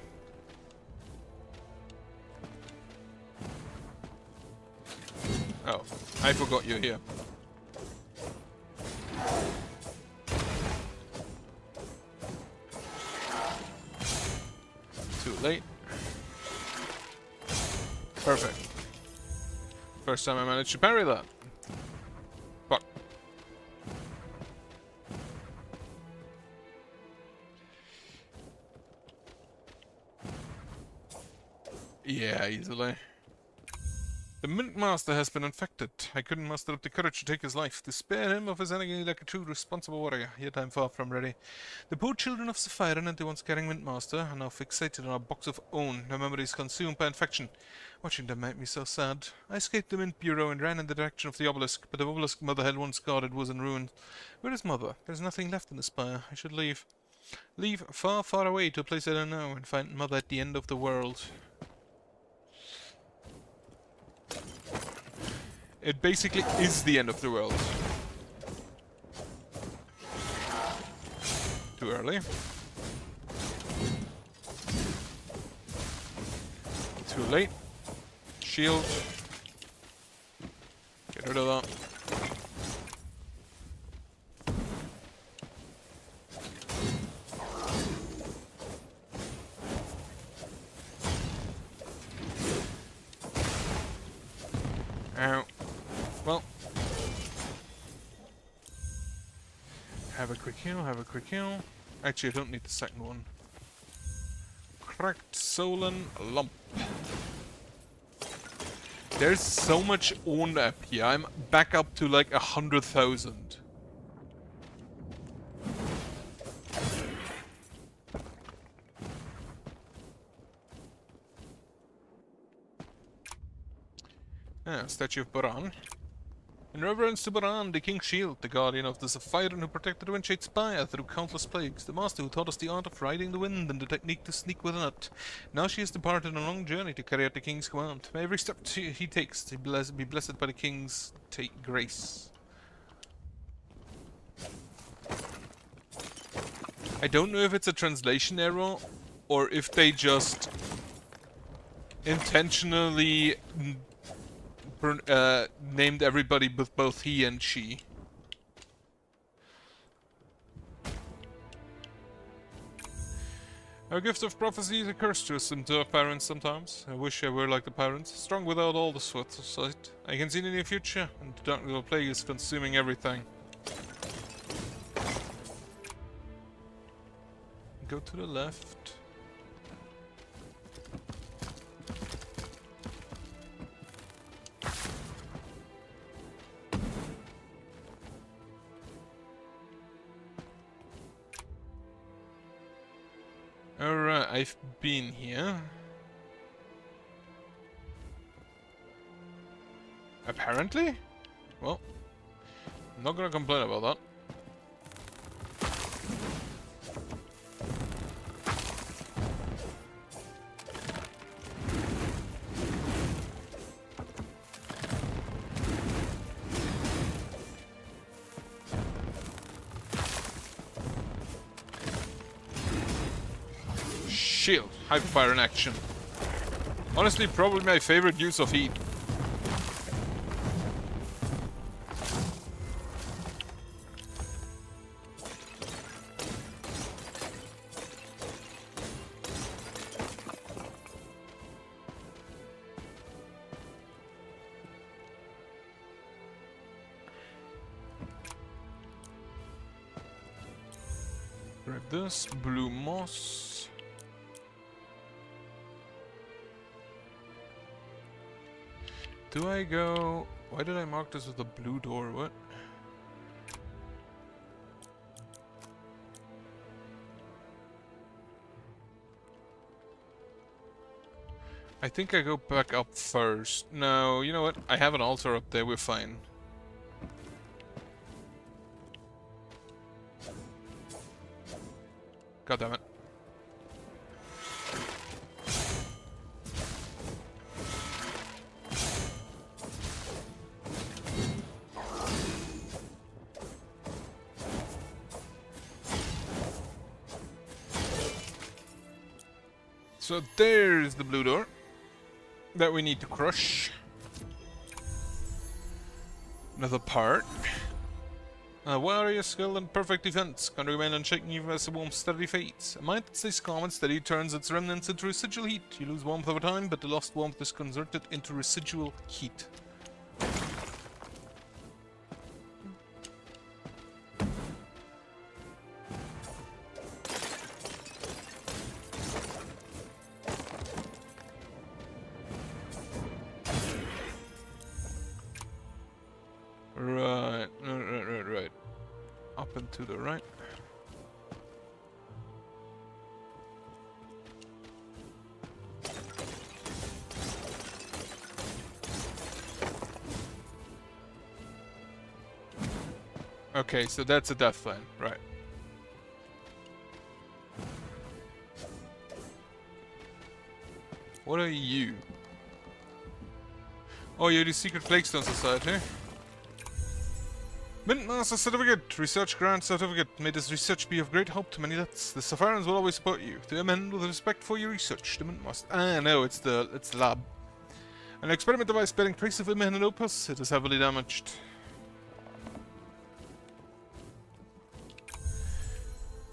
Oh, I forgot you're here. Too late. Perfect. First time I managed to parry that. Fuck. Yeah, easily. The Mint Master has been infected. I couldn't muster up the courage to take his life, to spare him of his enemy like a true responsible warrior, yet I'm far from ready. The poor children of Sapphire and the ones carrying Mint Master are now fixated on a box of own, their memories consumed by infection. Watching them made me so sad. I escaped the Mint Bureau and ran in the direction of the obelisk, but the obelisk Mother had once guarded was in ruin. Where is Mother? There's nothing left in the spire. I should leave. Leave far, far away to a place I don't know and find Mother at the end of the world. It basically is the end of the world. Too early. Too late. Shield. Get rid of that. Ow. Well. Have a quick heal, have a quick heal. Actually, I don't need the second one. Cracked Solan Lump. There's so much on up here. I'm back up to like 100,000. Statue of Baran. In reverence to Baran, the King's Shield, the guardian of the Sapphire who protected the Windshade Spire through countless plagues, the master who taught us the art of riding the wind and the technique to sneak within it. Now she has departed on a long journey to carry out the King's command. May every step he takes be blessed by the King's grace. I don't know if it's a translation error, or if they just intentionally named everybody with both he and she. Our gift of prophecy is a curse to us and to our parents sometimes. I wish I were like the parents, strong without all the sweat of sight. I can see the near future, and the dark little plague is consuming everything. Go to the left. Alright, I've been here. Apparently? Well, I'm not gonna complain about that. Shield, hyperfire in action. Honestly, probably my favorite use of heat. Grab this, blue moss. Do I go... Why did I mark this with a blue door? What? I think I go back up first. No, you know what? I have an altar up there, we're fine. God damn it. So there's the blue door that we need to crush. Another part. A warrior skilled in perfect defense can remain unshaken even as the warmth steadily fades. A mind that stays calm and steady turns its remnants into residual heat. You lose warmth over time, but the lost warmth is converted into residual heat. Right. Up and to the right. Okay, so that's a death lane, right. What are you? Oh, you're the Secret Flakestone Society. Mintmaster Certificate! Research Grant Certificate. May this research be of great help to many deaths. The Safarans will always support you. To amend with respect for your research. The Mintmaster. Ah, no, it's the lab. An experiment device bearing trace of imminent opus. It is heavily damaged.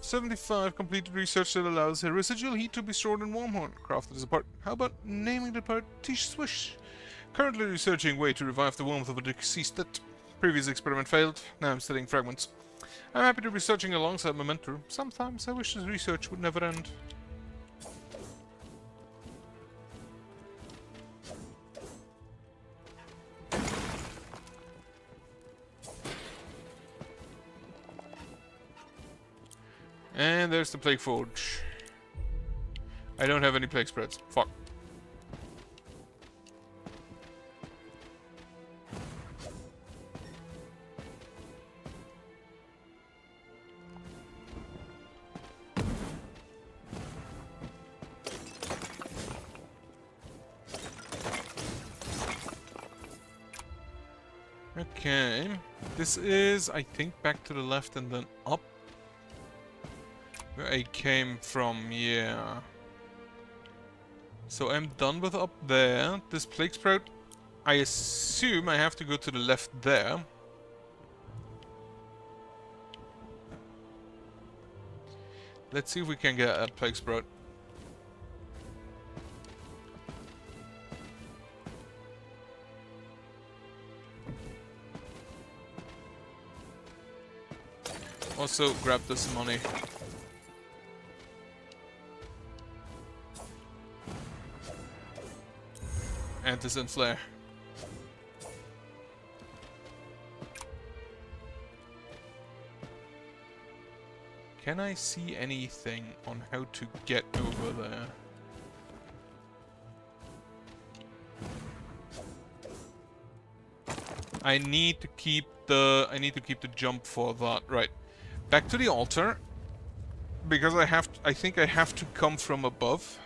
"75 completed research that allows a residual heat to be stored in Wormhorn. Crafted as a part. How about naming the part Tish Swish? Currently researching way to revive the warmth of a deceased dead. Previous experiment failed. Now I'm studying fragments. I'm happy to be researching alongside my mentor. Sometimes I wish this research would never end." And there's the Plague Forge. I don't have any plague spreads. Fuck. Okay. This is, I think, back to the left and then up. Where I came from, yeah. So I'm done with up there. This Plague Sprout, I assume I have to go to the left there. Let's see if we can get a Plague Sprout. Also, grab this money. And this in flare. Can I see anything on how to get over there? I need to keep the jump for that. Right. Back to the altar. Because I think I have to come from above.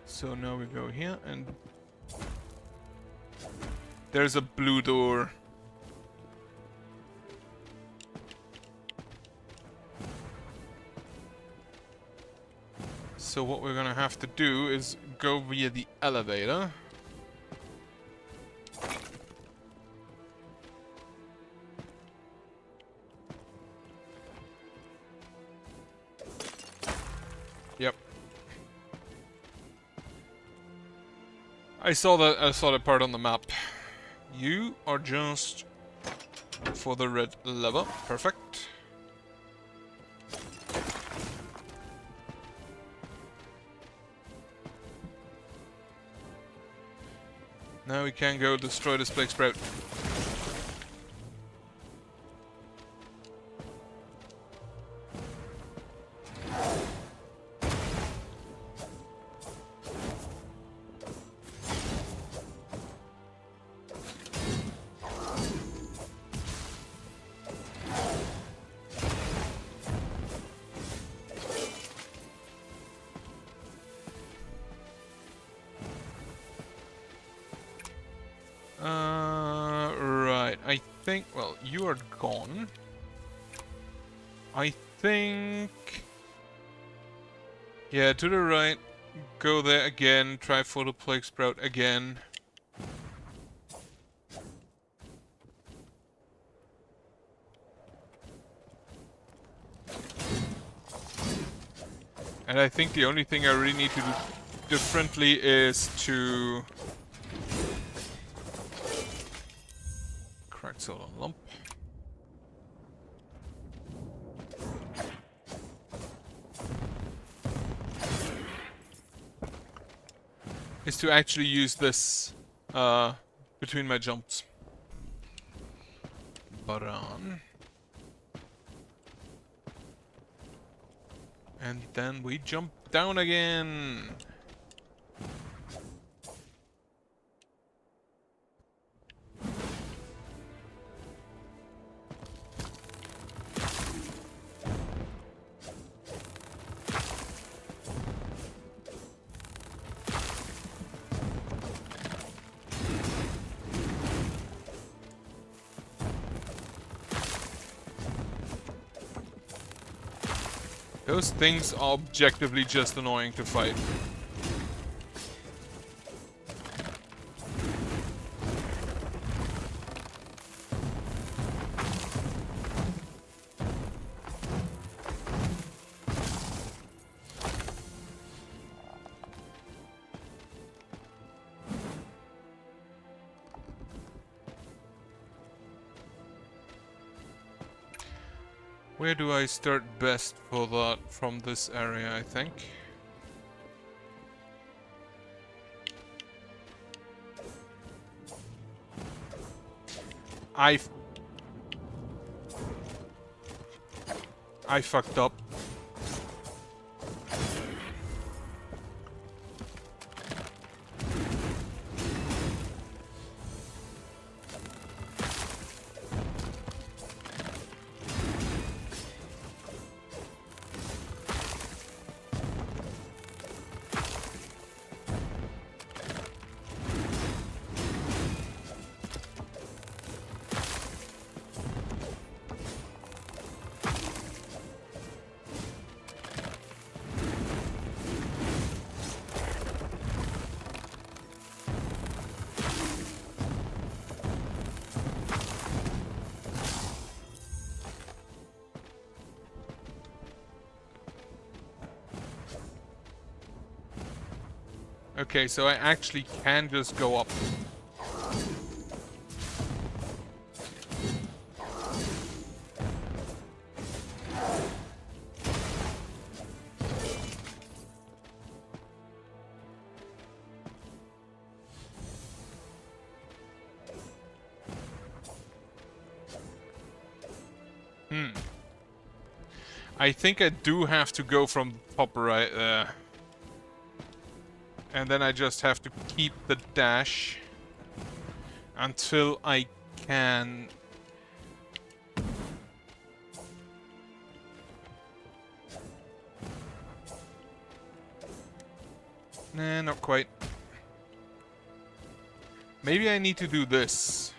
So now we go here and there's a blue door. So what we're gonna have to do is go via the elevator. Yep. I saw that part on the map. You are just for the red lever. Perfect. Now we can go destroy this Plague Sprout. think... Well, you are gone. I think... Yeah, to the right. Go there again. Try for the plague sprout again. And I think the only thing I really need to do differently is to... Cracked solar lump. Is to actually use this between my jumps. Baran. And then we jump down again. Those things are objectively just annoying to fight. Where do I start best for that? From this area, I think. I fucked up. Okay, so I actually can just go up. I think I do have to go from the top right there. And then I just have to keep the dash until I can... Nah, not quite. Maybe I need to do this.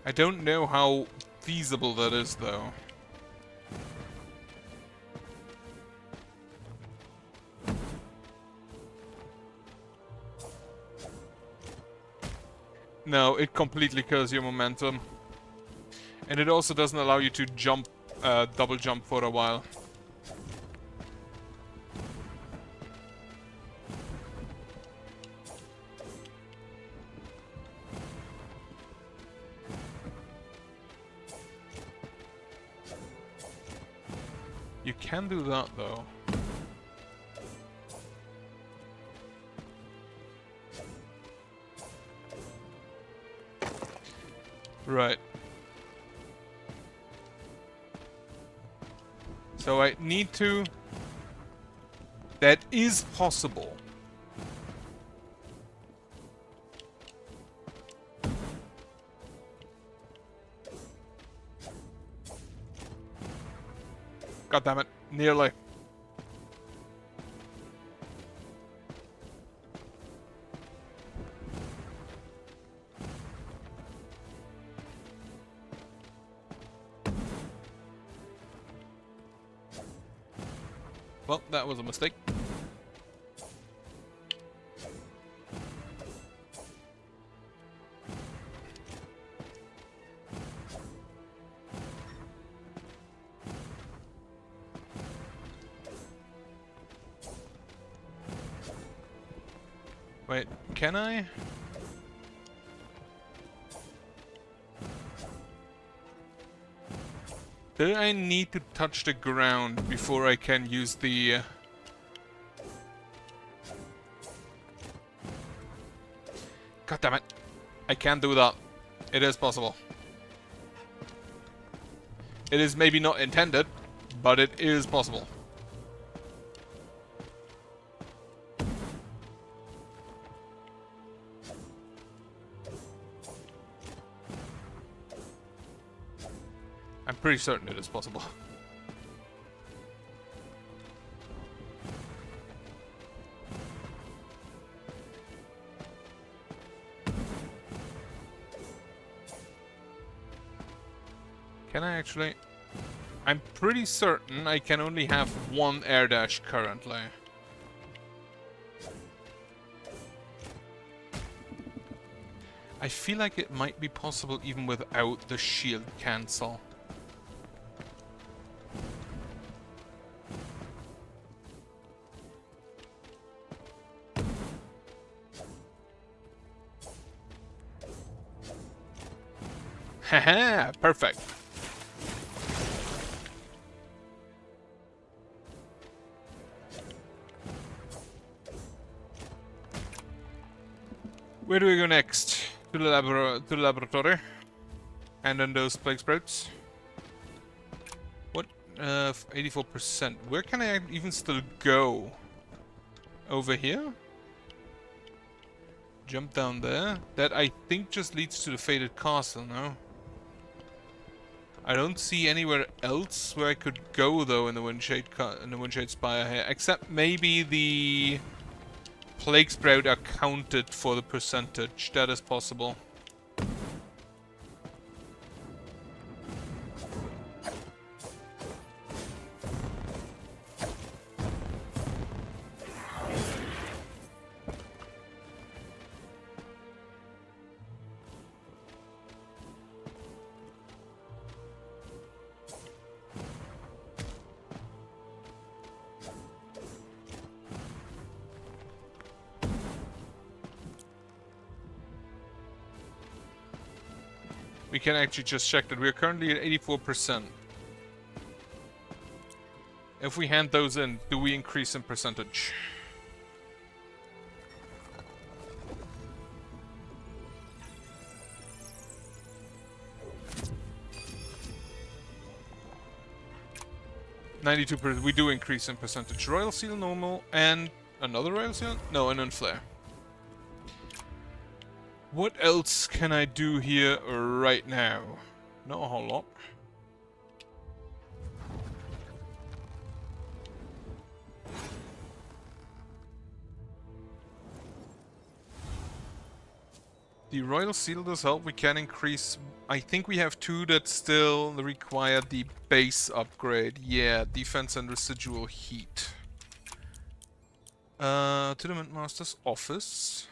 I don't know how feasible that is, though. No, it completely kills your momentum. And it also doesn't allow you to jump, double jump for a while. You can do that, though. Right. So I need to... That is possible. God damn it. Nearly. Well, that was a mistake. Wait, can I? Do I need to touch the ground before I can use the... God damn it. I can't do that. It is possible. It is maybe not intended, but it is possible. I'm pretty certain it is possible. Can I actually? I'm pretty certain I can only have one air dash currently. I feel like it might be possible even without the shield cancel. Haha, perfect. Where do we go next? To the laboratory. And then those plague sprouts. What? 84%. Where can I even still go? Over here? Jump down there. That I think just leads to the Faded Castle, no? I don't see anywhere else where I could go though in the Windshade Spire here, except maybe the Plague Sprout accounted for the percentage. That is possible. We can actually just check that we're currently at 84%. If we hand those in, do we increase in percentage? %. We do increase in percentage. Royal Seal, normal, and another Royal Seal? No, an Unflare. What else can I do here right now? Not a whole lot. The Royal Seal does help. We can increase... I think we have 2 that still require the base upgrade. Yeah, defense and residual heat. To the Mint Master's office.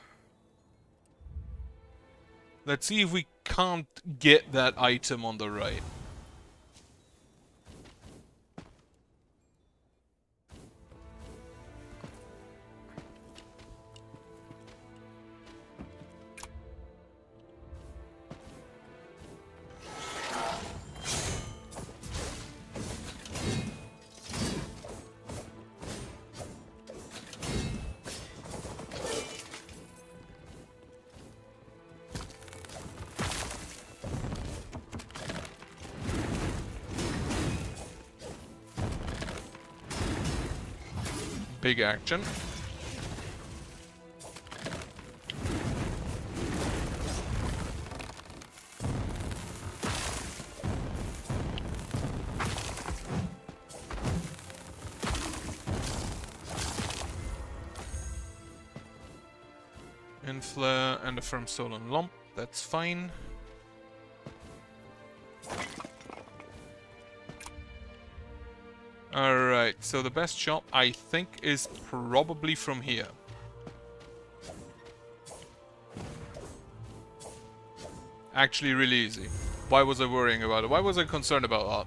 Let's see if we can't get that item on the right. Big action. Flare and a firm stolen lump, that's fine. Alright, so the best shot, I think, is probably from here. Actually, really easy. Why was I worrying about it? Why was I concerned about that?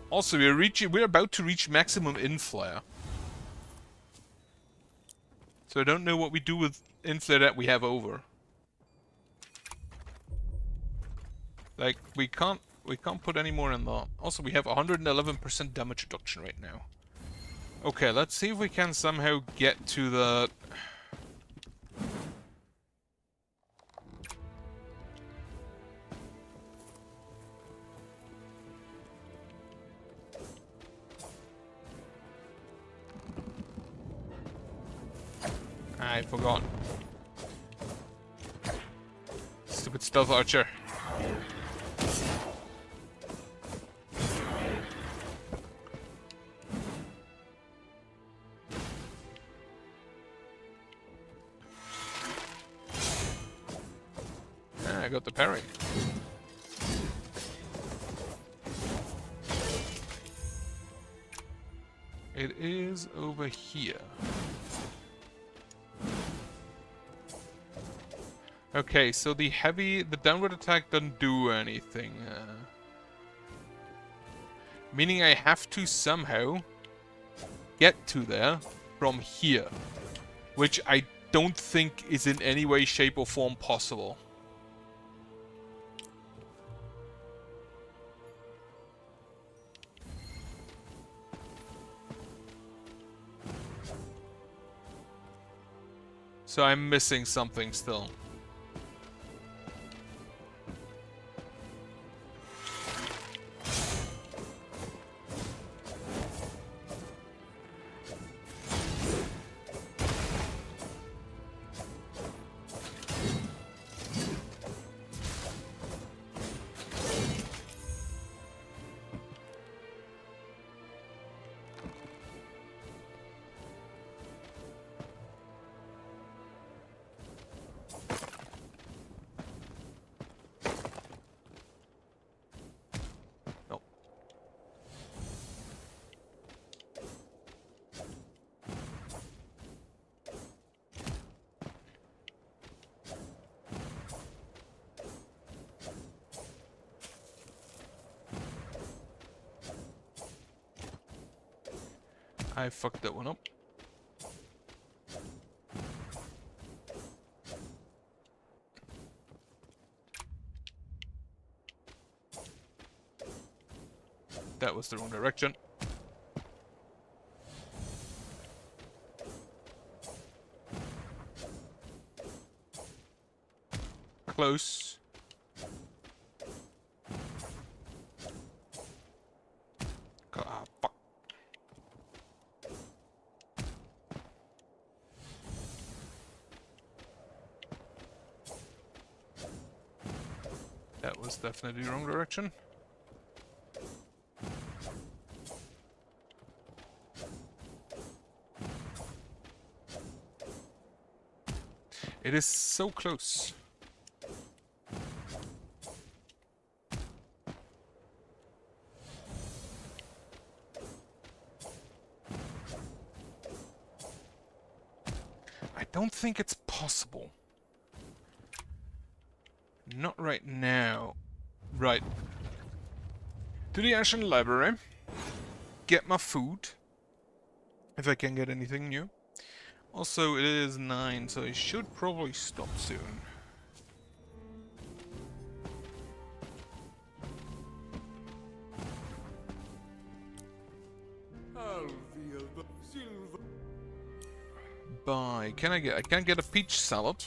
Also, we're about to reach maximum inflare. So I don't know what we do with inflare that we have over. Like, we can't put any more in that. Also, we have 111% damage reduction right now. Okay, let's see if we can somehow get to the... I forgot. Stupid stealth archer. Ah, I got the parry. It is over here. Okay, so the downward attack doesn't do anything. Meaning I have to somehow get to there from here. Which I don't think is in any way, shape or form possible. So I'm missing something still. I fucked that one up. That was the wrong direction. Close. Ah, fuck. That was definitely the wrong direction. It is so close. I don't think it's possible. Not right now. Right. To the Ashen Library. Get my food. If I can get anything new. Also, it is 9, so I should probably stop soon. Bye. I can't get a peach salad.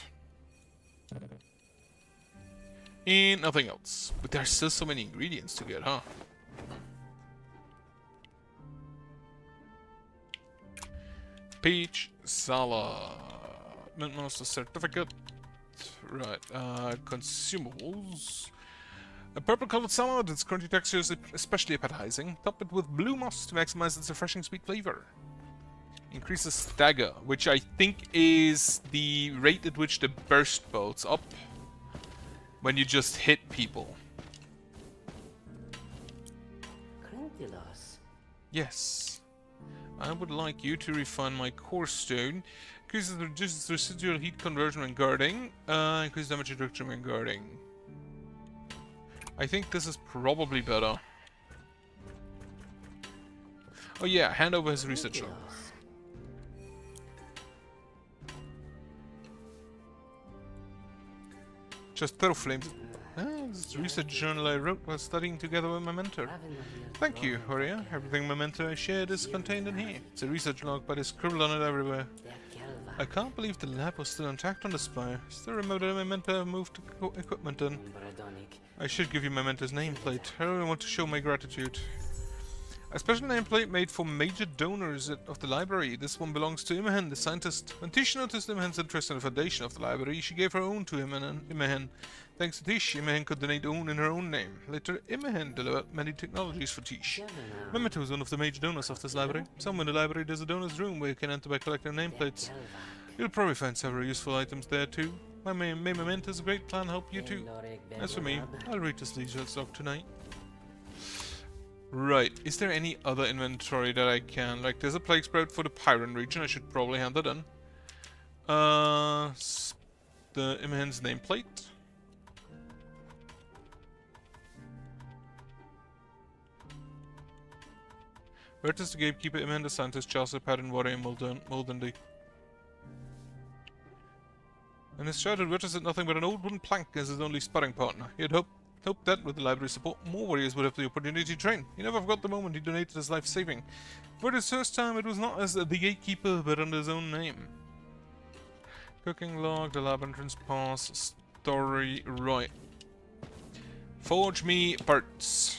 And nothing else. But there's still so many ingredients to get, huh? Peach salad. Mintmaster certificate. Right. Consumables. A purple-colored salad. Its crunchy texture is especially appetizing. Top it with blue moss to maximize its refreshing sweet flavor. Increases stagger, which I think is the rate at which the burst builds up when you just hit people. Homunculus. Yes. I would like you to refine my core stone. Reduces residual heat conversion when guarding. Increase damage reduction when guarding. I think this is probably better. Oh yeah, hand over his research log. Homunculus. Just throw flames. This is a research journal I wrote while studying together with my mentor. Thank you, Horia. Everything my mentor I shared is contained in here. It's a research log, but it's scribbled on it everywhere. I can't believe the lab was still intact on the spire. Still remember that my mentor moved equipment in. I should give you my mentor's nameplate. I really want to show my gratitude. A special nameplate made for major donors of the library. This one belongs to Imogen, the scientist. When Tish noticed Imogen's interest in the foundation of the library, she gave her own to Imogen. Thanks to Tish, Imogen could donate own in her own name. Later, Imogen developed many technologies for Tish. My mentor was one of the major donors of this library. Somewhere in the library there's a donor's room where you can enter by collecting nameplates. You'll probably find several useful items there too. My main mentor's a great plan to help you too. As for me, I'll read this leisure log tonight. Right, is there any other inventory that I can... Like, there's a plague sprout for the Pyron region, I should probably hand that in. The Imogen's nameplate. Where does the gatekeeper, Imogen the scientist, Chelsea, Patton, Warrior, and Moldendy? In his childhood, Witches had nothing but an old wooden plank as his only sparring partner. He had hoped that with the library support, more warriors would have the opportunity to train. He never forgot the moment he donated his life saving. For his first time, it was not as the gatekeeper, but under his own name. Cooking log, the lab entrance pass, story, right. Forge me parts.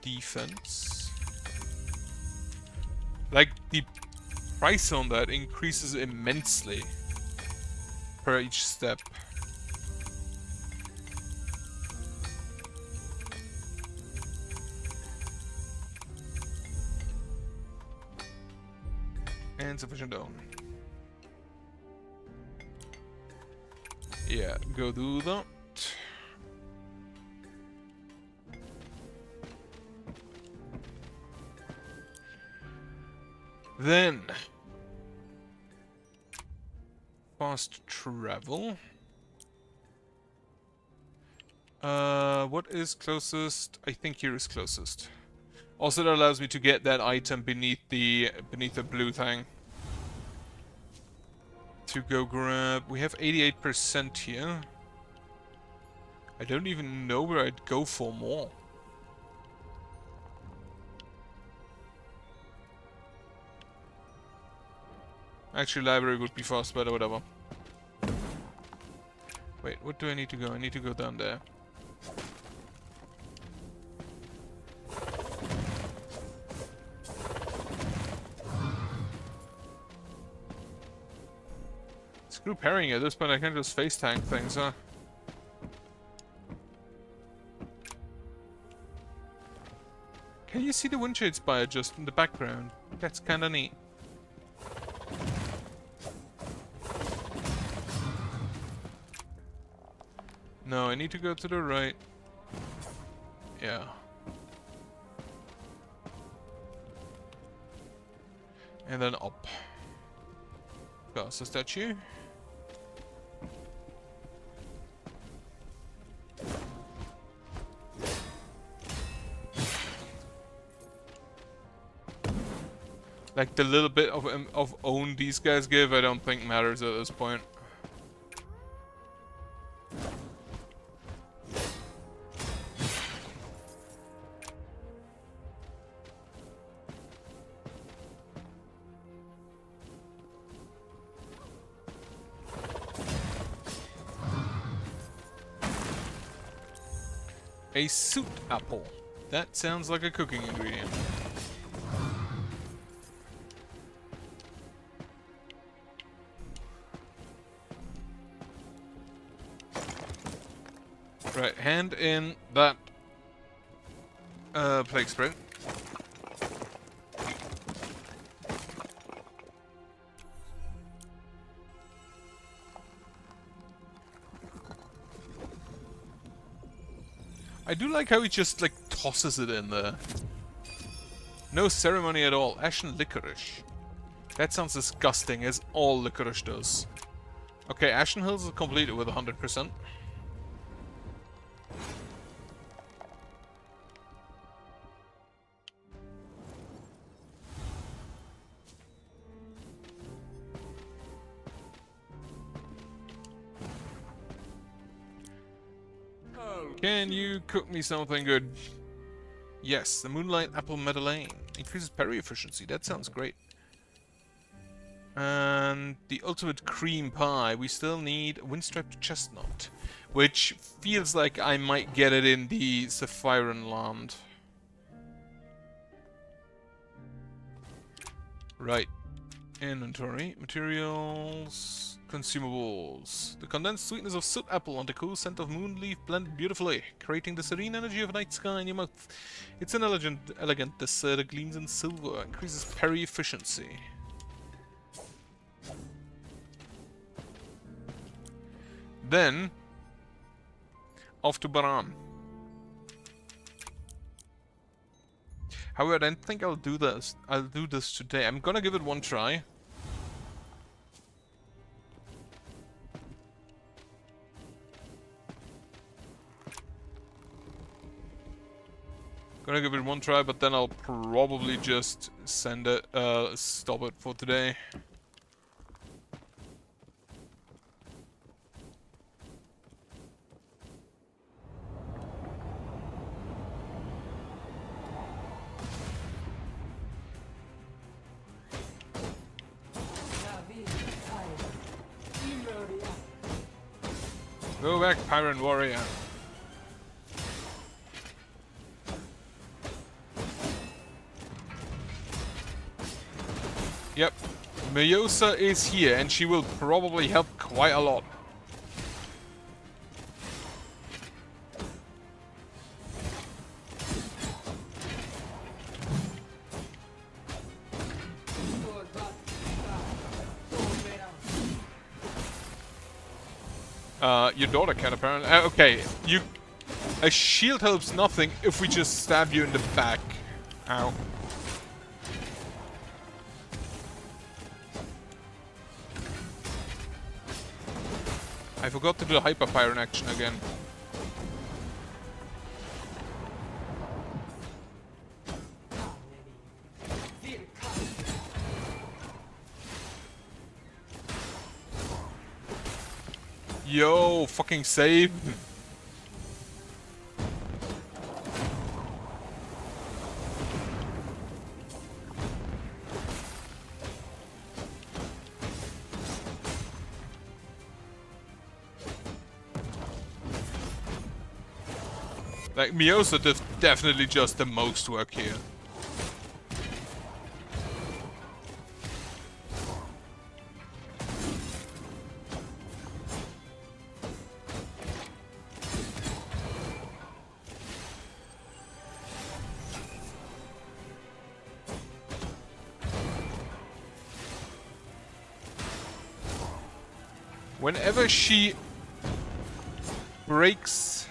Defense. Like, the price on that increases immensely per each step. And sufficient down. Yeah, go do that. Then fast travel. What is closest? I think here is closest. Also, that allows me to get that item beneath the blue thing. To go grab. We have 88% here. I don't even know where I'd go for more. Actually, library would be fast, but whatever. Wait, what do I need to go? I need to go down there. Screw parrying at this point, I can just face tank things, huh? Can you see the windshade spire just in the background? That's kinda neat. No, I need to go to the right. Yeah. And then up. Past the statue. Like the little bit of own these guys give, I don't think matters at this point. A suit apple. That sounds like a cooking ingredient. Right, hand in that plague sprout. I do like how he just, like, tosses it in there. No ceremony at all. Ashen licorice. That sounds disgusting, as all licorice does. Okay, Ashen Hills is completed with 100%. Can you cook me something good? Yes, the Moonlight Apple Madeleine. Increases parry efficiency. That sounds great. And the Ultimate Cream Pie. We still need Windstriped Chestnut. Which feels like I might get it in the Saphiran Land. Right. Inventory. Materials. Consumables. The condensed sweetness of soot apple and the cool scent of moon leaf blend beautifully, creating the serene energy of night sky in your mouth. It's an elegant dessert that gleams in silver, increases parry efficiency. Then, off to Baran. However, I don't think I'll do this. I'll do this today. I'm gonna give it one try. Gonna give it one try, but then I'll probably just send it, stop it for today. Go back, Pirate Warrior. Yep, Miosa is here, and she will probably help quite a lot. Your daughter can apparently. Okay, a shield helps nothing if we just stab you in the back. Ow. I forgot to do the Hyper Pyron action again. Yo, fucking save. Like, Miosa did definitely just the most work here. Whenever she breaks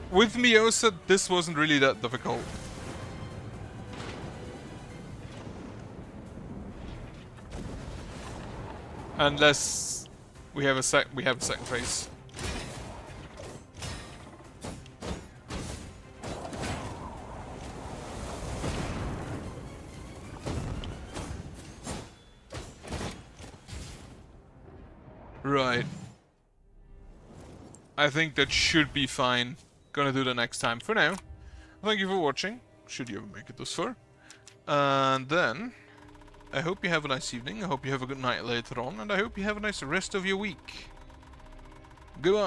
with Miosa, this wasn't really that difficult. Unless we have a second phase. Right. I think that should be fine. Gonna do that next time. For now, thank you for watching, should you ever make it this far. And then, I hope you have a nice evening, I hope you have a good night later on, and I hope you have a nice rest of your week. Goodbye.